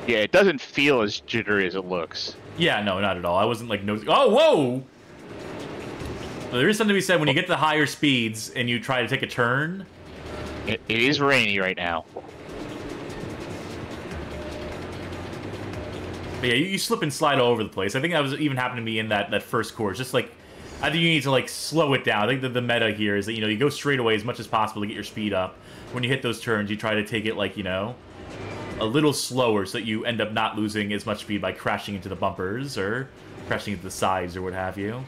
Yeah, it doesn't feel as jittery as it looks. Yeah, no, not at all. I wasn't like noticing. Oh, whoa! Well, there is something to be said when you get to higher speeds and you try to take a turn. It is rainy right now. But yeah, you slip and slide all over the place. I think that was even happened to me in that first course. Just like, I think you need to like slow it down. I think that the meta here is that, you know, you go straight away as much as possible to get your speed up. When you hit those turns, you try to take it like, you know, a little slower so that you end up not losing as much speed by crashing into the bumpers or crashing into the sides or what have you.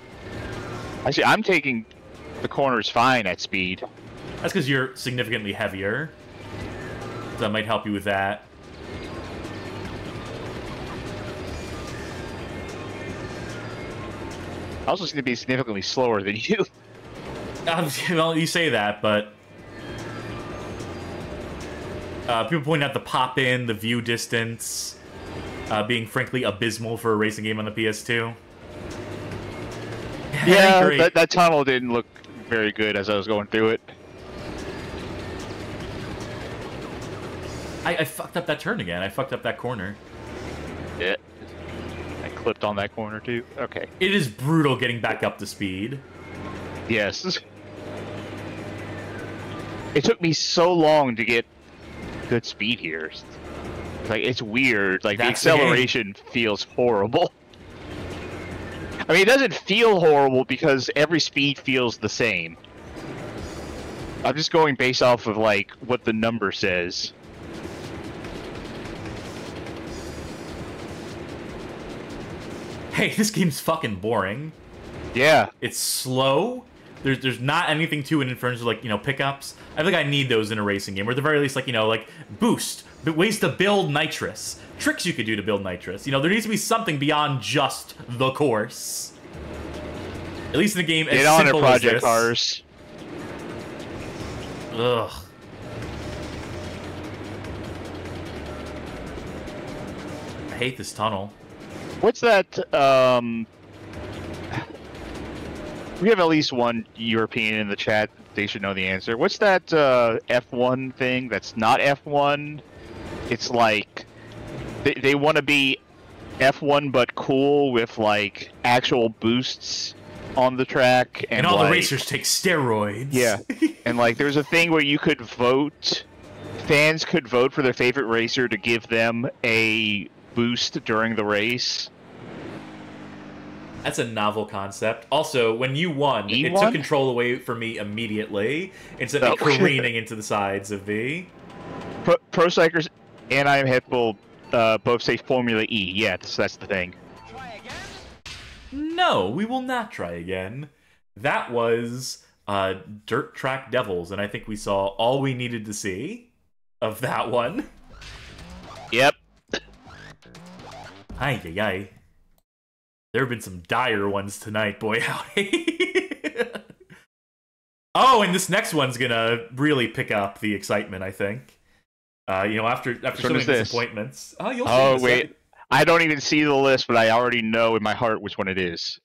Actually, I'm taking the corners fine at speed. That's because you're significantly heavier. So that might help you with that. I also seem to be significantly slower than you. Well, you say that, but... People point out the pop-in, the view distance, being frankly abysmal for a racing game on the PS2. Yeah, that tunnel didn't look very good as I was going through it. I fucked up that turn again. I fucked up that corner. Yeah. I clipped on that corner too. Okay. It is brutal getting back up to speed. Yes. It took me so long to get good speed here. Like, it's weird. Like, the acceleration feels horrible. I mean, it doesn't feel horrible because every speed feels the same. I'm just going based off of, like, what the number says. Hey, this game's fucking boring. Yeah. It's slow. There's not anything to it in terms of, like, you know, pickups. I think I need those in a racing game, or at the very least, like, you know, like, boost, ways to build nitrous, tricks you could do to build nitrous. You know, there needs to be something beyond just the course. At least in a game as simple as this. Project Cars. Ugh. I hate this tunnel. What's that, we have at least one European in the chat. They should know the answer. What's that F1 thing that's not F1? It's like they want to be F1 but cool with like actual boosts on the track, and all like, the racers take steroids. Yeah, and like there's a thing where you could vote. Fans could vote for their favorite racer to give them a boost during the race. That's a novel concept. Also, when you won, it took control away from me immediately, instead of careening into the sides of V. Pro Strikers and I Am Hitful both say Formula E. Yeah, that's the thing. Try again? No, we will not try again. That was Dirt Track Devils, and I think we saw all we needed to see of that one. Yep. Ay, ay, ay. There have been some dire ones tonight, boy howdy. Oh, and this next one's gonna really pick up the excitement, I think. You know, after so many disappointments. Oh, you'll see. Oh, wait. I don't even see the list, but I already know in my heart which one it is.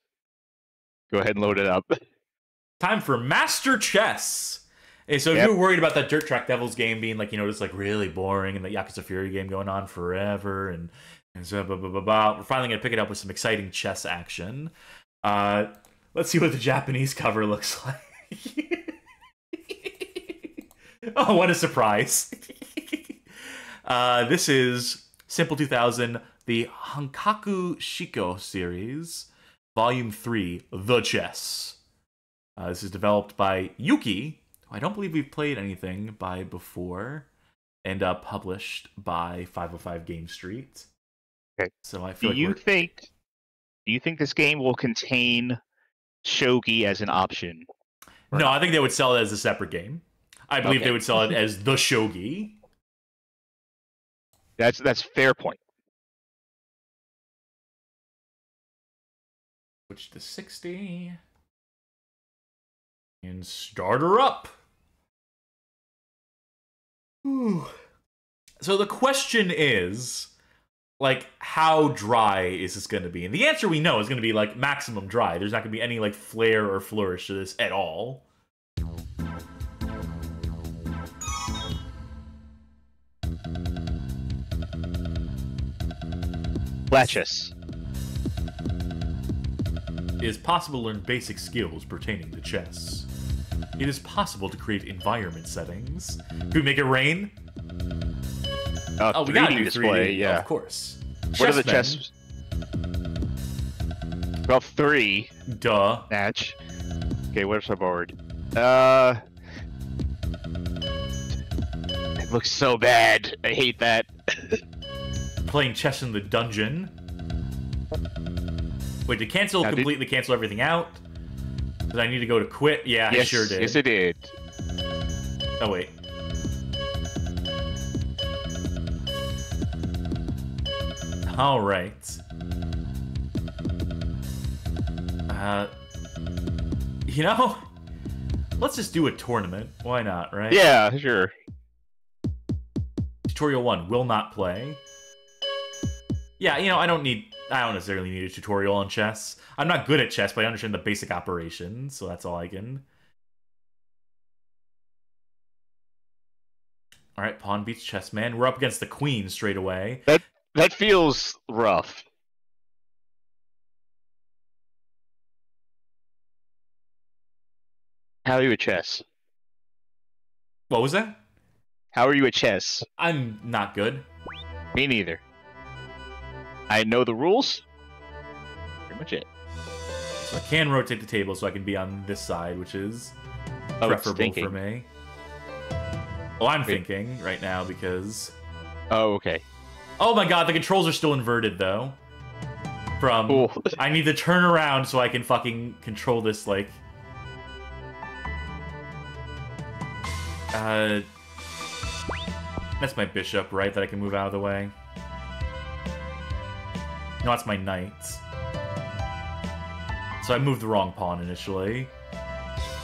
Go ahead and load it up. Time for Master Chess. Hey, so if you're worried about that Dirt Track Devils game being like, you know, just like really boring, and the Yakuza Fury game going on forever, and so blah, blah, blah, blah, we're finally going to pick it up with some exciting chess action. Let's see what the Japanese cover looks like. Oh, what a surprise. This is Simple 2000, the Hankaku Shiko series, Volume 3, The Chess. This is developed by Yuki, who I don't believe we've played anything by before, and published by 505 Game Street. Okay. So I feel do you think this game will contain shogi as an option? No, I think they would sell it as a separate game. I believe they would sell it as the shogi. That's fair point. Switch to 60 and start her up. Ooh. So the question is, like, how dry is this going to be? And the answer we know is going to be, like, maximum dry. There's not going to be any, like, flair or flourish to this at all. Latches. It is possible to learn basic skills pertaining to chess. It is possible to create environment settings. Can we make it rain? Oh, we gotta do display, 3D, yeah. of course. What are the chess? Well, 3. Duh. Match. Okay, where's our board? It looks so bad. I hate that. Playing chess in the dungeon. Wait, to cancel, completely cancel everything out? Did I need to go to quit? Yeah, yes, I sure did. Yes, it did. Oh, wait. All right. You know, let's just do a tournament. Why not, right? Yeah, sure. Tutorial 1, will not play. Yeah, you know, I don't necessarily need a tutorial on chess. I'm not good at chess, but I understand the basic operations, so that's all I can. Alright, pawn beats chess man. We're up against the queen straight away. That feels rough. How are you at chess? What was that? How are you at chess? I'm not good. Me neither. I know the rules. Pretty much it. So I can rotate the table so I can be on this side, which is preferable for me. Oh, I'm thinking right now because... Oh, okay. Oh my god, the controls are still inverted, though. From... Cool. I need to turn around so I can fucking control this, like... That's my bishop, right? That I can move out of the way. No, that's my knight. So I moved the wrong pawn initially.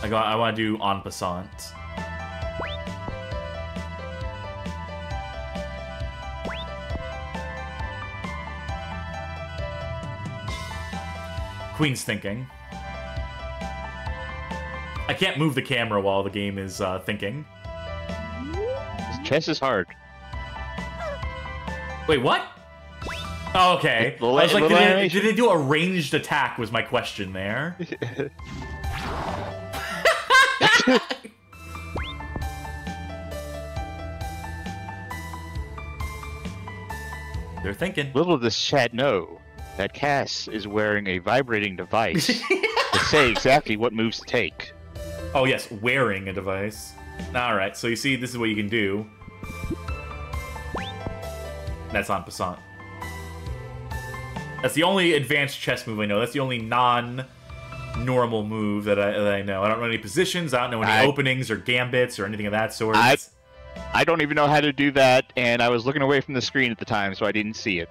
I want to do en passant. Queen's thinking. I can't move the camera while the game is thinking. Chess is hard. Wait, what? Oh, okay. I was like, did they do a ranged attack was my question there. They're thinking. Little does chat know that Cass is wearing a vibrating device to say exactly what moves to take. Oh yes, wearing a device. Alright, so you see, this is what you can do. That's en passant. That's the only advanced chess move I know. That's the only non-normal move that I know. I don't know any positions, I don't know any openings or gambits or anything of that sort. I don't even know how to do that, and I was looking away from the screen at the time, so I didn't see it.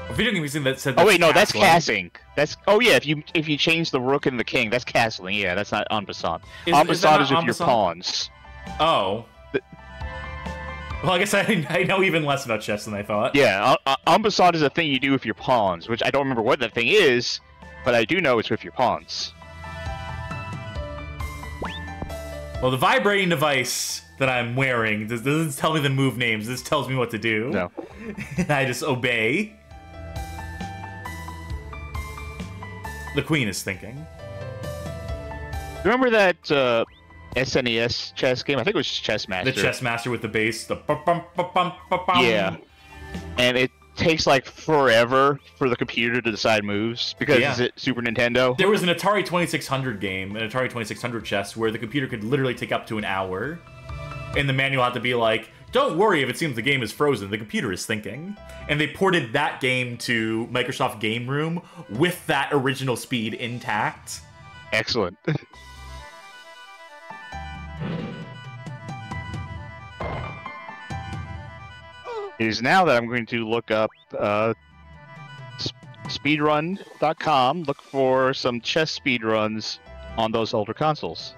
A video game scene that said oh wait, no, that's castling. That's yeah. If you change the rook and the king, that's castling. Yeah, that's not en passant. En passant is with your pawns. Oh. Well, I guess I know even less about chess than I thought. Yeah, en passant is a thing you do with your pawns, which I don't remember what that thing is, but I do know it's with your pawns. Well, the vibrating device that I'm wearing doesn't tell me the move names. This tells me what to do. No. And I just obey. The queen is thinking. Remember that SNES chess game? I think it was Chess Master. The Chess Master with the bass. The yeah. And it takes like forever for the computer to decide moves because it's Super Nintendo. There was an Atari 2600 game, an Atari 2600 chess, where the computer could literally take up to an hour. And the manual had to be like, don't worry if it seems the game is frozen, the computer is thinking. And they ported that game to Microsoft Game Room with that original speed intact. Excellent. It is now that I'm going to look up speedrun.com, look for some chess speedruns on those older consoles.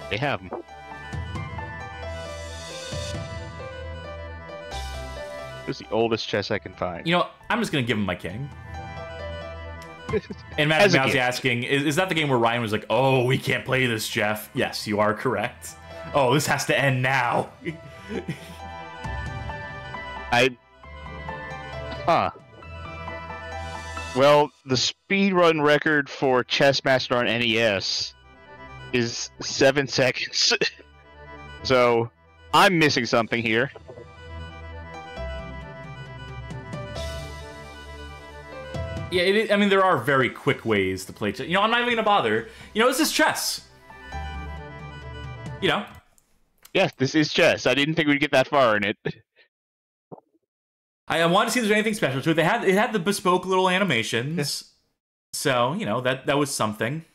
They have them. It's the oldest chess I can find. You know, I'm just going to give him my king. And Matt Mousy asking, is that the game where Ryan was like, oh, we can't play this, Jeff? Yes, you are correct. Oh, this has to end now. Well, the speedrun record for Chess Master on NES is 7 seconds. So, I'm missing something here. Yeah, I mean, there are very quick ways to play chess. You know, I'm not even going to bother. You know, this is chess. You know? Yes, this is chess. I didn't think we'd get that far in it. I wanted to see if there's anything special to it. It had the bespoke little animations. So, you know, that was something.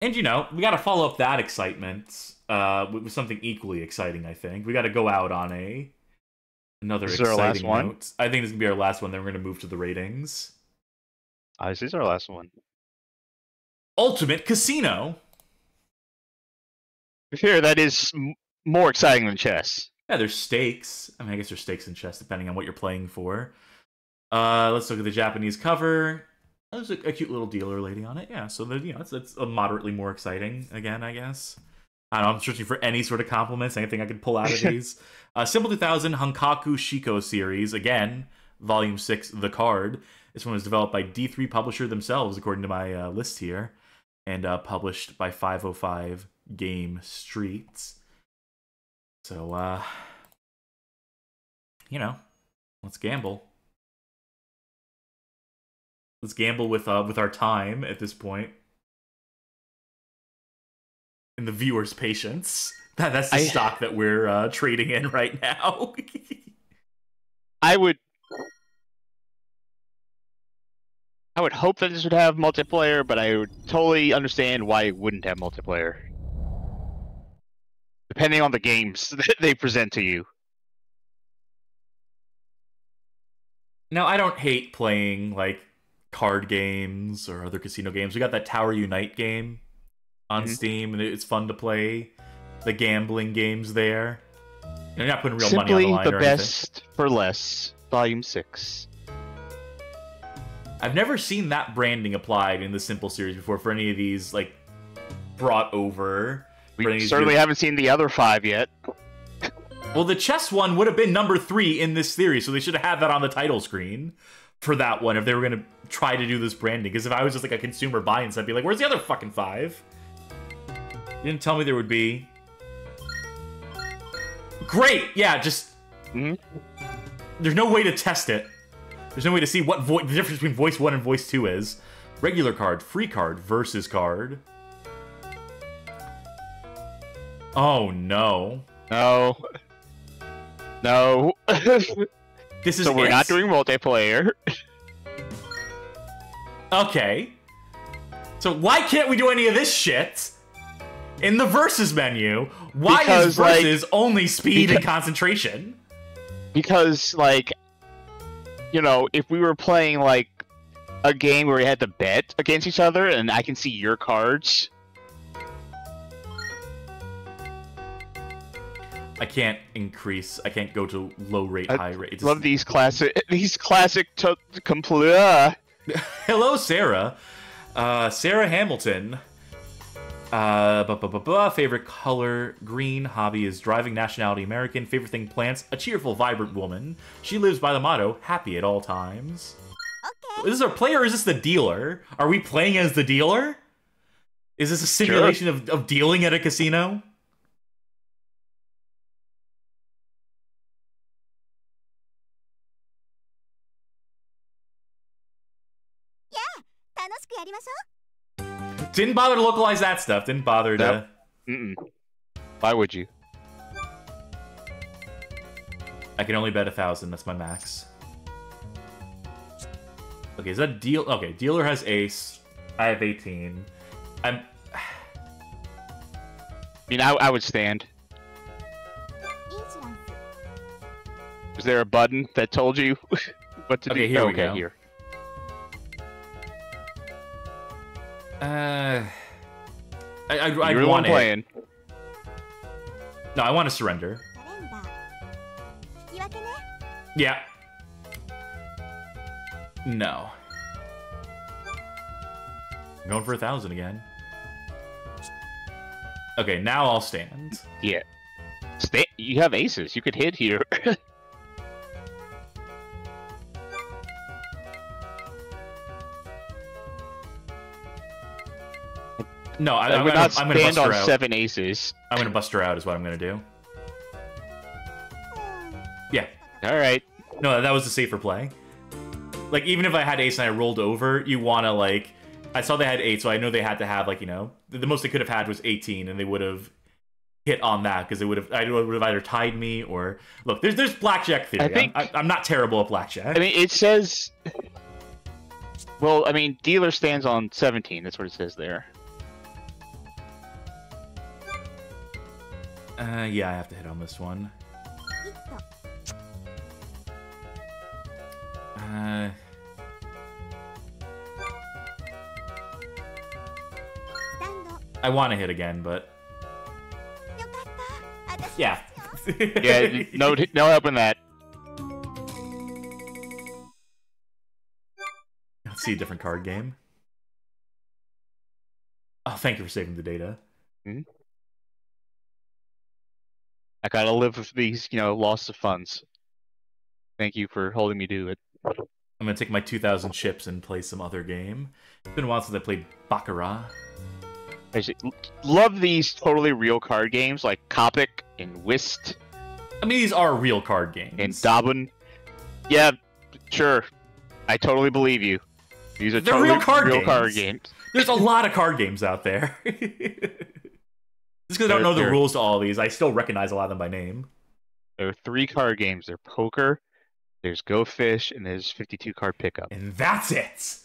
And, you know, we got to follow up that excitement with something equally exciting, I think. We got to go out on another exciting note. I think this is going to be our last one, then we're going to move to the ratings. This is our last one. Ultimate Casino. Here, that is more exciting than chess. Yeah, there's stakes. I mean, I guess there's stakes in chess depending on what you're playing for. Let's look at the Japanese cover. There's a cute little dealer lady on it. Yeah, so it's moderately more exciting again, I guess. I don't know, I'm searching for any sort of compliments, anything I could pull out of these. Simple 2000 Hankaku Shiko series, again, Volume 6, The Card. This one was developed by D3 Publisher themselves, according to my list here, and published by 505 Game Street. So, let's gamble. Let's gamble with our time at this point. And the viewers' patience. That's the stock that we're trading in right now. I would hope that this would have multiplayer, but I would totally understand why it wouldn't have multiplayer. Depending on the games that they present to you. Now, I don't hate playing, like, card games or other casino games. We got that Tower Unite game on Steam, and it's fun to play. The gambling games there. You're not putting real money on the line Simply or the anything. best for less. Volume 6. I've never seen that branding applied in the Simple series before for any of these, like, brought over. We certainly haven't seen the other 5 yet. Well, the chess one would have been number 3 in this series, so they should have had that on the title screen for that one if they were going to try to do this branding. Because if I was just like a consumer buying this, I'd be like, where's the other fucking 5? You didn't tell me there would be. Great! Yeah, just... There's no way to test it. There's no way to see what the difference between voice 1 and voice 2 is. Regular card, free card, versus card. Oh, no. No. No. This is so we're not doing multiplayer. Okay. So why can't we do any of this shit in the versus menu? Why is versus only speed and concentration? Because, like, if we were playing, like, a game where we had to bet against each other and I can see your cards... I can't go to low rate, high rate. I love these classic Hello, Sarah. Sarah Hamilton. Favorite color, green. Hobby is driving. Nationality, American. Favorite thing, plants. A cheerful, vibrant woman. She lives by the motto, happy at all times. Okay. Is this our player or is this the dealer? Are we playing as the dealer? Is this a simulation of dealing at a casino? Didn't bother to localize that stuff. Didn't bother to... Why would you? I can only bet 1,000. That's my max. Okay, is that deal? Okay, dealer has ace. I have 18. I mean, I would stand. Was there a button that told you what to do? Here we go. Here. I really want playing. No, I want to surrender. Yeah. No. I'm going for 1,000 again. Okay, now I'll stand. Yeah. You have aces. You could hit here. No, I'm gonna bust her on out. 7 aces. I'm gonna bust her out is what I'm gonna do. Yeah. Alright. No, that was the safer play. Like, even if I had ace and I rolled over, you wanna, like... I saw they had 8, so I know they had to have, like, the most they could have had was 18, and they would have hit on that, because they would have either tied me or... Look, there's blackjack theory. I'm not terrible at blackjack. I mean, it says... Well, I mean, dealer stands on 17. That's what it says there. Yeah, I have to hit on this one. I want to hit again, but... Yeah, Yeah, no help in that. Let's see a different card game. Oh, thank you for saving the data. Mm-hmm. I gotta live with these, loss of funds. Thank you for holding me to it. I'm gonna take my 2,000 chips and play some other game. It's been a while since I played Baccarat. I love these totally real card games like Copic and Whist. I mean, these are real card games. And Dabun. Yeah, sure. I totally believe you. These are totally real card games. There's a lot of card games out there. Just because I don't know the rules to all of these, I still recognize a lot of them by name. There are 3 card games. There's poker, there's Go Fish, and there's 52 card pickup. And that's it!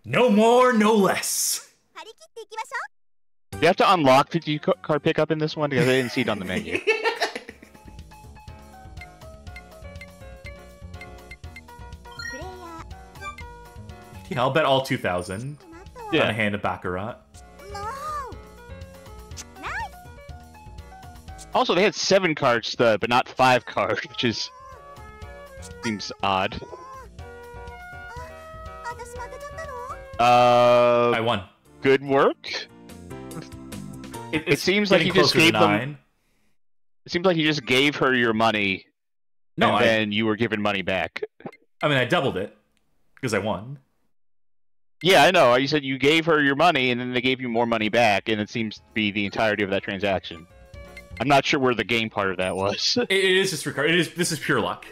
No more, no less! Do you have to unlock 52 card pickup in this one? Because I didn't see it on the menu. Yeah, I'll bet all 2,000 on a hand of Baccarat. Also, they had 7 card stud, but not 5 card, which seems odd. I won. Good work. It seems like you just gave them. It seems like you just gave her your money, and then you were given money back. I mean, I doubled it because I won. Yeah, I know. You said you gave her your money, and then they gave you more money back, and it seems to be the entirety of that transaction. I'm not sure where the game part of that was. It is just recard. This is pure luck.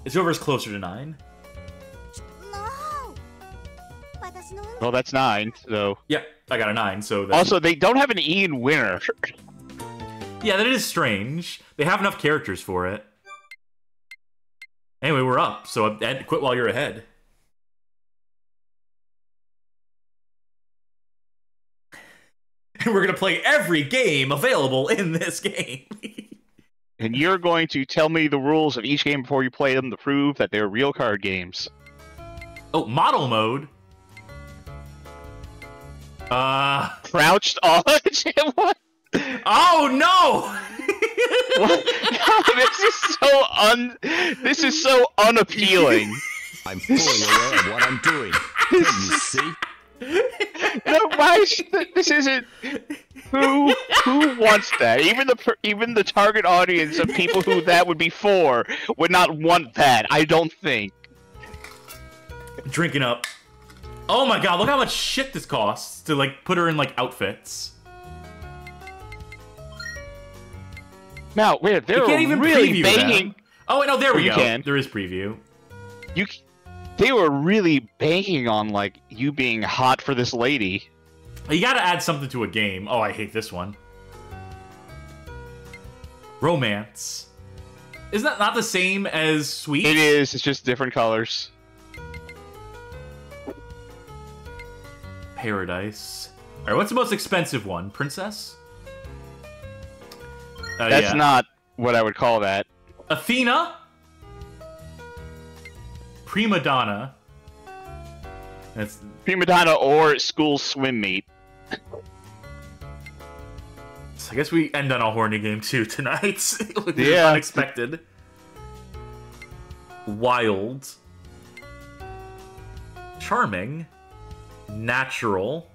It's over is closer to 9. Well, that's 9. So yeah, I got a 9. So that's... Also, they don't have an E in winner. Yeah, that is strange. They have enough characters for it. Anyway, we're up. So quit while you're ahead. And we're going to play every game available in this game. And you're going to tell me the rules of each game before you play them to prove that they're real card games. Oh, model mode? Crouched on? What? Oh, no! What? This is so unappealing. I'm fully aware of what I'm doing. Can you see? No, this isn't. Who wants that? Even the target audience of people who that would be for would not want that. I don't think. Drinking up. Oh my god! Look how much shit this costs to put her in outfits. Now, wait, they're really banging. Oh wait, no, there we go. Can. There is preview. They were really banking on you being hot for this lady. You gotta add something to a game. Oh, I hate this one. Romance. Isn't that not the same as Sweet? It is. It's just different colors. Paradise. Alright, what's the most expensive one? Princess? That's not what I would call that. Athena? Prima Donna. That's Prima Donna or school swim meet. I guess we end on a horny game too tonight. Yeah. Unexpected. Wild. Charming. Natural.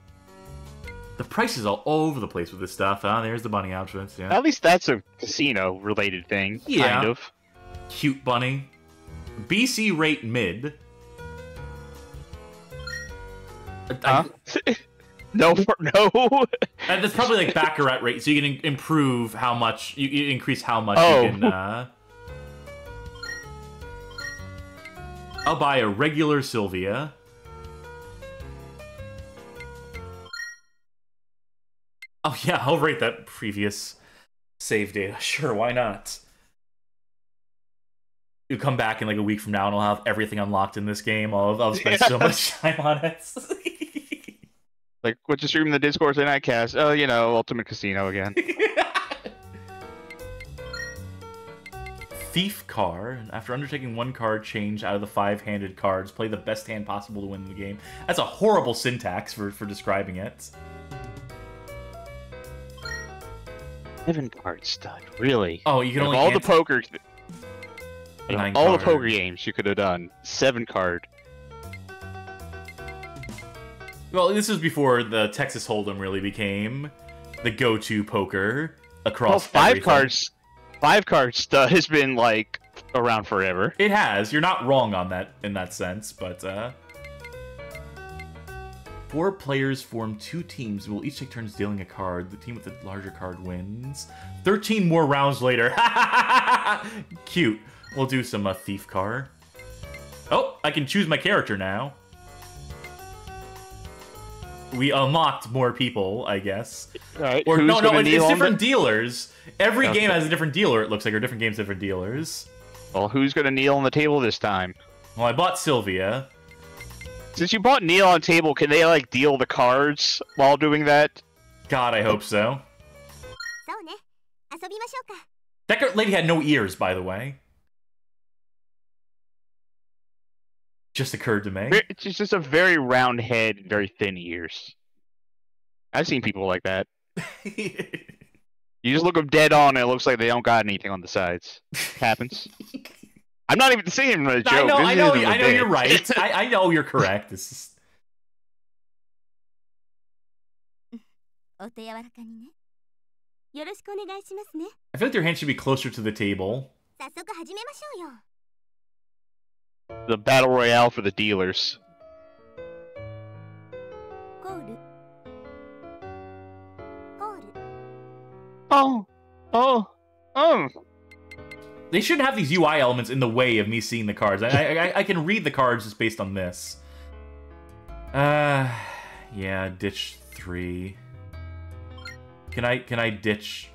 The price is all over the place with this stuff. There's the bunny outfits. Yeah. At least that's a casino-related thing. Yeah. Kind of. Cute bunny. BC rate mid. No. That's probably Baccarat rate, so you can improve how much you increase how much you can. I'll buy a regular Sylvia. Oh yeah, I'll rate that previous save data. Sure, why not? You come back in a week from now and I'll have everything unlocked in this game. I'll spend so much time on it. What you stream in the Discord tonight, Cass? Oh, Ultimate Casino again. Thief Car. After undertaking one card change out of the 5-handed cards, play the best hand possible to win the game. That's a horrible syntax for describing it. 7-card stud, really? Oh, you can Of only all the answer- poker, all the poker card. games you could have done. 7-card. Well, this was before the Texas Hold'em really became the go-to poker across. Well, everything. 5-card stud has been like around forever. It has. You're not wrong on that in that sense, but 4 players form 2 teams and will each take turns dealing a card. The team with the larger card wins. 13 more rounds later. Cute. We'll do some thief car. Oh, I can choose my character now. We unlocked more people, I guess. Alright, Or who's no, gonna it's kneel on different the... dealers. Every Okay. game has a different dealer, it looks like, or different games, different dealers. Well, who's gonna kneel on the table this time? Well, I bought Sylvia. Since you bought kneel on table, can they like deal the cards while doing that? God, I hope so. そうね。遊びましょうか。 That lady had no ears, by the way. Just occurred to me. It's just a very round head and very thin ears. I've seen people like that. You just look them dead on and it looks like they don't got anything on the sides. Happens. I'm not even saying it as a joke. I know This isn't a you're bit. right. I know you're correct. This is... お手柔らかにね。よろしくお願いしますね。 I feel like their hand should be closer to the table. 早速始めましょうよ。 The battle royale for the dealers. コール。コール。 Oh. They shouldn't have these UI elements in the way of me seeing the cards. I can read the cards just based on this. Yeah, ditch 3. Can I ditch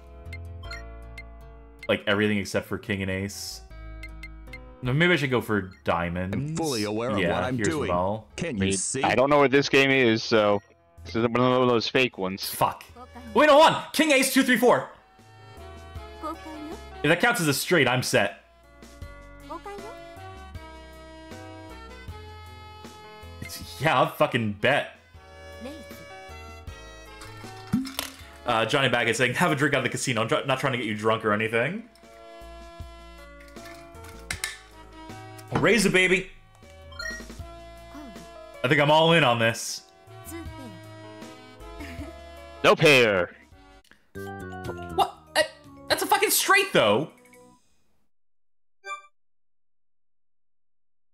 like everything except for King and Ace? No, maybe I should go for diamonds. I'm fully aware of what I'm here's doing. Well. Can I you mean, see? I don't know what this game is, so this is one of those fake ones. Fuck. 交換よ。 Wait, hold on! King Ace 2 3 4. 交換よ。 If that counts as a straight, I'm set. 交換よ。 Yeah, I'll fucking bet. レイズ。 Johnny Baggett saying, have a drink out of the casino. I'm not trying to get you drunk or anything. Raise the baby. コール。 I think I'm all in on this. ツーペ No pair. What? That's a fucking straight, though.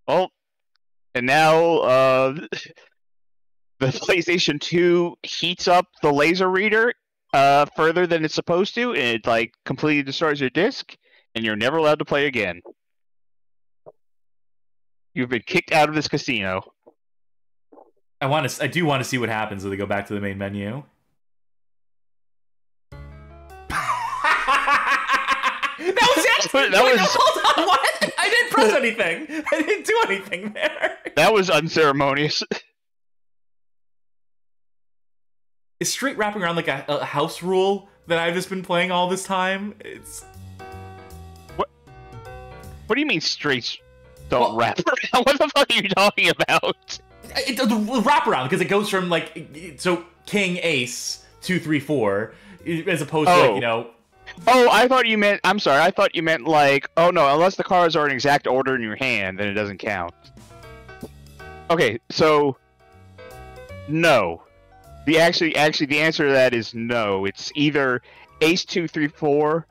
Well, and now the PlayStation 2 heats up the laser reader further than it's supposed to, and it like completely destroys your disc, and you're never allowed to play again. You've been kicked out of this casino. I do want to see what happens when they go back to the main menu. That was it. That was- Hold on. What? I didn't press anything. I didn't do anything there. That was unceremonious. Is straight wrapping around like a house rule that I've just been playing all this time? It's What do you mean straights don't Well- wrap around? What the fuck are you talking about? it does wrap around because it goes from like so King Ace 2 3 4 as opposed to like, you know. Oh, I thought you meant. I'm sorry. I thought you meant like. Oh no, unless the cards are in exact order in your hand, then it doesn't count. Okay, so no. The actually the answer to that is no. It's either Ace 2 3 4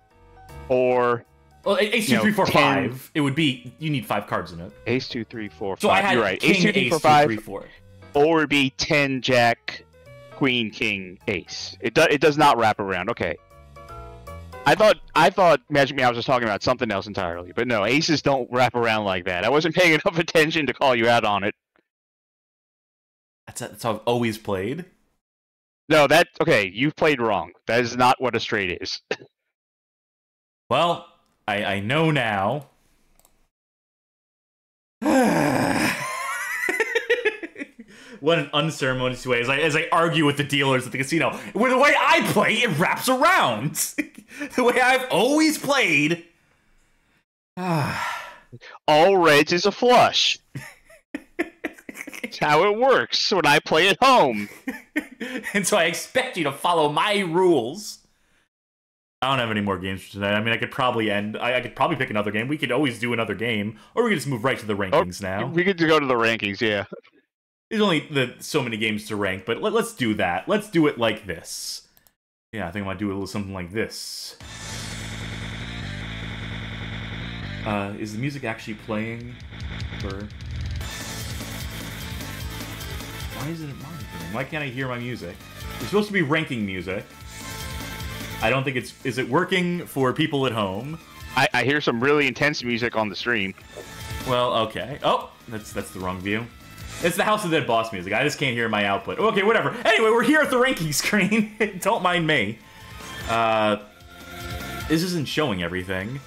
or Well, Ace 2 you know, 3 4 10. 5. It would be you need 5 cards in it. Ace 2 3 4 5. So I had You're right. King Ace 2 3 Ace 4 2 5, 3 4. or it would be 10 Jack, Queen King Ace. It does not wrap around. Okay. I thought Magic Meow was just talking about something else entirely, but no, aces don't wrap around like that. I wasn't paying enough attention to call you out on it. That's how I've always played. No, okay, you've played wrong. That is not what a straight is. Well, I know now. What an unceremonious way as I argue with the dealers at the casino. With the way I play, it wraps around. The way I've always played. All reds is a flush. That's how it works when I play at home. And so I expect you to follow my rules. I don't have any more games for tonight. I mean, I could probably I could probably pick another game. We could always do another game, or we could just move right to the rankings now. We could go to the rankings, yeah. There's only so many games to rank, but let's do that. Let's do it like this. Yeah, I think I want to do a little something like this. Is the music actually playing? Or why isn't it monitoring? Why can't I hear my music? It's supposed to be ranking music. I don't think it's... Is it working for people at home? I hear some really intense music on the stream. Well, okay. Oh, that's the wrong view. It's the House of the Dead boss music. I just can't hear my output. Okay, whatever. Anyway, we're here at the ranking screen. Don't mind me. This isn't showing everything.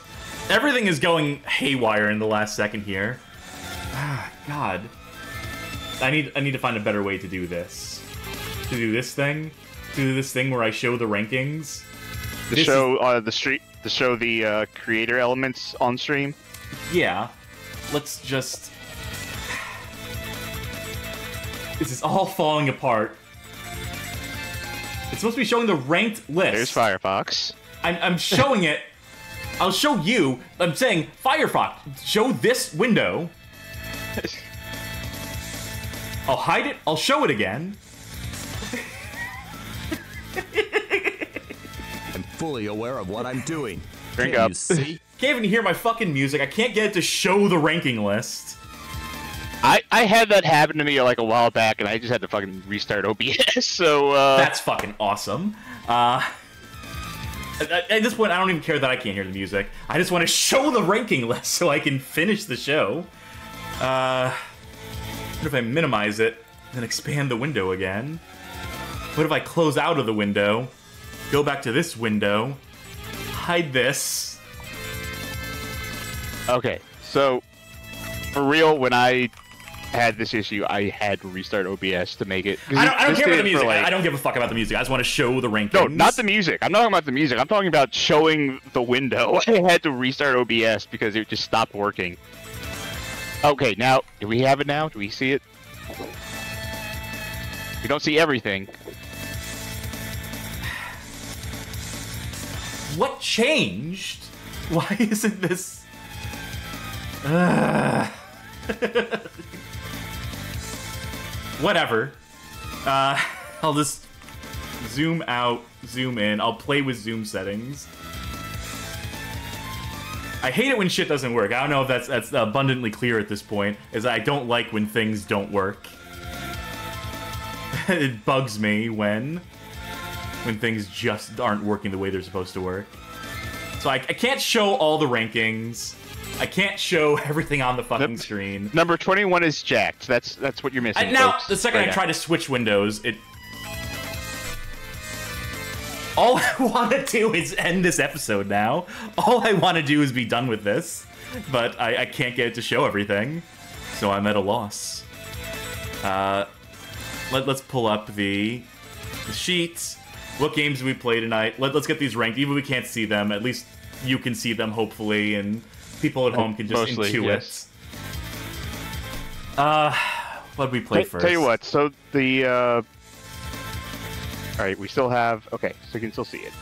Everything is going haywire in the last second here. Ah, God. I need to find a better way to do this. To do this thing? To do this thing where I show the rankings? To show the creator elements on stream? Yeah. Let's just... This is all falling apart. It's supposed to be showing the ranked list. There's Firefox. I'm showing it. I'll show you. I'm saying, Firefox, show this window. I'll hide it. I'll show it again. I'm fully aware of what I'm doing. Drink Can't up. you see? Can't even hear my fucking music. I can't get it to show the ranking list. I had that happen to me like a while back, and I just had to fucking restart OBS. So That's fucking awesome. At this point, I don't even care that I can't hear the music. I just want to show the ranking list so I can finish the show. What if I minimize it, then expand the window again? What if I close out of the window, go back to this window, hide this? okay, so for real, when I had this issue, I had to restart OBS to make it. I don't care about the did it for, music. like- I don't give a fuck about the music. I just want to show the rankings. No, not the music. I'm not talking about the music. I'm talking about showing the window. I had to restart OBS because it just stopped working. Okay, now, do we have it now? Do we see it? We don't see everything. What changed? Why isn't this... Whatever. I'll just zoom out, zoom in. I'll play with zoom settings. I hate it when shit doesn't work. I don't know if that's abundantly clear at this point, is I don't like when things don't work. It bugs me when things just aren't working the way they're supposed to work. So I can't show all the rankings. I can't show everything on the fucking screen. Number 21 is jacked. That's what you're missing. Now, folks, the second right I try to switch windows, it... All I want to do is end this episode now. All I want to do is be done with this. But I can't get it to show everything. So I'm at a loss. Let's pull up the sheets. What games do we play tonight? Let's get these ranked. Even if we can't see them, at least you can see them, hopefully, and people at home can just Mostly, intuit. yes. What did we play first? Tell you what, so the, Alright, we still have... Okay, so you can still see it.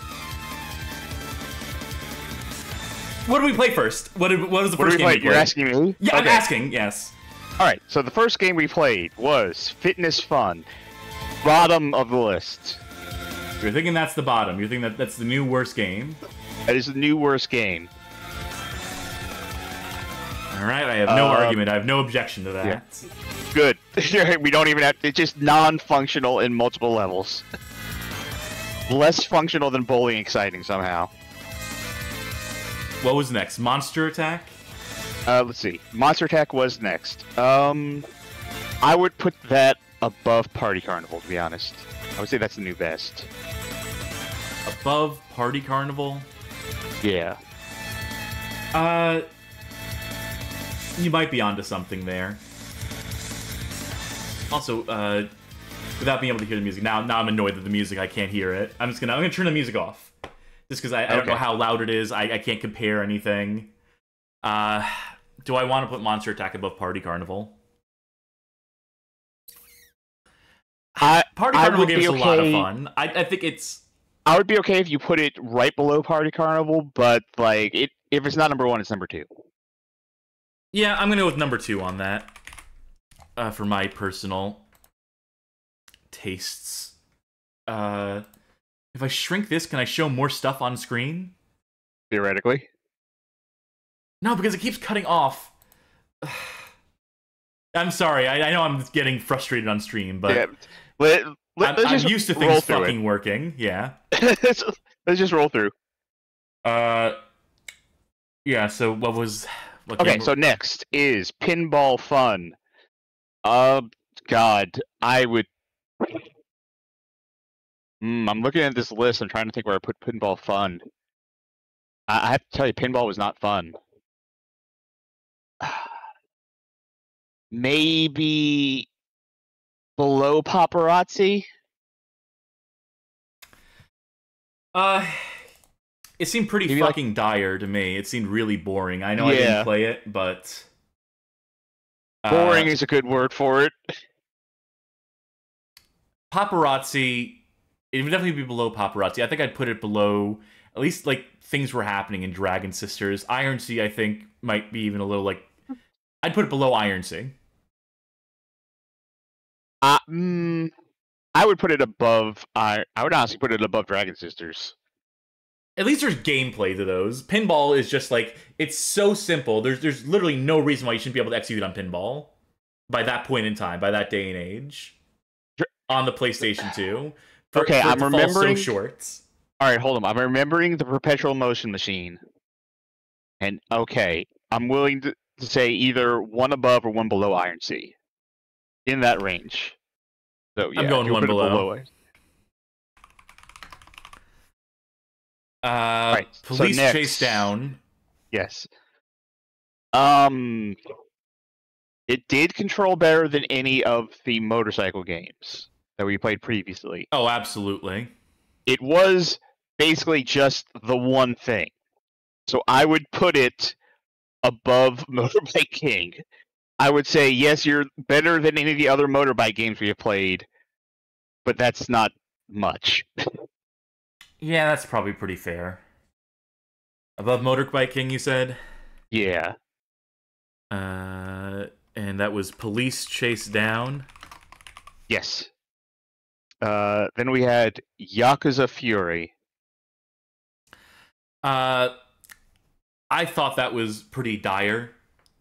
What did we play first? What was the What first did we game play? we played? You're asking me? Yeah, I'm Okay. asking, yes. Alright, so the first game we played was Fitness Fun. Bottom of the list. You're thinking that's the bottom. You're thinking that's the new worst game. That is the new worst game. Alright, I have no argument. I have no objection to that. Yeah. Good. We don't even have... It's just non-functional in multiple levels. Less functional than bowling exciting somehow. What was next? Monster Attack? Let's see. Monster Attack was next. I would put that above Party Carnival, to be honest. I would say that's the new best. Above Party Carnival? Yeah. You might be onto something there. Also, without being able to hear the music, now I'm annoyed that the music, I can't hear it. I'm gonna turn the music off. Just because I don't know how loud it is. I can't compare anything. Do I want to put Monster Attack above Party Carnival? Party Carnival game's a lot of fun. I think it's I would be okay if you put it right below Party Carnival, but like if it's not number 1, it's number 2. Yeah, I'm gonna go with number 2 on that. For my personal tastes. If I shrink this, can I show more stuff on screen? Theoretically. No, because it keeps cutting off. I'm sorry. I know I'm getting frustrated on stream, but yeah. I'm used to things fucking working. Yeah. let's just roll through. Yeah. So what okay. So next is Pinball Fun. God, I would. I'm looking at this list. I'm trying to think where I put Pinball Fun. I have to tell you, Pinball was not fun. Maybe below Paparazzi. It seemed pretty Maybe fucking dire to me. It seemed really boring. I know I didn't play it, but boring is a good word for it. Paparazzi, it would definitely be below Paparazzi. I think I'd put it below, at least, like, things were happening in Dragon Sisters. Iron Sea, I think, might be even a little, like... I'd put it below Iron Sea. I would put it above... I would honestly put it above Dragon Sisters. At least there's gameplay to those. Pinball is just, like, it's so simple. There's literally no reason why you shouldn't be able to execute on pinball. By that point in time, by that day and age. On the PlayStation 2. Okay, I'm remembering... so short. Alright, hold on. I'm remembering the Perpetual Motion Machine. And, okay, I'm willing to say either one above or one below Iron Sea. In that range. So, yeah, I'm going one below. Right, Police so Chase Down. Yes. It did control better than any of the motorcycle games that we played previously. Oh, absolutely. It was basically just the one thing. So I would put it above Motorbike King. I would say, yes, you're better than any of the other motorbike games we have played, but that's not much. Yeah, that's probably pretty fair. Above Motorbike King, you said? Yeah. And that was Police Chase Down? Yes. Then we had Yakuza Fury. I thought that was pretty dire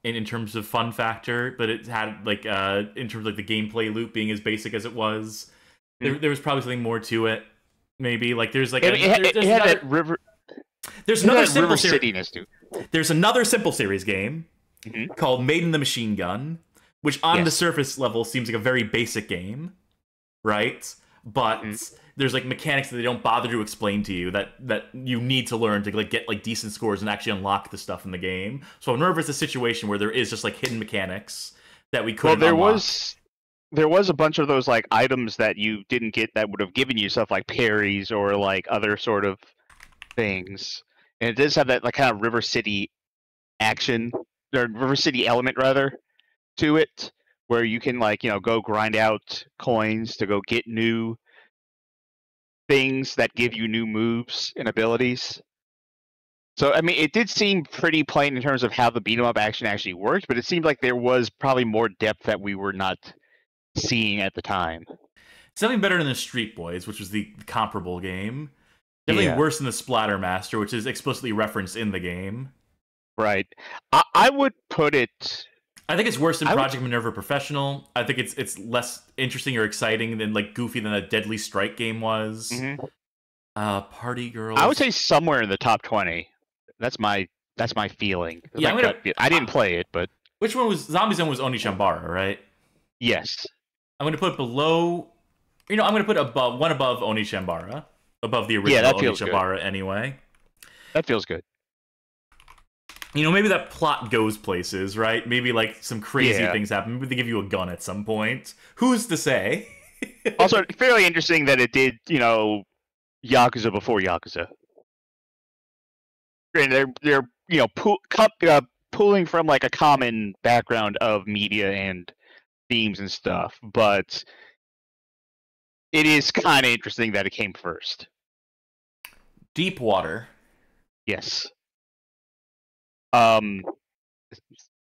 in terms of fun factor, but it had, like, in terms of, like, the gameplay loop being as basic as it was, there was probably something more to it. Maybe, like, there's, like... It had that river... There's another simple cityness, dude. There's another Simple Series game called Maiden the Machine Gun, which on the surface level seems like a very basic game, right? But there's, like, mechanics that they don't bother to explain to you that you need to learn to, like, get, like, decent scores and actually unlock the stuff in the game. So I'm nervous a situation where there is just, like, hidden mechanics that we couldn't unlock. There was a bunch of those, like, items that you didn't get that would have given you stuff like parries or, like, other sort of things. And it does have that, like, kind of River City action, or River City element, rather, to it, where you can, like, you know, go grind out coins to go get new things that give you new moves and abilities. So, I mean, it did seem pretty plain in terms of how the beat-em-up action actually worked, but it seemed like there was probably more depth that we were not seeing at the time. Something better than the Street Boys, which was the comparable game. Definitely worse than the Splattermaster, which is explicitly referenced in the game. Right. I would put it... I think it's worse than Project Minerva Professional. I think it's less interesting or exciting than, like, goofy than a Deadly Strike game was. Party Girls... I would say somewhere in the top 20. That's my feeling. Yeah, I didn't play it, but... Which one was... Zombie Zone was Onishambara, right? Yes. I'm going to put it below... You know, I'm going to put one above Onishambara. Above the original Onishambara, anyway. That feels good. You know, maybe that plot goes places, right? Maybe, like, some crazy things happen. Maybe they give you a gun at some point. Who's to say? Also, fairly interesting that it did, you know, Yakuza before Yakuza. And they're you know, pulling from, like, a common background of media and themes and stuff, but it is kind of interesting that it came first. Deep water. Yes.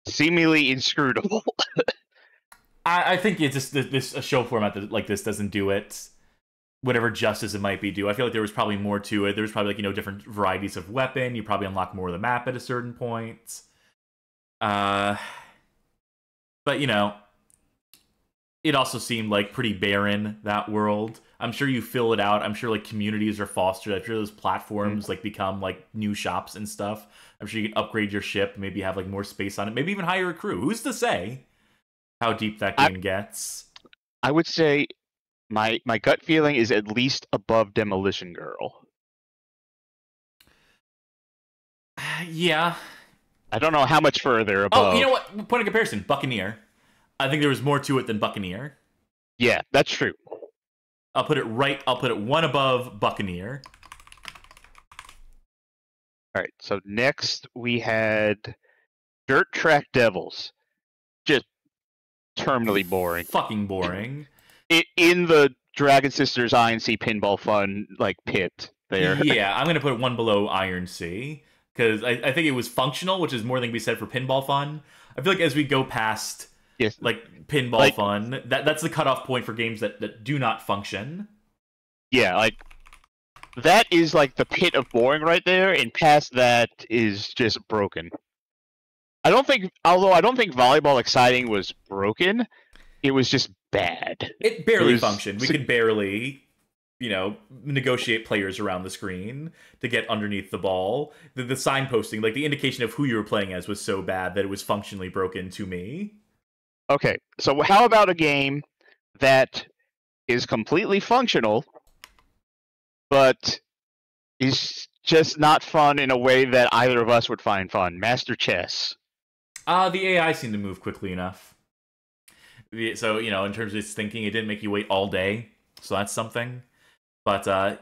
Seemingly inscrutable. I think it's just this a show format that like this doesn't do it whatever justice it might be due. I feel like there was probably more to it. There was probably like different varieties of weapon. You probably unlock more of the map at a certain point. But it also seemed like pretty barren, that world. I'm sure you fill it out. I'm sure like communities are fostered. I'm sure those platforms like become like new shops and stuff. I'm sure you can upgrade your ship, maybe have like more space on it, maybe even hire a crew. Who's to say how deep that game gets? I would say my gut feeling is at least above Demolition Girl. Yeah. I don't know how much further above. Oh, you know what? Point of comparison, Buccaneer. I think there was more to it than Buccaneer. Yeah, that's true. I'll put it one above Buccaneer. All right, so next we had Dirt Track Devils. Just terminally boring. Fucking boring. In the Dragon Sisters INC Pinball Fun like pit there. Yeah, I'm gonna put it one below Iron Sea because I think it was functional, which is more than can be said for Pinball Fun. I feel like as we go past like Pinball Fun, that's the cutoff point for games that do not function. Yeah, like that is like the pit of boring right there, and past that is just broken. Although I don't think Volleyball Exciting was broken, it was just bad. It barely functioned. We could barely, negotiate players around the screen to get underneath the ball. The signposting, like the indication of who you were playing as, was so bad that it was functionally broken to me. Okay, so how about a game that is completely functional, but is just not fun in a way that either of us would find fun? Master Chess. The AI seemed to move quickly enough. So, in terms of its thinking, it didn't make you wait all day. So that's something. But,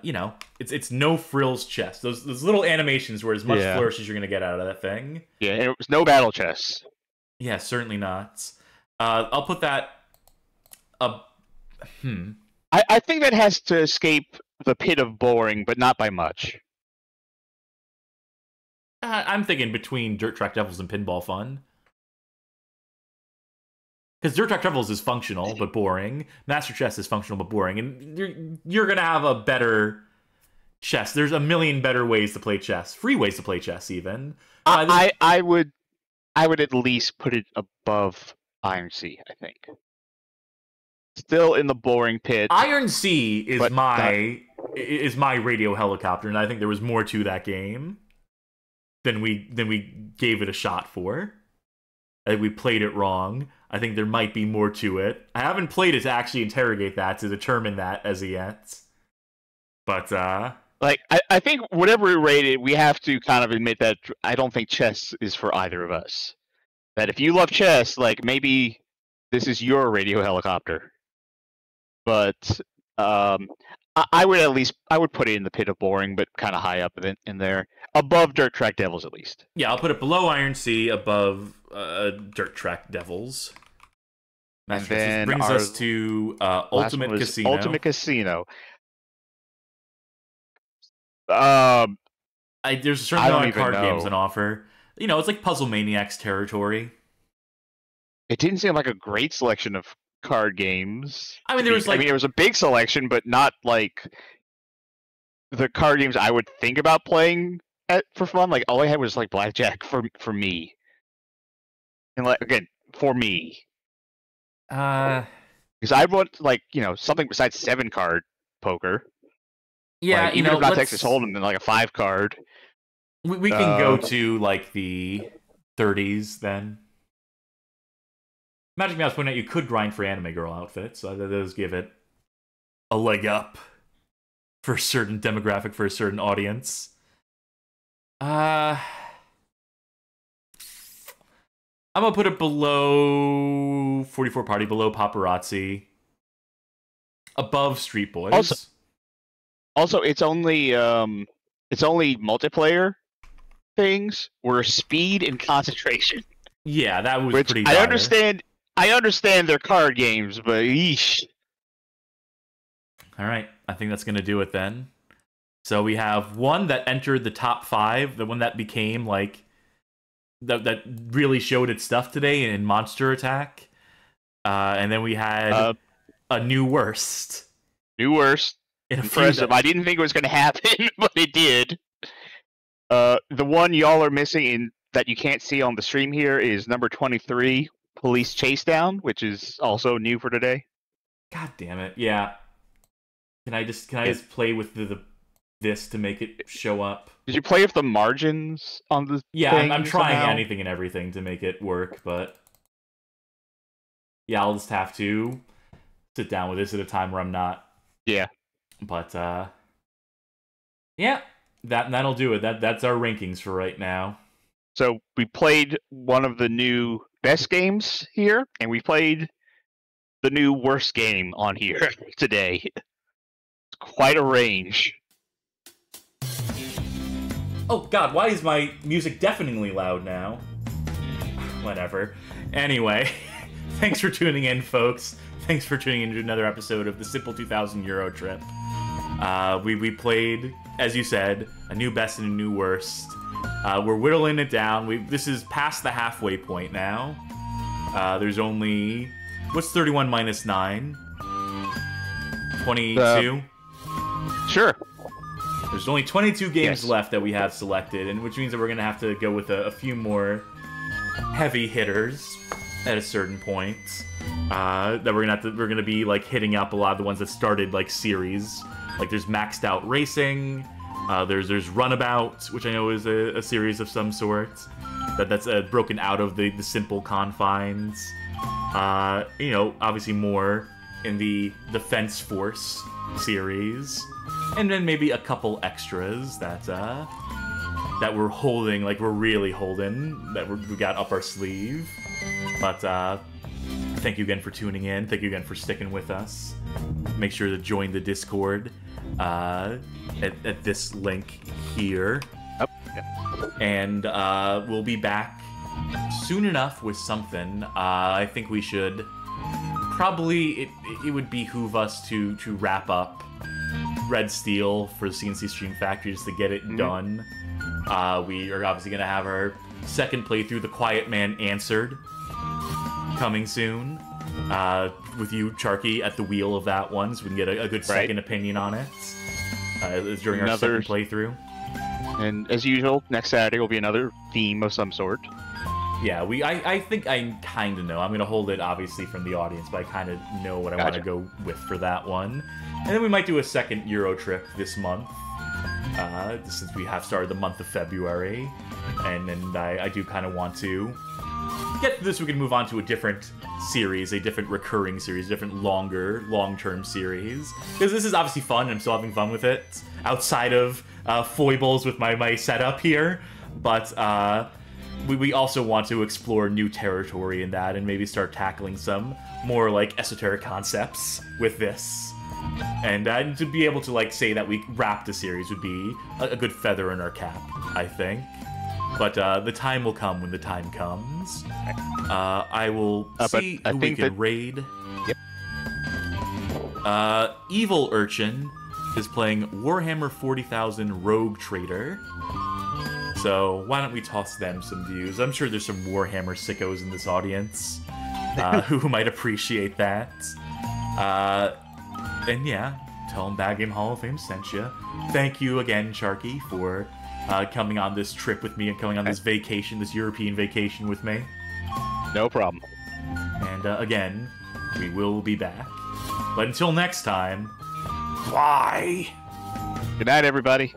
it's no frills chess. Those little animations were as much flourish as you're going to get out of that thing. Yeah, and it was no battle chess. Yeah, certainly not. I'll put that... I think that has to escape the pit of boring, but not by much. I'm thinking between Dirt Track Devils and Pinball Fun. Because Dirt Track Devils is functional, but boring. Master Chess is functional, but boring. And you're going to have a better chess. There's a million better ways to play chess. Free ways to play chess, even. I would at least put it above Iron Sea, I think. Still in the boring pit. Iron Sea is my radio helicopter, and I think there was more to that game than we gave it a shot for. I think we played it wrong. I think there might be more to it. I haven't played it to actually interrogate that, to determine that as yet. But, I think whatever we rated, we have to kind of admit that I don't think chess is for either of us. That if you love chess, like, maybe this is your radio helicopter. But, I would put it in the pit of boring, but kind of high up in there. Above Dirt Track Devils, at least. Yeah, I'll put it below Iron Sea, above Dirt Track Devils. And then brings us to Ultimate Casino. Ultimate Casino. There's a certain amount of card games on offer. It's like Puzzle Maniacs territory. It didn't seem like a great selection of card games. I mean, there was Yeah, like, even if not Texas Hold'em, then like a 5-card. We can go to like the 30s then. Magic Mouse pointed out you could grind for Anime Girl outfits, so that does give it a leg up for a certain demographic, for a certain audience. I'm gonna put it below 44 Party, below Paparazzi, above Street Boys. Also, it's only multiplayer things were speed and concentration. Yeah, that was pretty. I understand their card games, but yeesh. All right, I think that's gonna do it then. So we have one that entered the top 5, the one that became like that really showed its stuff today in Monster Attack, and then we had a new worst. New worst. Impressive. I didn't think it was going to happen, but it did. The one y'all are missing in that you can't see on the stream here is number 23, Police Chase Down, which is also new for today. God damn it! Yeah. Can I just play with this to make it show up? Did you play with the margins on the thing I'm trying somehow? anything and everything to make it work, but yeah, I'll just have to sit down with this at a time where I'm not. Yeah. But yeah, that'll do it. That's our rankings for right now. So we played one of the new best games here, and we played the new worst game on here today. It's quite a range. Oh god, why is my music deafeningly loud now? Whatever. Anyway, thanks for tuning in, folks. Thanks for tuning in to another episode of the Simple 2000 EuroTrip. We played, as you said, a new best and a new worst. We're whittling it down. This is past the halfway point now. There's only... What's 31 minus 9? 22? Sure. There's only 22 games left that we have selected, and which means that we're going to have to go with a few more heavy hitters at a certain point. That we're gonna be like hitting up a lot of the ones that started like series. Like there's Maxed Out Racing, there's Runabout, which I know is a series of some sort that's broken out of the simple confines. You know, obviously more in the Defense Force series, and then maybe a couple extras that we're holding, like we're really holding, that we got up our sleeve. But thank you again for tuning in. Thank you again for sticking with us. Make sure to join the Discord at this link here. And we'll be back soon enough with something. I think we should probably, it would behoove us to wrap up Red Steel for the CNC Stream Factory just to get it done. We are obviously going to have our second playthrough, The Quiet Man Answered, coming soon. With you, Charky, at the wheel of that one, so we can get a good second opinion on it during our second playthrough. And as usual, next Saturday will be another theme of some sort. Yeah, I think I kind of know. I'm going to hold it, obviously, from the audience, but I kind of know what I want to go with for that one. And then we might do a second EuroTrip this month, since we have started the month of February. And I do kind of want to get through this. We can move on to a different series, a different recurring series, a different long-term series. Because this is obviously fun, and I'm still having fun with it, outside of foibles with my setup here. But we also want to explore new territory in that, and maybe start tackling some more like esoteric concepts with this. And to be able to like say that we wrapped a series would be a good feather in our cap, I think. But the time will come when the time comes. I will see who we can raid. Yep. Evil Urchin is playing Warhammer 40,000 Rogue Trader. So why don't we toss them some views? I'm sure there's some Warhammer sickos in this audience who might appreciate that. And yeah, tell them Bad Game Hall of Fame sent you. Thank you again, Sharky, for coming on this trip with me and coming on this vacation, this European vacation with me. No problem. And again, we will be back. But until next time, bye! Good night, everybody.